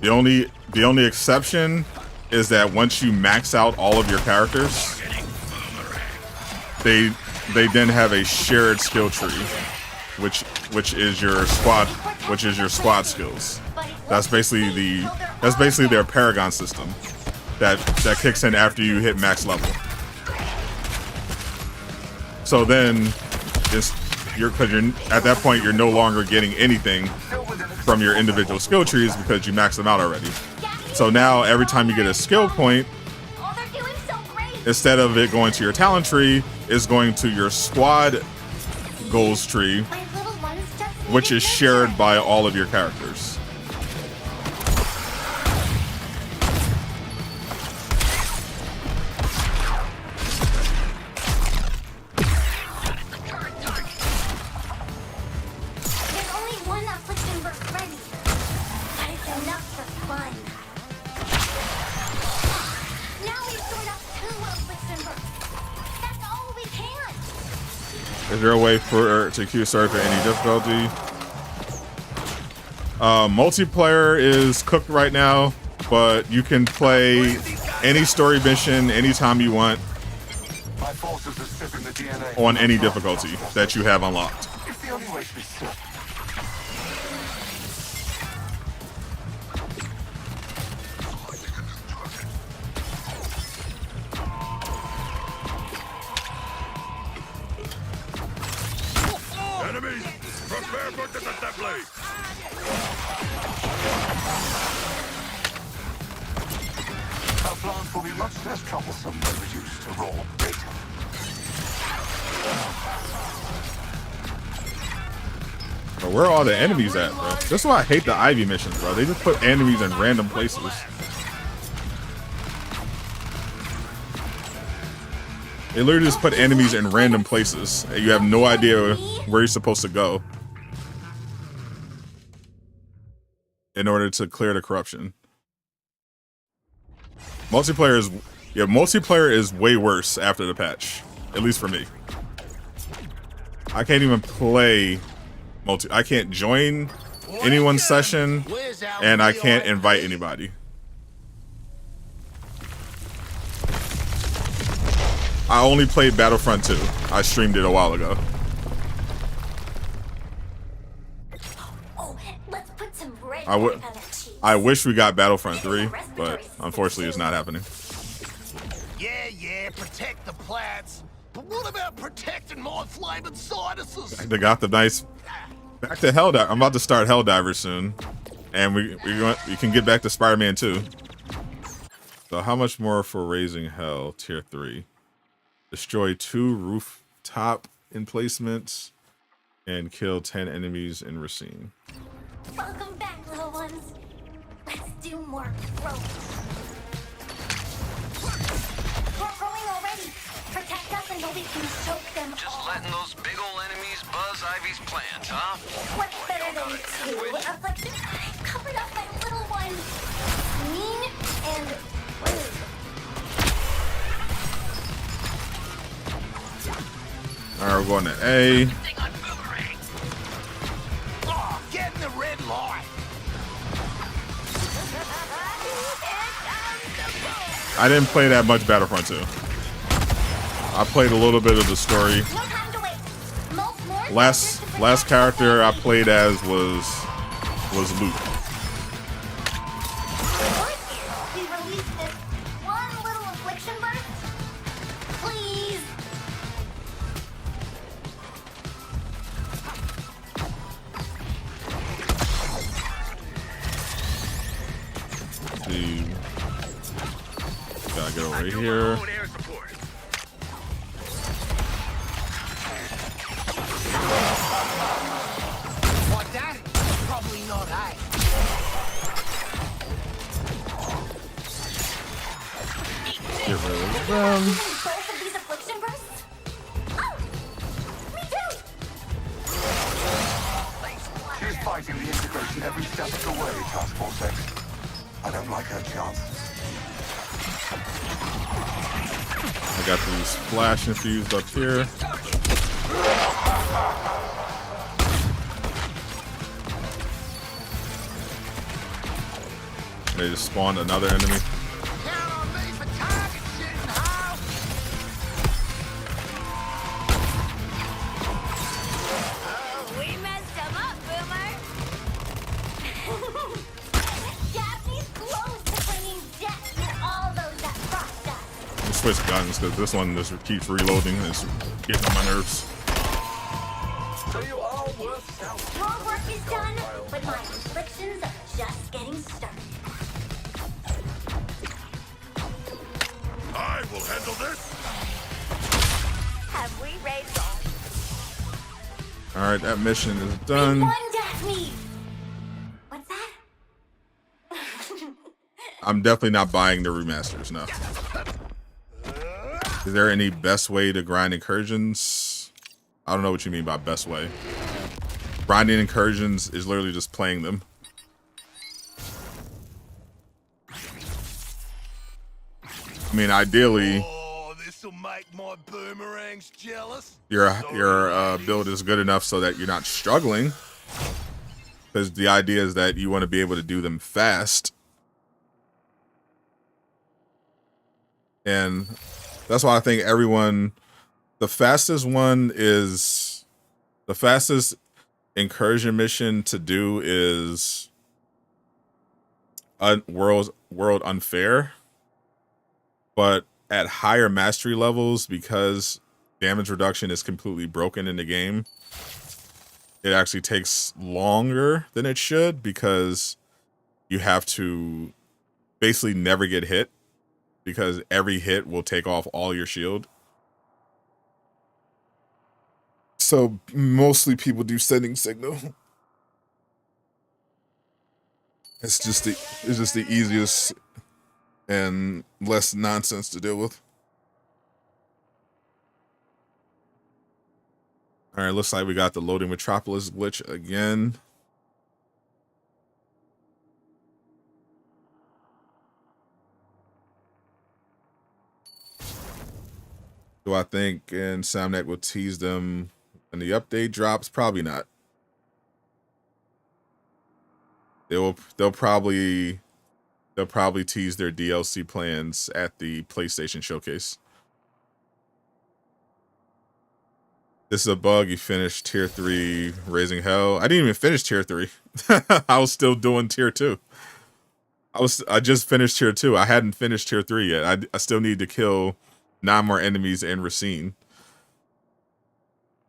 The only exception is that once you max out all of your characters, they then have a shared skill tree, which is your squad skills. That's basically their Paragon system that kicks in after you hit max level. So then because you're at that point you're no longer getting anything from your individual skill trees because you maxed them out already. So now every time you get a skill point, instead of it going to your talent tree, it's going to your squad goals tree, which is shared by all of your characters. There's only one affliction burst ready, but it's enough for fun. Now we've stored up 2 affliction bursts. That's all we can. Is there a way to queue start for any difficulty? Multiplayer is cooked right now, but you can play any story mission anytime you want. My forces are stripping the on any difficulty that you have unlocked. It's the only way to be certain. Enemies, prepare for disassembly. Our plans will be much less troublesome when reduced to raw data. But where are all the enemies at, bro? That's why I hate the Ivy missions, bro. They just put enemies in random places. They literally just put enemies in random places. And you have no idea where you're supposed to go in order to clear the corruption. Multiplayer is way worse after the patch, at least for me. I can't even play I can't join anyone's session, and I can't invite anybody. I only played Battlefront 2. I streamed it a while ago. Oh, let's put some red I on that cheese. wish we got Battlefront 3, but unfortunately it's not happening. Yeah, protect the plants. But what about protecting my flaming sinuses? They got the nice back to Helldiver. I'm about to start Helldiver soon, and we can get back to Spider-Man 2. So how much more for raising hell? Tier 3. Destroy 2 rooftop emplacements and kill 10 enemies in Racine. Welcome back, little ones. Let's do more growth. We're growing already. Protect us until we can choke them Just all. letting those big ol' enemies buzz Ivy's plant, huh? What's better than 2 afflictions? Covered up my little one. Mean and rude. Alright, we're going to A. Oh, get in the red light. I didn't play that much Battlefront 2. I played a little bit of the story. No time to wait. More Last character I played as was Luke. We released this one little affliction burst. Please. See, gotta get over here. Like that? Probably not, eh? Get rid of them. Both of these affliction bursts? Oh! Me too! She's fighting the integration every step of the way, Task Force X. I don't like her chances. I got these flash infused up here. They just spawned another enemy. Count on me for target shooting, how? We messed them up, Boomer. Daphne's close to bringing death to all those that crossed us. Let's switch guns because this one just keeps reloading and it's getting on my nerves. So you are worth selling. Your work is done, but my afflictions are just getting started. I will handle this. Have we raised all? Alright, that mission is done. One, Daphne! What's that? I'm definitely not buying the remasters, no. Is there any best way to grind incursions? I don't know what you mean by best way. Grinding incursions is literally just playing them. I mean, ideally, Oh, this'll make my boomerangs jealous. your build is good enough so that you're not struggling. Because the idea is that you want to be able to do them fast. And that's why I think everyone The fastest one is the fastest incursion mission to do is world unfair, but at higher mastery levels, because damage reduction is completely broken in the game, it actually takes longer than it should, because you have to basically never get hit, because every hit will take off all your shield. So mostly people do sending signal. It's just the easiest and less nonsense to deal with. All right, looks like we got the loading Metropolis glitch again. Do I think Insomniac will tease them when the update drops? Probably not. They'll probably tease their DLC plans at the PlayStation Showcase. This is a bug. You finished tier 3 Raising Hell. I didn't even finish tier 3. I was still doing tier 2. I just finished tier 2. I hadn't finished tier 3 yet. I still need to kill 9 more enemies in Racine.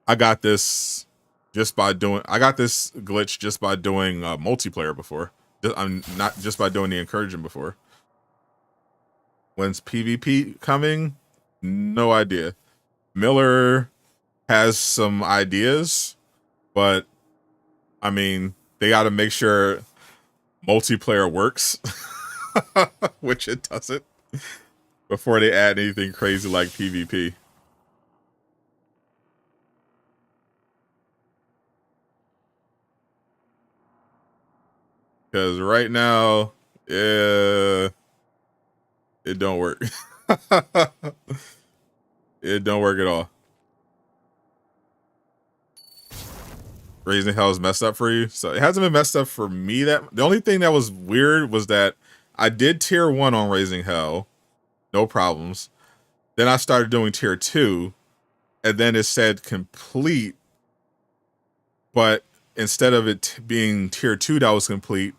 I got this glitch just by doing multiplayer before. I'm not just by doing the incursion before. When's PvP coming? No idea. Miller has some ideas, but I mean, they got to make sure multiplayer works, which it doesn't, before they add anything crazy like PvP. Because right now, it don't work. It don't work at all. Raising Hell is messed up for you? So it hasn't been messed up for me. The only thing that was weird was that I did tier 1 on Raising Hell. No problems. Then I started doing tier 2, and then it said complete, but instead of it being tier 2 that was complete,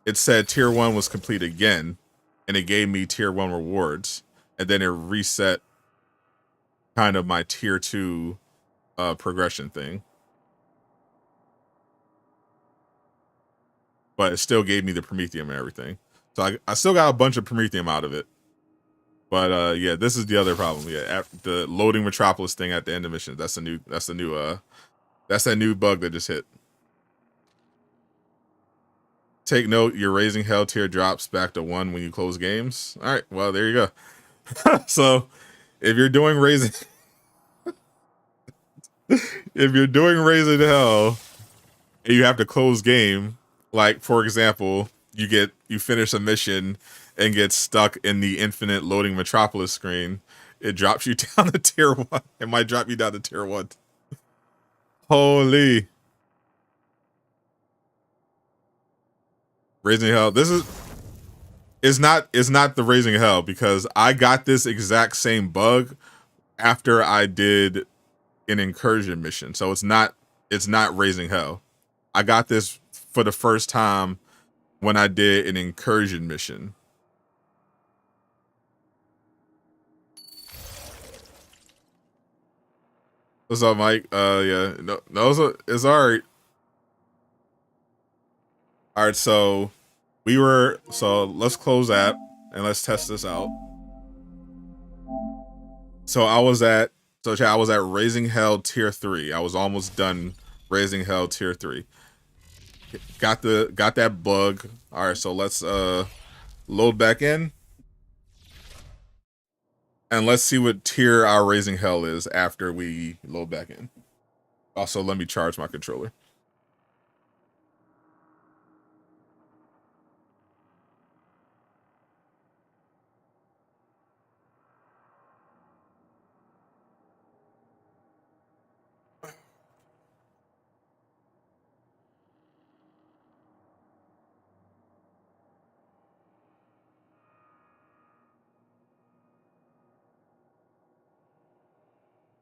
it said tier 1 was complete again, and it gave me tier 1 rewards, and then it reset kind of my tier 2 progression thing. But it still gave me the Prometheum and everything. So I still got a bunch of Prometheum out of it. But yeah, this is the other problem. Yeah, the loading Metropolis thing at the end of missions. That's that new bug that just hit. Take note, your Raising Hell tier drops back to 1 when you close games. All right, well, there you go. So if you're doing Raising Hell and you have to close game, like for example, you finish a mission and get stuck in the infinite loading Metropolis screen, it drops you down to tier 1. It might drop you down to tier 1. Holy. Raising Hell. This is not the Raising Hell, because I got this exact same bug after I did an incursion mission. So it's not Raising Hell. I got this for the first time when I did an incursion mission. What's up, Mike? Yeah, no, it's all right. All right, so let's close that and let's test this out. So I was at Raising Hell tier 3. I was almost done Raising Hell tier 3. Got that bug. All right, so let's load back in. And let's see what tier our Raising Hell is after we load back in. Also, let me charge my controller.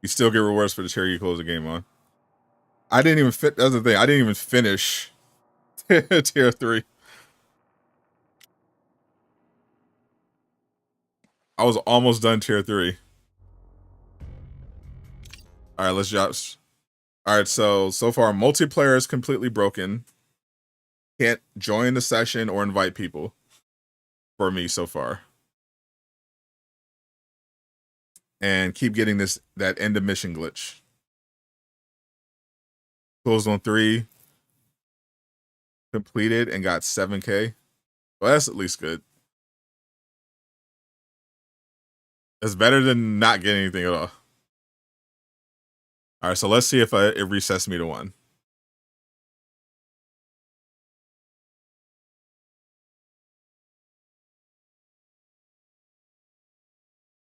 You still get rewards for the tier you close the game on. I didn't even fit. That's the thing. I didn't even finish tier 3. I was almost done tier 3. All right, let's drop. All right, so far multiplayer is completely broken. Can't join the session or invite people for me so far. And keep getting that end of mission glitch. Closed on 3. Completed and got 7K. Well, that's at least good. It's better than not getting anything at all. All right, so let's see if it resets me to 1.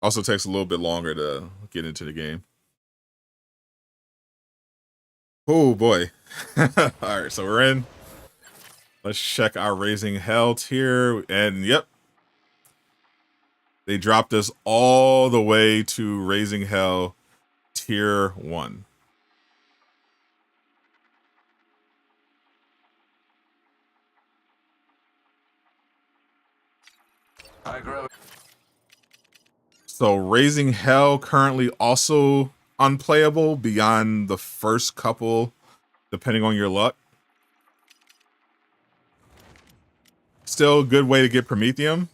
Also takes a little bit longer to get into the game. Oh boy. All right, so we're in. Let's check our Raising Hell tier. And yep. They dropped us all the way to Raising Hell tier 1. I grow. So Raising Hell currently also unplayable beyond the first couple, depending on your luck. Still a good way to get Prometheum.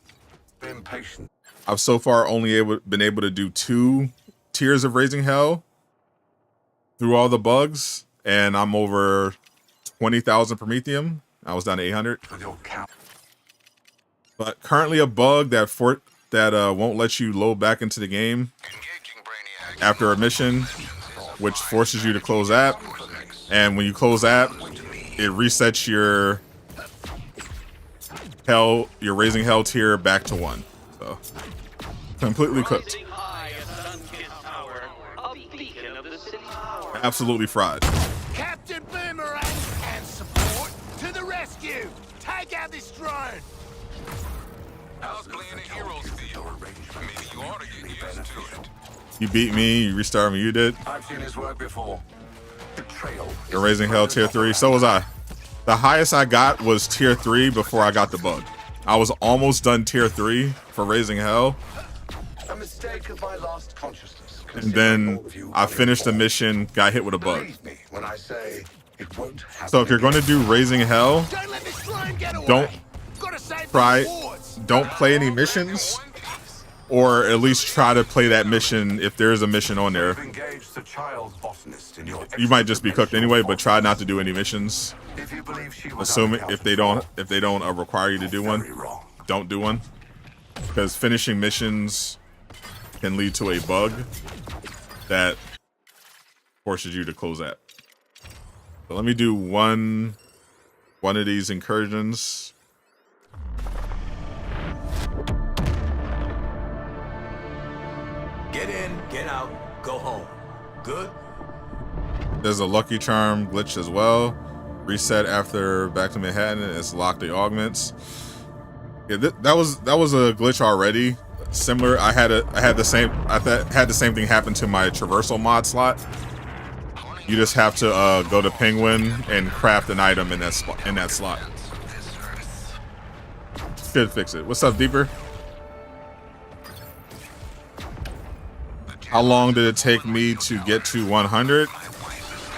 Impatient. I've so far only been able to do 2 tiers of Raising Hell through all the bugs, and I'm over 20,000 Prometheum. I was down to 800. But currently a bug that won't let you load back into the game after a mission, which forces you to close app. And when you close app, it resets your Raising Hell tier back to 1. So completely cooked. Absolutely fried. Captain Boomerang and support to the rescue. Take out this drone. How's playing a hero's feel? Maybe you ought to get used to it. You beat me, you restarted me, you did. I've seen his work before. Betrayal. You're Raising Hell tier 3, so was I. The highest I got was tier 3 before I got the bug. I was almost done tier 3 for Raising Hell. A mistake of my lost consciousness. And then I finished the mission, got hit with a bug. Believe me when I say it won't happen. So if you're going to do Raising Hell, don't play any missions, or at least try to play that mission if there is a mission on there. You might just be cooked anyway, but try not to do any missions. Assuming if they don't require you to do one, don't do one, because finishing missions can lead to a bug that forces you to close that. So let me do one of these incursions. Get in, get out, go home. Good? There's a Lucky Charm glitch as well. Reset after back to Manhattan. It's lock the augments. Yeah, that was a glitch already. Similar. I had the same thing happen to my traversal mod slot. You just have to go to Penguin and craft an item in that slot. Should fix it. What's up, Deeper? How long did it take me to get to 100?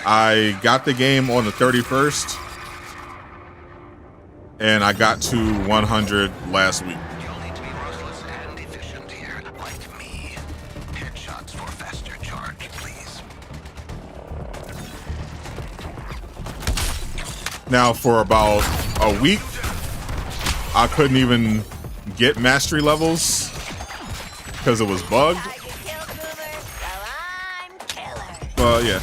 I got the game on the 31st, and I got to 100 last week. You'll need to be ruthless and efficient here, like me. Headshots for faster charge, please. Now, for about a week, I couldn't even get mastery levels because it was bugged. Well, yeah.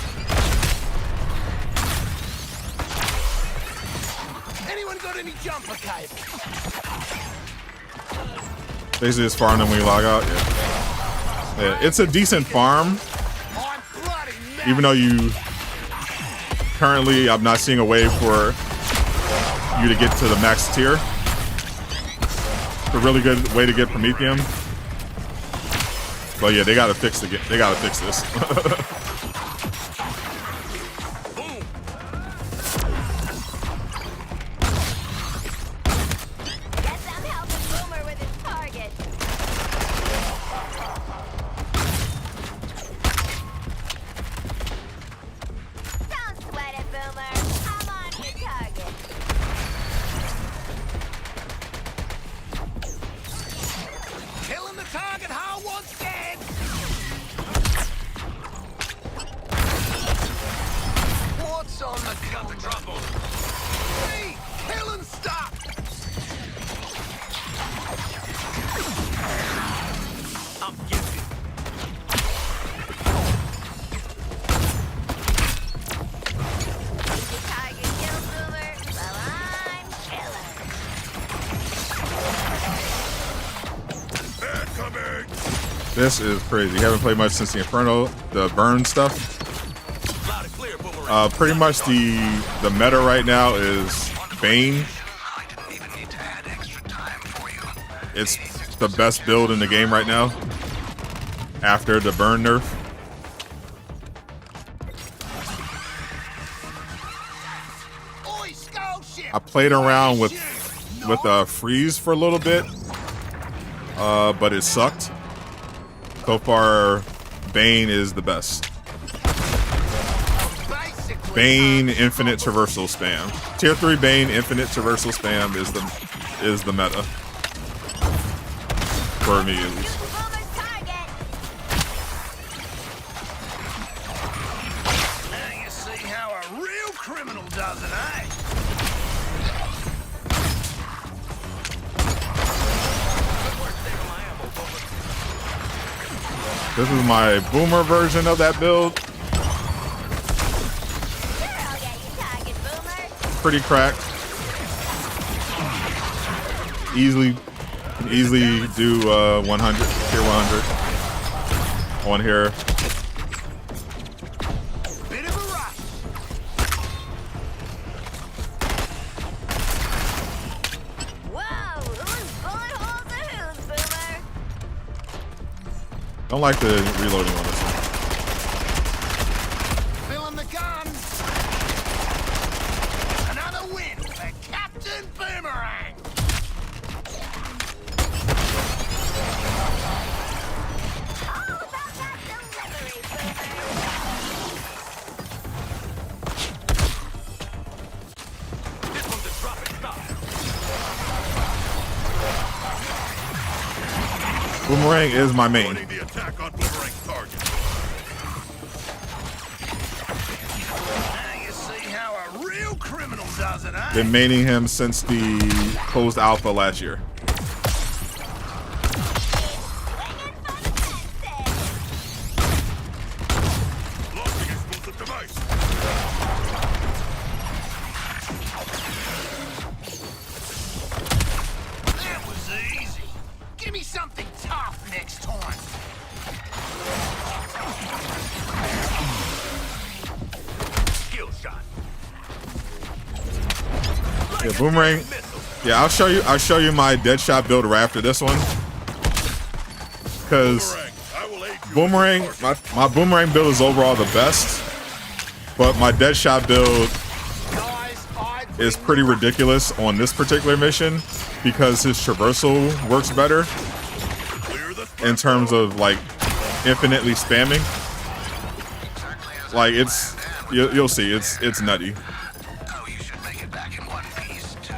Anyone got any jumper cable? Basically, it's farm them when you log out. Yeah, it's a decent farm. Even though currently, I'm not seeing a way for you to get to the max tier. It's a really good way to get Prometheum. But yeah, they gotta fix the they gotta fix this. Guess I'm helping Boomer with his target. Don't sweat it, Boomer. I'm on your target. Killing the target hole once dead. What's on the trouble? Me, killing stuff. I'm guilty. Did your target kill Boomer? Well, I'm killer. This is crazy. You haven't played much since the Inferno, the burn stuff. Pretty much the meta right now is Bane. It's the best build in the game right now after the burn nerf. I played around with freeze for a little bit, but it sucked. So far, Bane is the best. Bane infinite traversal spam. Tier 3 Bane infinite traversal spam is the meta. For me at least. Now you see how a real criminal does it, eh? This is my boomer version of that build. Pretty cracked. Easily do 100, tier 100 on here. Bit of a rush. Whoa, who's bullet holes and who's Boomer? Don't like the reloading on this one. Filling the gun. Another win for Captain Boomerang. Boomerang is my main. The attack on Boomerang's target. Now you see how a real criminal does it, eh? Been maining him since the closed alpha last year. Launching explosive device. That was easy. Give me something tough next time. Skill shot. Yeah, Boomerang. Yeah, I'll show you my Deadshot build right after this one. Cause Boomerang, my Boomerang build is overall the best, but my Deadshot build is pretty ridiculous on this particular mission because his traversal works better in terms of like infinitely spamming. Like it's you'll see it's nutty. Oh, you should make it back in one piece too.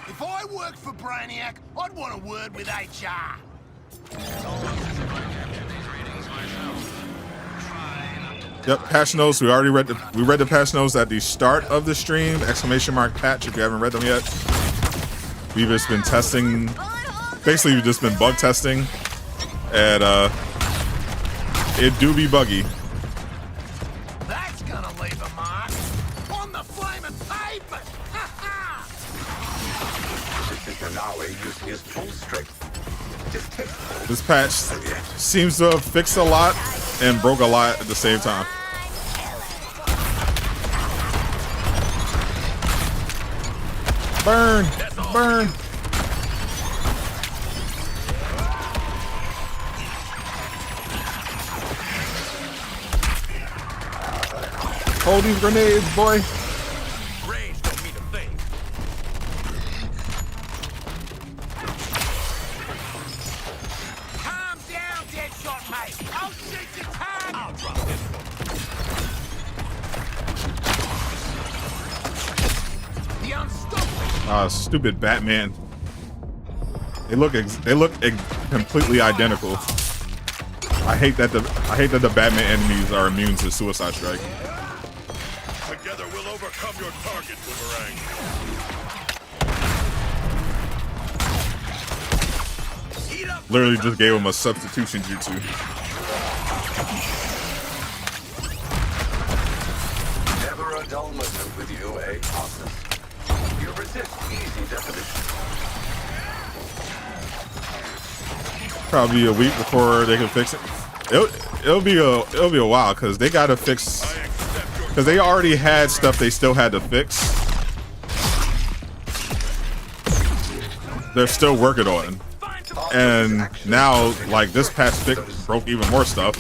If I worked for Brainiac, I'd want a word with HR. Yep, patch notes. We already read the patch notes at the start of the stream. Exclamation mark patch if you haven't read them yet. We've just been testing. Basically, we've just been bug testing, and it do be buggy. That's gonna leave a mark on the flaming pavement. This is Denali using his full strength. This patch seems to have fixed a lot and broke a lot at the same time. Burn! Burn! Hold these grenades, boy. Range don't mean a thing. Calm down, Deadshot, mate. I'll shoot your tongue. I'll drop this one. The unstoppable. Stupid Batman. They look completely identical. I hate that the Batman enemies are immune to Suicide Strike. Together we'll overcome your target, Boomerang. Literally just gave him a substitution jutsu. Never a dull moment with you, eh, Optimus? You resist easy definition. Probably a week before they can fix it. It'll be a while because they gotta fix, because they already had stuff they still had to fix. They're still working on, and now like this patch broke even more stuff.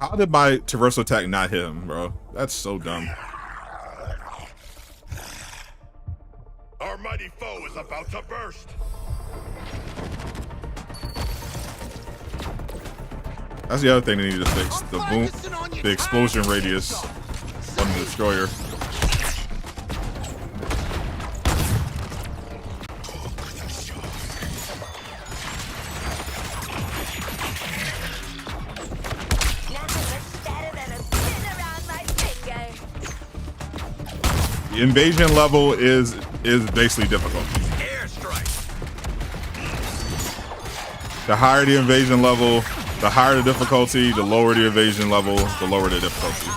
How did my traversal attack not hit him, bro? That's so dumb. Our mighty foe is about to burst. That's the other thing they need to fix. The boom, the explosion radius on the destroyer. The invasion level is basically difficult. The higher the invasion level, the higher the difficulty, the lower the invasion level, the lower the difficulty.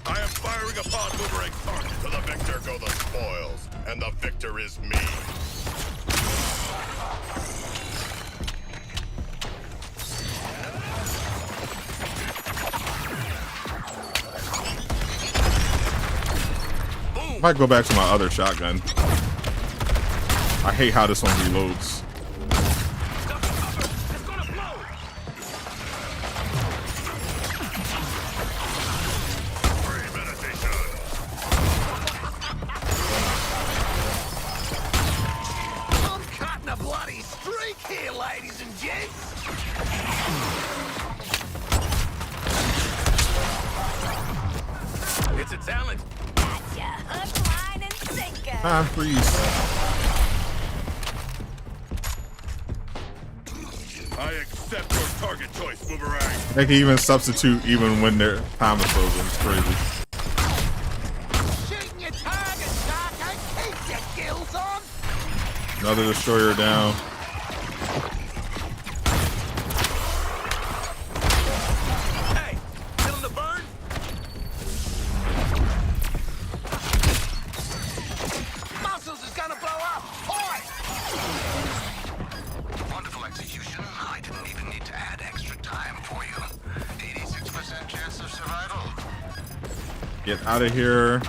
I am firing upon Boomerang target. To the victor go the spoils, and the victor is me. Might go back to my other shotgun. I hate how this one reloads. I'm cutting a bloody streak here, ladies and gents. It's a talent. Freeze. I accept your target choice, Boomerang. They can even substitute even when their time is frozen. It's crazy. Shooting your target, Sharko. Keep your gills on. Another destroyer down. Hey, feeling the burn? Muscles is gonna blow up. Oi! Wonderful execution. I didn't even need to add extra time for you. 86% chance of survival. Get out of here.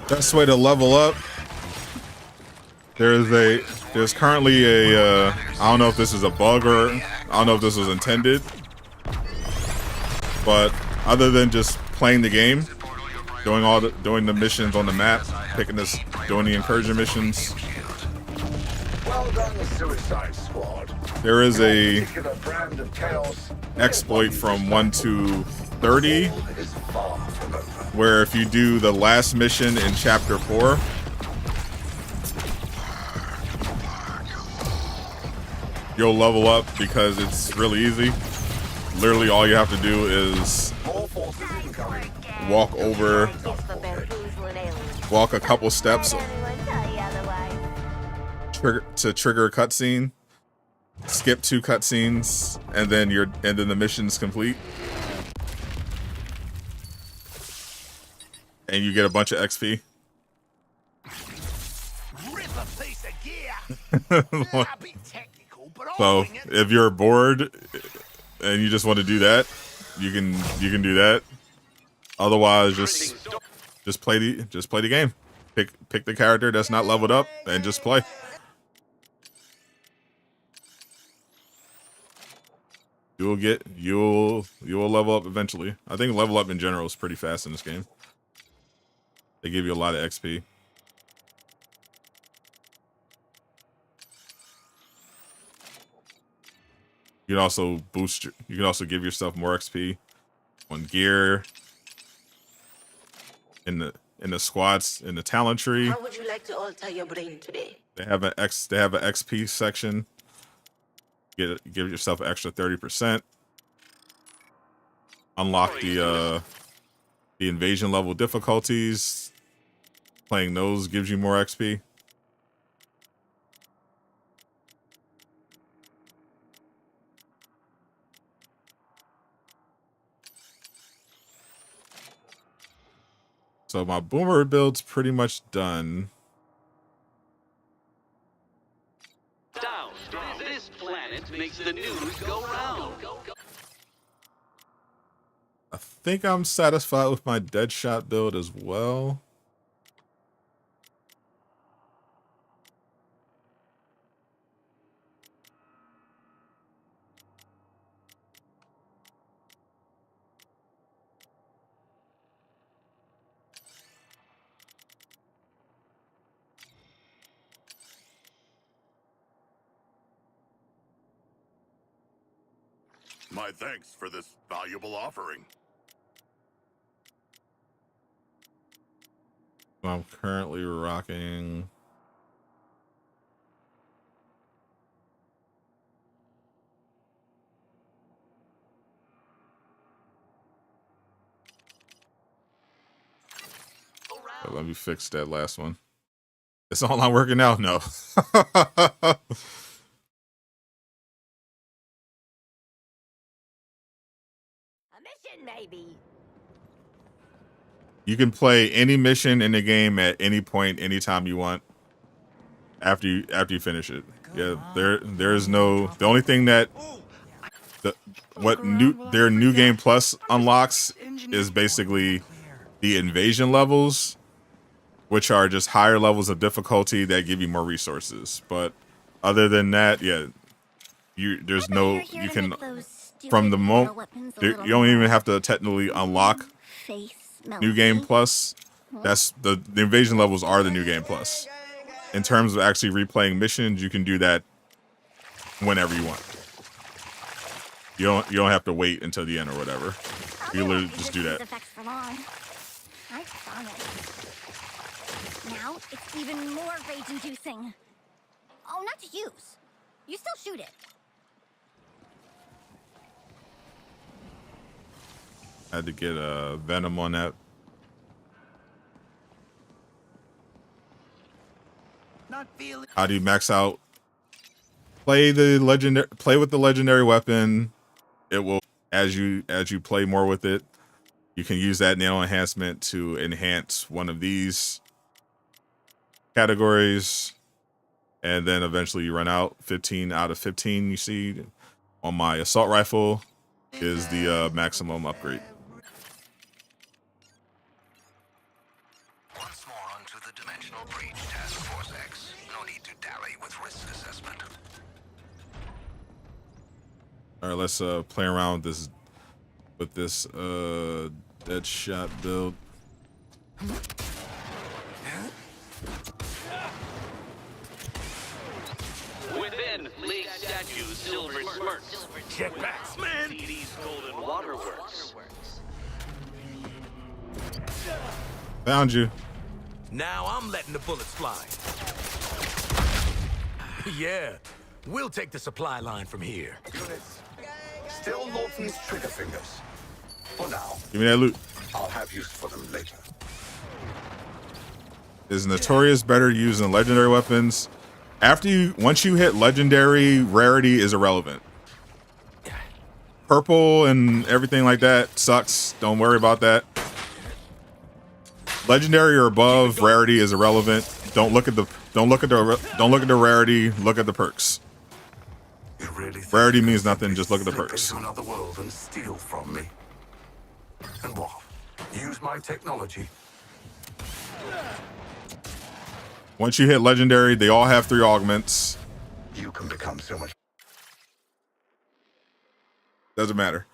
Best way to level up. There's currently a I don't know if this is a bug or I don't know if this was intended, but other than just playing the game, doing the missions on the map, doing the incursion missions, Well done, the Suicide Squad. there is a Particular brand of chaos exploit from 1 to 30 is far from over. where if you do the last mission in chapter 4, you'll level up because it's really easy. Literally all you have to do is walk a couple steps to trigger a cutscene, skip 2 cutscenes, and then the mission's complete. And you get a bunch of XP. Rip a piece of gear. I'll be technical, but So if you're bored and you just want to do that, you can do that. Otherwise, just play the game. Pick the character that's not leveled up and just play. You'll level up eventually. I think level up in general is pretty fast in this game. They give you a lot of XP. You can also you can also give yourself more XP on gear, in the squads, in the talent tree. How would you like to alter your brain today? They have an XP section. Give yourself an extra 30%. Unlock the invasion level difficulties. Playing those gives you more XP. So my boomer build's pretty much done. Down. This planet makes the news go round. I think I'm satisfied with my Deadshot build as well. My thanks for this valuable offering. I'm currently rocking let me fix that last one. It's all not working out? No. Maybe. You can play any mission in the game at any point, anytime you want. After you finish it, yeah. There's no. The only thing that their new game plus unlocks is basically the invasion levels, which are just higher levels of difficulty that give you more resources. But other than that, yeah, there's no. You can. From the moment, you don't even have to technically unlock New Game Plus. That's the invasion levels are the New Game Plus. In terms of actually replaying missions, you can do that whenever you want. You don't have to wait until the end or whatever. You literally just do that. I promise. Now it's even more rage-inducing. Oh, not to use. You still shoot it. I had to get a Venom on that. How do you max out? Play with the legendary weapon. It will as you play more with it. You can use that nail enhancement to enhance one of these categories, and then eventually you run out. 15 out of 15 you see on my assault rifle is the maximum upgrade. Once more onto the Dimensional Breach Task Force X. No need to dally with risk assessment. All right, let's play around with this Deadshot build. Within, League statues, silver smirks. Jetpacks, man. TD's golden waterworks. Found you. Now I'm letting the bullets fly. Yeah, we'll take the supply line from here. Units, still Lawton's trigger fingers. For now, Give me that loot. I'll have use for them later. Is Notorious better using legendary weapons once you hit legendary, rarity is irrelevant. Purple and everything like that sucks. Don't worry about that. Legendary or above, rarity is irrelevant. Don't look at the rarity. Look at the perks. Rarity means nothing. Just look at the perks. To another world and steal from me. And what? Use my technology. Once you hit legendary, they all have 3 augments. You can become so much. Doesn't matter.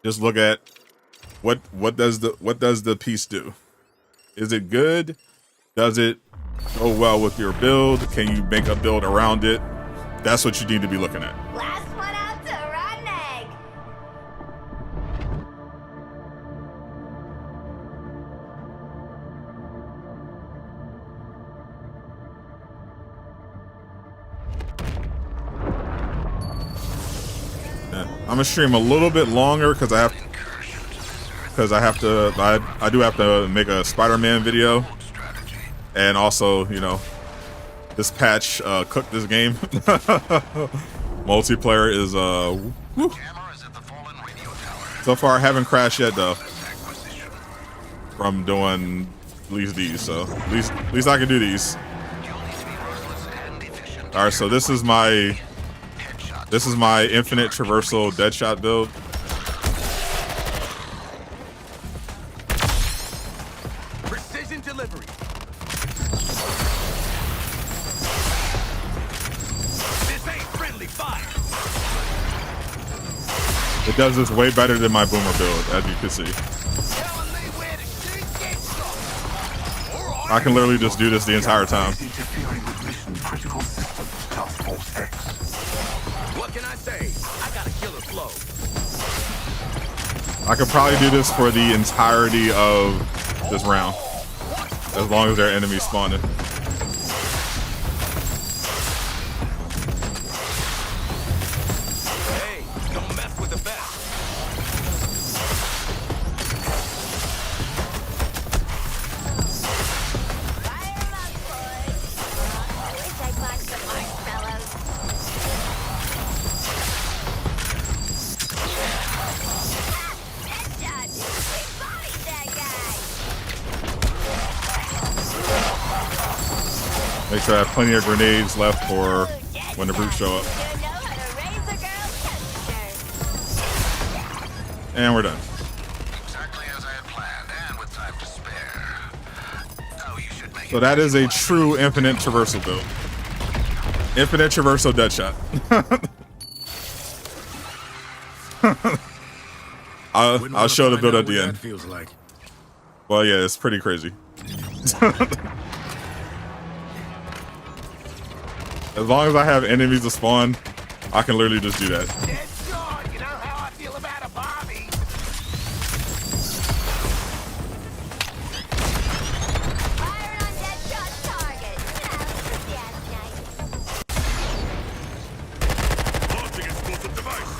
Just look at what does the piece do? Is it good? Does it go well with your build? Can you make a build around it? That's what you need to be looking at. Last one out to rotten egg. Yeah. I'm gonna stream a little bit longer because I do have to make a Spider-Man video, and also, you know, this patch cooked this game. Multiplayer is whew. So far I haven't crashed yet though from doing at least these, so at least I can do these. All right, so this is my infinite traversal Deadshot build. Precision delivery. This ain't friendly fire. It does this way better than my boomer build, as you can see. I can literally just do this the entire time. What can I say? I got a killer flow. I could probably do this for the entirety of this round, as long as there are enemies spawning. Hey, don't mess with the best. Make sure I have plenty of grenades left for when the brutes show up. And we're done. Exactly as I had planned, and with time to spare. Oh, you should make So that is a true infinite traversal build. Infinite traversal Deadshot. I'll show the build at the end. Feels like. Well, yeah, it's pretty crazy. As long as I have enemies to spawn, I can literally just do that. Deadshot, you know how I feel about a Bobby. Fire on Deadshot's target. Launching explosive device.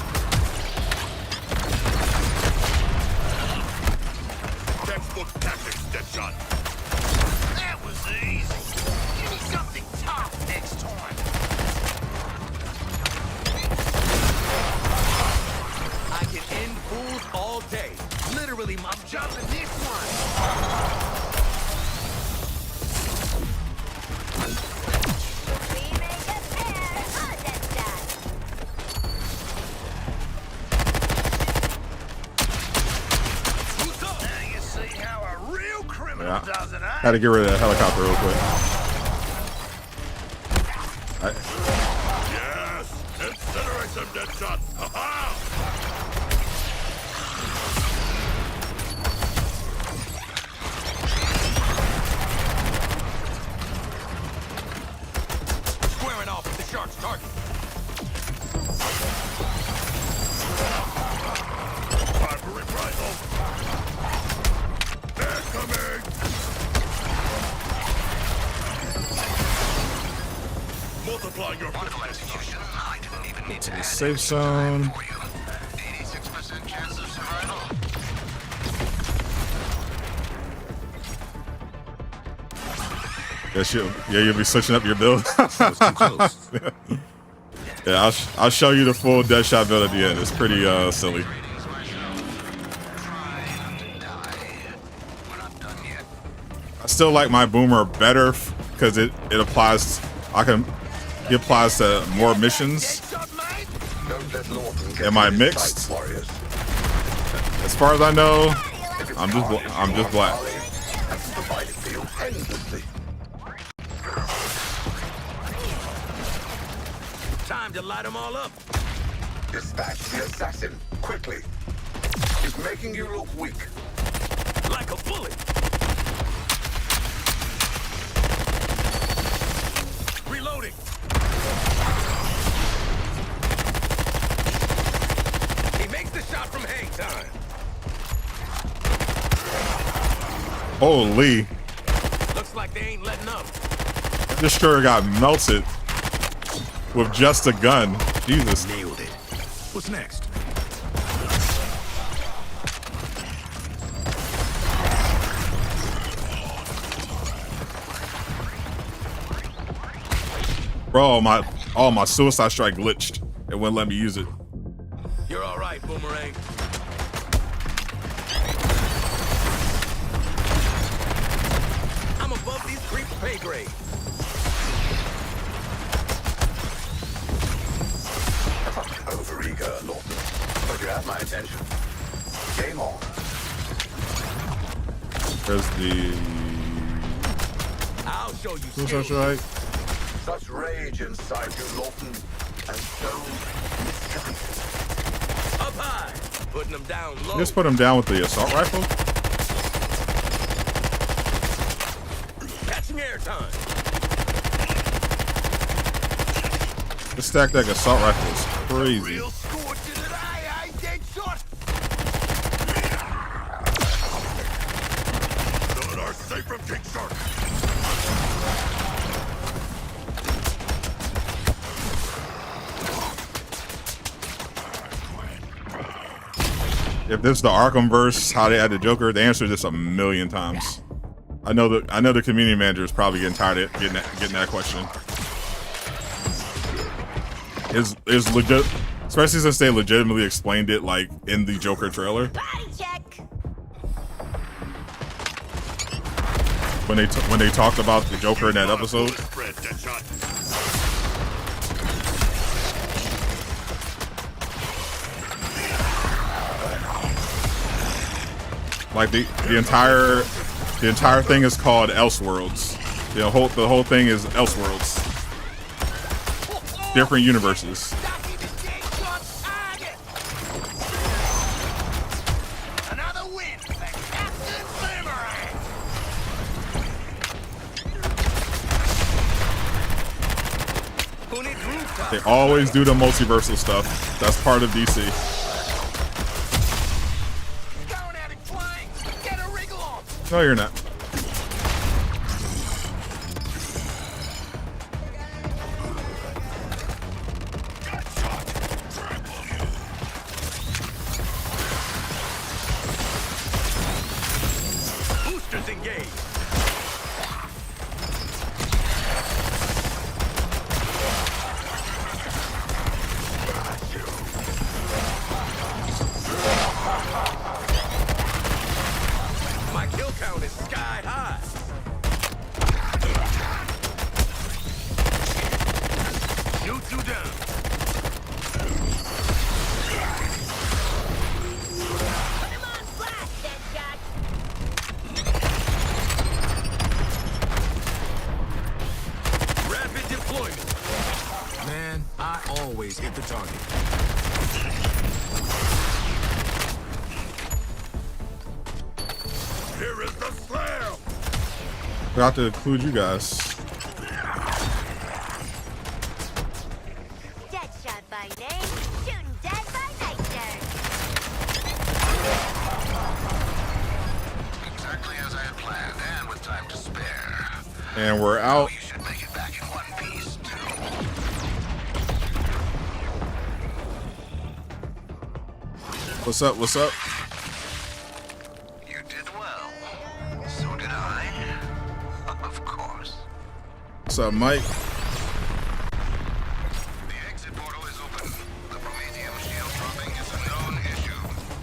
Textbook tactics, Deadshot. That was easy. Give me something tough next time. I can end fools all day. Literally, I'm jumping this one. We make a pair on Deadshot. Who's up? Now you see how a real criminal Yeah. does it, huh? Had to get rid of that helicopter real quick. Yes! Incinerate them, Deadshot! Ha-ha! Squaring off with the shark's target. Time for reprisal! They're coming! Multiplying your wonderful execution. I didn't even need to add Safe zone. for you. 86% chance of survival. Yeah, you'll be switching up your build. Yeah, I'll show you the full Deadshot build at the end. It's pretty silly. I still like my boomer better because it applies. It applies to more missions. Am I mixed? As far as I know, I'm just black. Time to light them all up. Dispatch the assassin, quickly. He's making you look weak. Like a bullet. Reloading. He makes the shot from hang time. Holy. Looks like they ain't letting up. This sure got melted with just a gun. Jesus. Nailed it. What's next? Bro, my suicide strike glitched. It wouldn't let me use it. You're all right, Boomerang. I'm above these creeps' pay grade. Overeager, Lawton. But you have my attention. Game on. There's the I'll show you suicide skills. strike. Such rage inside you, Lawton, and so misguided. Up high, putting them down low. Just put him down with the assault rifle. Catching airtime. This stack deck assault rifle is crazy. Real scorching today, eh, Deadshot? None are safe from King Shark. If this is the Arkhamverse, how they add the Joker, the answer is this a million times. I know the community manager is probably getting tired of getting that question. Is legit, especially since they legitimately explained it like in the Joker trailer. Body check. When they talked about the Joker in that episode. Spread, Deadshot. Like the entire thing is called Elseworlds. The whole thing is Elseworlds. Different universes. Another win for Captain Boomerang. Who needs rooftop? They always do the multiversal stuff. That's part of DC. Going at it flying. Get a wriggle on. No, you're not. Boosters engaged. My kill count is sky high. Shoot you down. Put him on blast, Deadshot. Rapid deployment. Man, I always hit the target. Here is the slam. Forgot to include you guys. Deadshot by name, shooting dead by nature. Exactly as I had planned, and with time to spare. And we're out. You should make it back in one piece, too. What's up? What's up? You did well. So did I. Of course. What's up, Mike?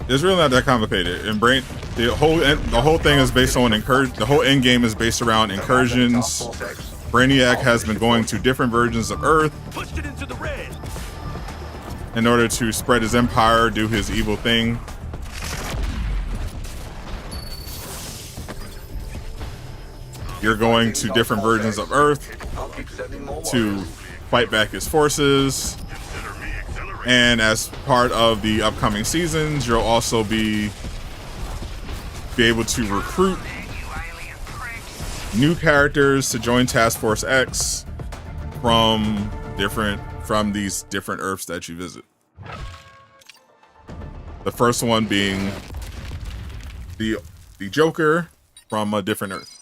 It's really not that complicated. And Brain, the whole thing is based on the whole end game is based around incursions. Brainiac has been going to different versions of Earth in order to spread his empire, do his evil thing. You're going to different versions of Earth to fight back his forces. And as part of the upcoming seasons, you'll also be able to recruit new characters to join Task Force X from these different Earths that you visit. The first one being the Joker from a different Earth.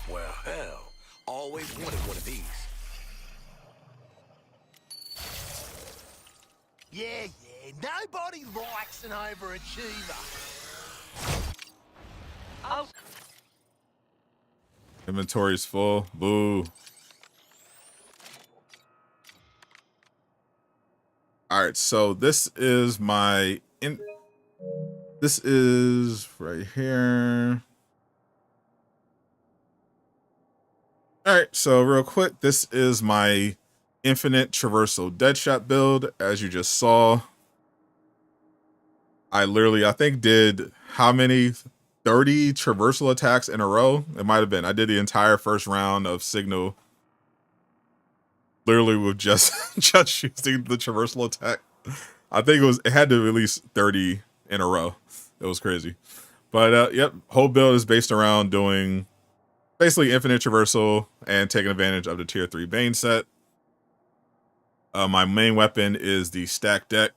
Well, hell, always wanted one of these. Yeah, nobody likes an overachiever. Oh. Inventory's full. Boo. All right, so this is my this is right here. All right, so real quick, this is my infinite traversal Deadshot build. As you just saw, I think did how many 30 traversal attacks in a row? It might have been. I did the entire first round of Signal literally with just using the traversal attack. I think it had to at least 30 in a row. It was crazy. But yep, whole build is based around doing basically infinite traversal and taking advantage of the tier 3 Bane set. My main weapon is the stack deck.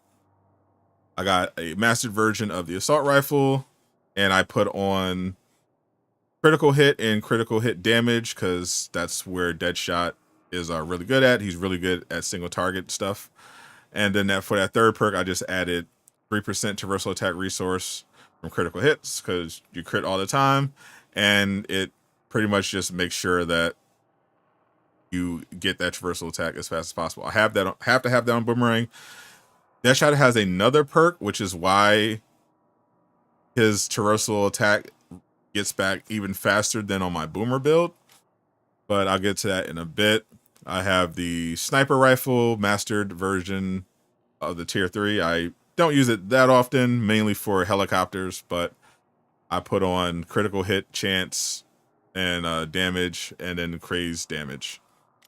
I got a mastered version of the assault rifle, and I put on critical hit and critical hit damage because that's where Deadshot is really good at. He's really good at single target stuff. And then for that third perk, I just added 3% traversal attack resource from critical hits because you crit all the time, and it pretty much just makes sure that you get that traversal attack as fast as possible. I have to have that on Boomerang. Deadshot has another perk, which is why his traversal attack gets back even faster than on my Boomer build. But I'll get to that in a bit. I have the sniper rifle mastered version of the tier 3. I don't use it that often, mainly for helicopters, but I put on critical hit chance and damage, and then craze damage.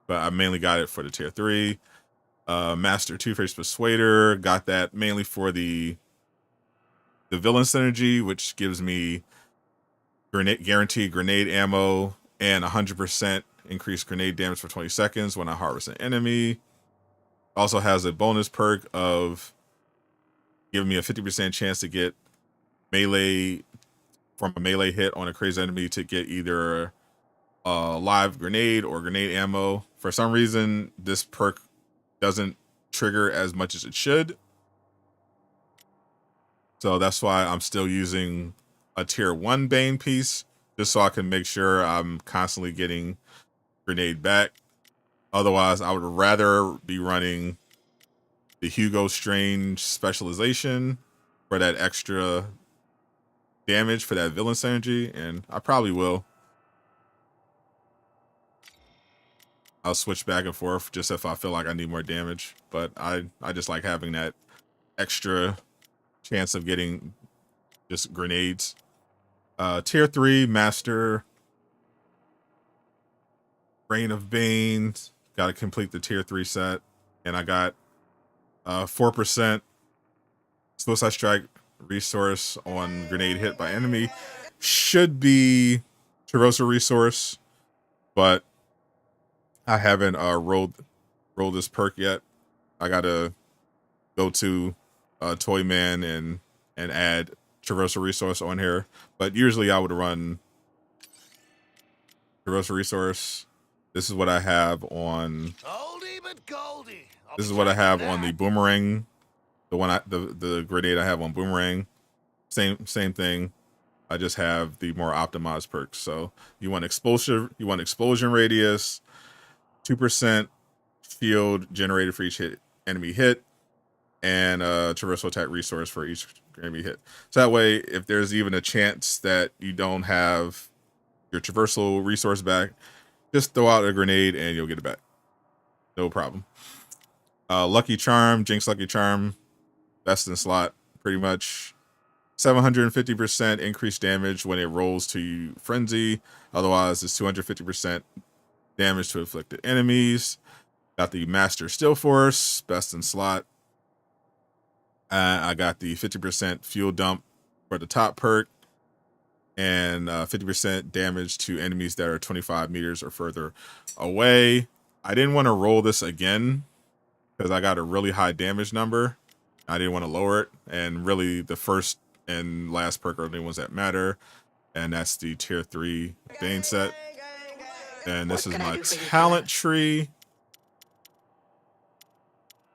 But I mainly got it for the tier 3. Master Two-Face Persuader, got that mainly for the villain synergy, which gives me guaranteed grenade ammo and 100% increased grenade damage for 20 seconds when I harvest an enemy. Also has a bonus perk of giving me a 50% chance to get melee from a melee hit on a crazy enemy to get either a live grenade or grenade ammo. For some reason, this perk doesn't trigger as much as it should. So that's why I'm still using a tier 1 Bane piece, just so I can make sure I'm constantly getting grenade back. Otherwise, I would rather be running the Hugo Strange specialization for that extra damage for that villain synergy, and I probably will. I'll switch back and forth just if I feel like I need more damage, but I just like having that extra chance of getting just grenades. Tier 3 Master Reign of Bane. Got to complete the tier 3 set, and I got 4% Suicide Strike resource on grenade hit by enemy. Should be Traversal resource, but I haven't rolled this perk yet. I gotta go to Toyman and add Traversal resource on here. But usually I would run Traversal resource. This is what I have on. Oldie but goldie. This is what I have on the Boomerang. The grenade I have on Boomerang. Same thing. I just have the more optimized perks. So you want explosion radius, 2% field generated for each enemy hit, and traversal attack resource for each enemy hit. So that way, if there's even a chance that you don't have your traversal resource back, just throw out a grenade and you'll get it back. No problem. Lucky Charm, Jinx Lucky Charm, best in slot, pretty much. 750% increased damage when it rolls to Frenzy. Otherwise, it's 250% damage to afflicted enemies. Got the Master Steel Force, best in slot. I got the 50% fuel dump for the top perk, and 50% damage to enemies that are 25 meters or further away. I didn't want to roll this again because I got a really high damage number. I didn't want to lower it, and really the first and last perk are the ones that matter, and that's the tier 3 Bane set. And this is my talent tree.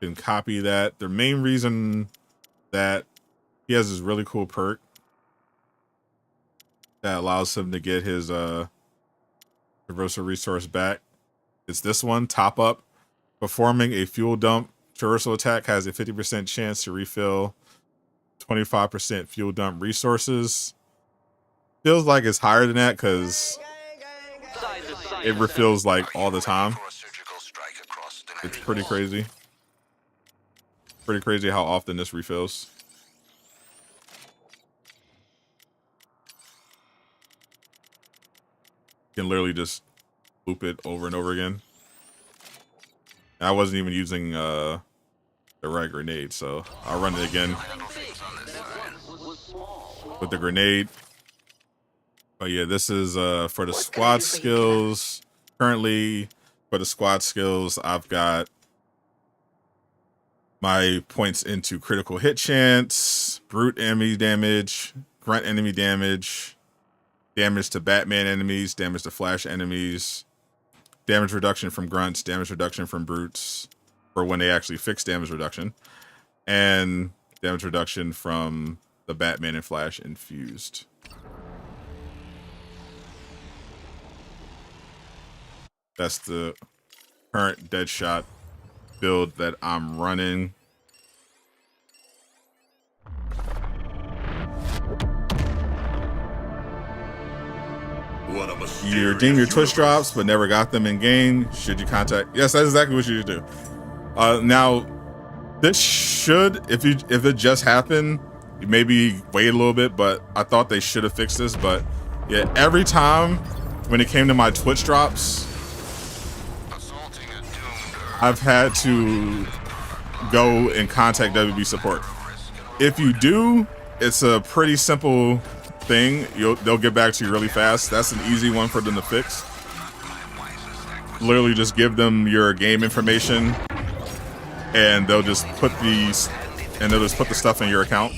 You can copy that. The main reason that he has this really cool perk that allows him to get his traversal resource back. It's this one, top up. Performing a fuel dump traversal attack has a 50% chance to refill 25% fuel dump resources. Feels like it's higher than that because it refills like all the time. It's pretty crazy. Pretty crazy how often this refills. You can literally just loop it over and over again. I wasn't even using the right grenade, so I'll run it again with the grenade. But yeah, this is for the squad skills. Currently, for the squad skills, I've got my points into critical hit chance, brute enemy damage, grunt enemy damage, damage to Batman enemies, damage to Flash enemies, damage reduction from grunts, damage reduction from brutes, for when they actually fix damage reduction, and damage reduction from the Batman and Flash infused. That's the current Deadshot build that I'm running. You redeem your Twitch drops, but never got them in game. Should you contact? Yes, that's exactly what you should do. Now, this should, if it just happened, you maybe wait a little bit. But I thought they should have fixed this. But yeah, every time when it came to my Twitch drops, I've had to go and contact WB support. If you do, it's a pretty simple thing. They'll get back to you really fast. That's an easy one for them to fix. Literally just give them your game information and they'll just put the stuff in your account.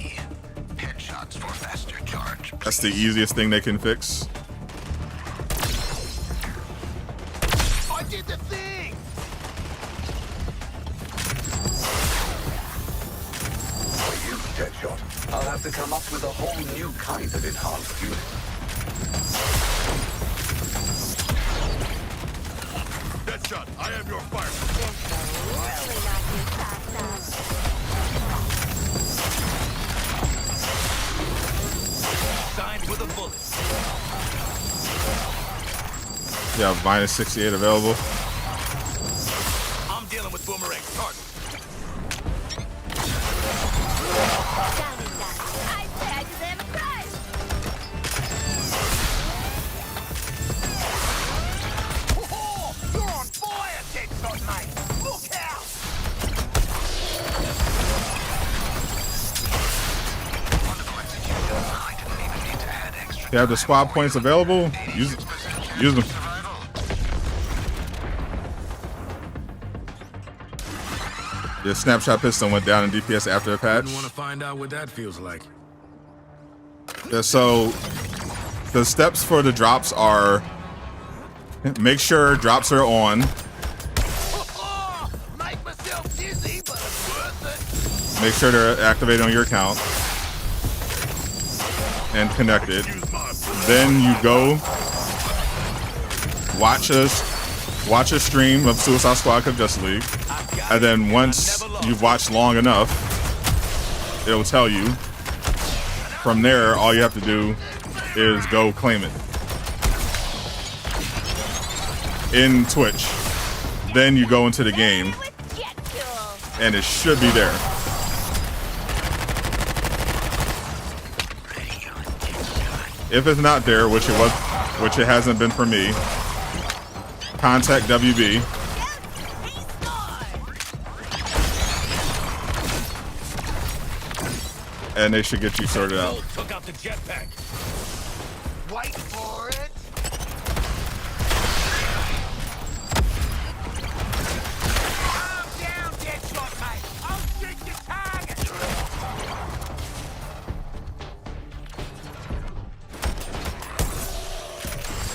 That's the easiest thing they can fix. I did the thing. For you, Deadshot, I'll have to come up with a whole new kind of enhanced unit. Deadshot, I am your fire. Signed with a bullet. Yeah, minus 68 available. I'm dealing with boomerang target. You're on fire, Deadshot, mate! Look out! You have the squad points available. Use them. The snapshot piston went down in DPS after the patch. I want to find out what that feels like. Yeah, so the steps for the drops are: make sure drops are on. Make myself dizzy, but it's worth it. Make sure they're activated on your account. and connected. Then you go watch a stream of Suicide Squad of Justice League, and then once you've watched long enough, it'll tell you. From there, all you have to do is go claim it in Twitch. Then you go into the game, and it should be there. If it's not there, which it hasn't been for me, contact WB. And they should get you sorted out. Took out the jetpack. Wait for it. Calm down, Deadshot, mate. I'll shoot your target.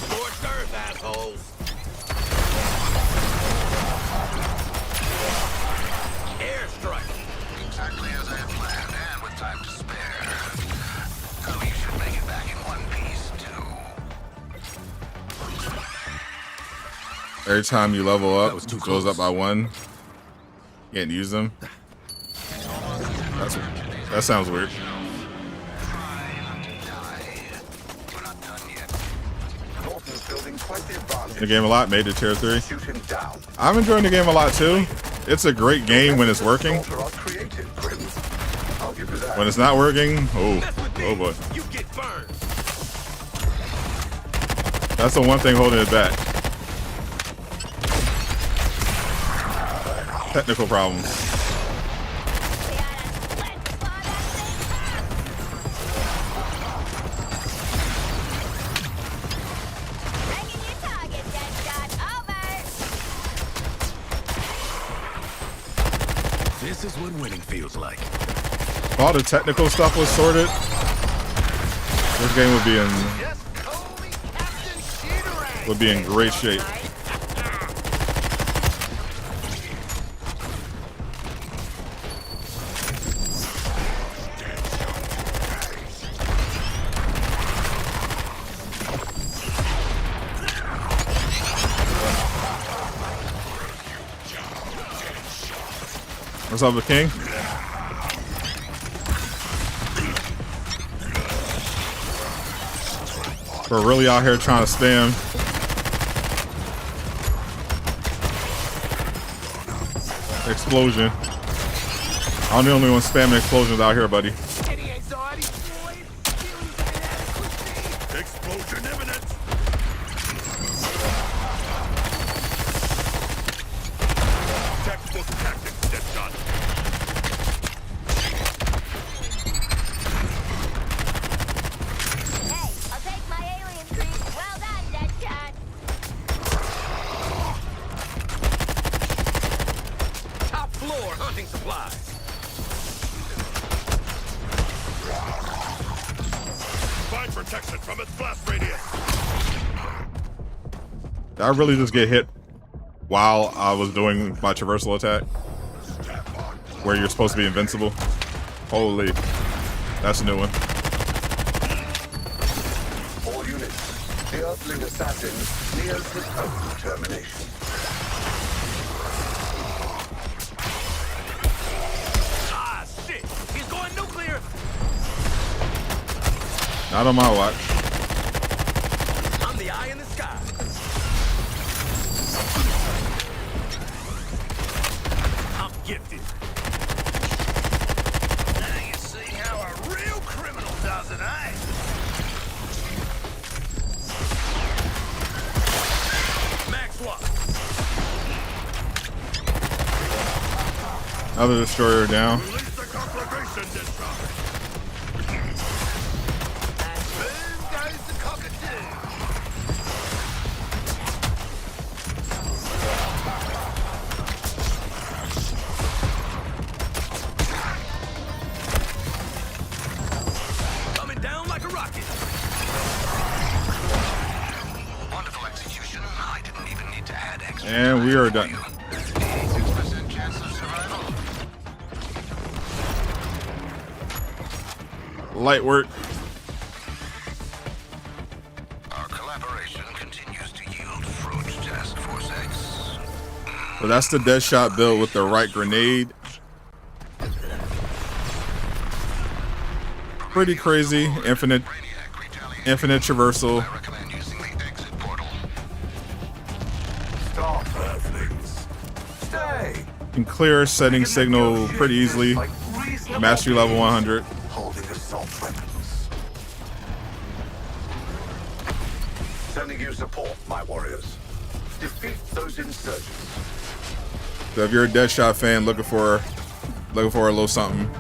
Scorched earth, assholes. Airstrike. Exactly as I had planned, and with time to spare. Oh, you should make it back in one piece, too. Every time you level up, it goes up by 1. You can't use them. That sounds weird. The game a lot, made it tier 3. I'm enjoying the game a lot too. It's a great game when it's working. When it's not working, oh boy. That's the one thing holding it back. Technical problems. This is what winning feels like. If all the technical stuff was sorted, this game would be in great shape. What's up, the king? We're really out here trying to spam. Explosion. I'm the only one spamming explosions out here, buddy. Explosion imminent. Textbook tactics, Deadshot. Hey, I'll take my alien creep. Well done, Deadshot. Top floor hunting supplies. Find protection from its blast radius. Did I really just get hit while I was doing my traversal attack? Where you're supposed to be invincible? Holy. That's a new one. All units, the Earthling assassin nears his own termination. Ah, shit! He's going nuclear! Not on my watch. I'm the eye in the sky. I'm gifted. Now you see how a real criminal does it, eh? Max swap. Another destroyer down. Release the conflagration, Deadshot. Boom goes the cockatoo. Coming down like a rocket. Wonderful execution. I didn't even need to add extra. And we are done. 86% chance of survival. Light work. collaboration continues to yield fruit, Task Force X. So that's the Deadshot build with the right grenade. Pretty crazy. Infinite traversal. Stop, Earthlings. Stay. Can clear setting signal pretty easily. Mastery level 100. Holding assault weapons. Sending you support, my warriors. Defeat those insurgents. So if you're a Deadshot fan looking for a little something,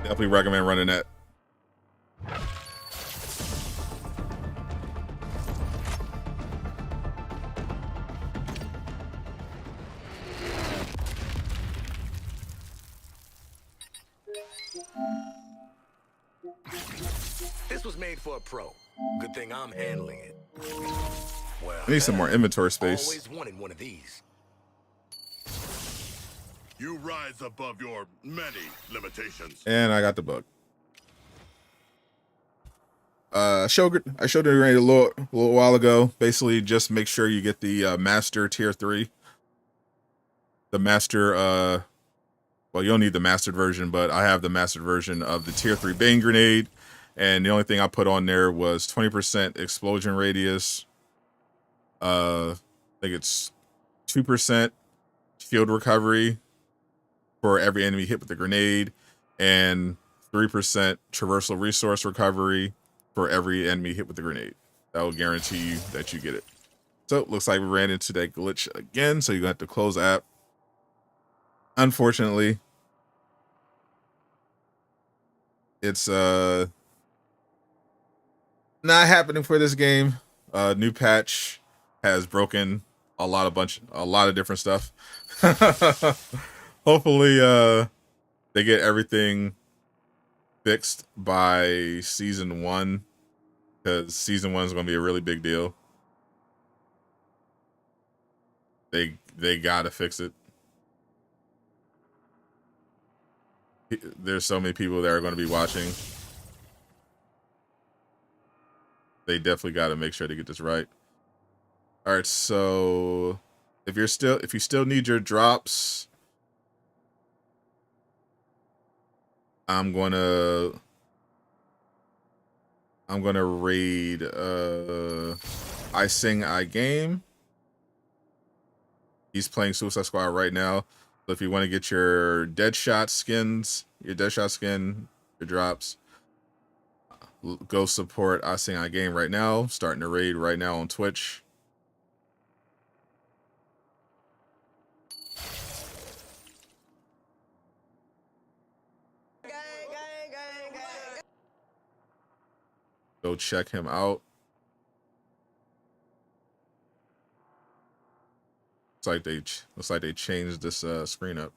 definitely recommend running that. This was made for a pro. Good thing I'm handling it. Well, I need some more inventory space. Always wanted one of these. You rise above your many limitations. And I got the bug. I showed it a little while ago. Basically, just make sure you get the master tier 3. The master, well, you'll need the mastered version, but I have the mastered version of the tier 3 Bane grenade. And the only thing I put on there was 20% explosion radius. I think it's 2% shield recovery for every enemy hit with the grenade, and 3% traversal resource recovery for every enemy hit with the grenade. That will guarantee you that you get it. So it looks like we ran into that glitch again, so you're gonna have to close the app. Unfortunately, it's not happening for this game. New patch has broken a lot of different stuff. Hopefully they get everything fixed by season 1, because season 1 is going to be a really big deal. They gotta fix it. There's so many people that are going to be watching. They definitely got to make sure to get this right. All right, so if you still need your drops, I'm gonna raid I Sing I Game. He's playing Suicide Squad right now. So if you want to get your Deadshot skins, your Deadshot skin, your drops, go support I Sing I Game right now. Starting to raid right now on Twitch. Go check him out. Looks like they changed this screen up.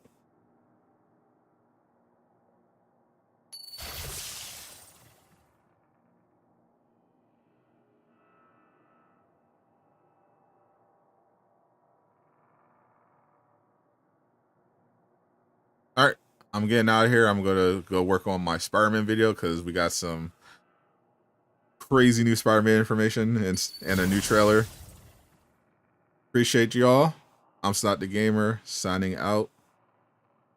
All right, I'm getting out of here. I'm gonna go work on my Spider-Man video because we got some crazy new Spider-Man information and a new trailer. Appreciate y'all. I'm Sadot the Gamer, signing out.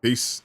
Peace.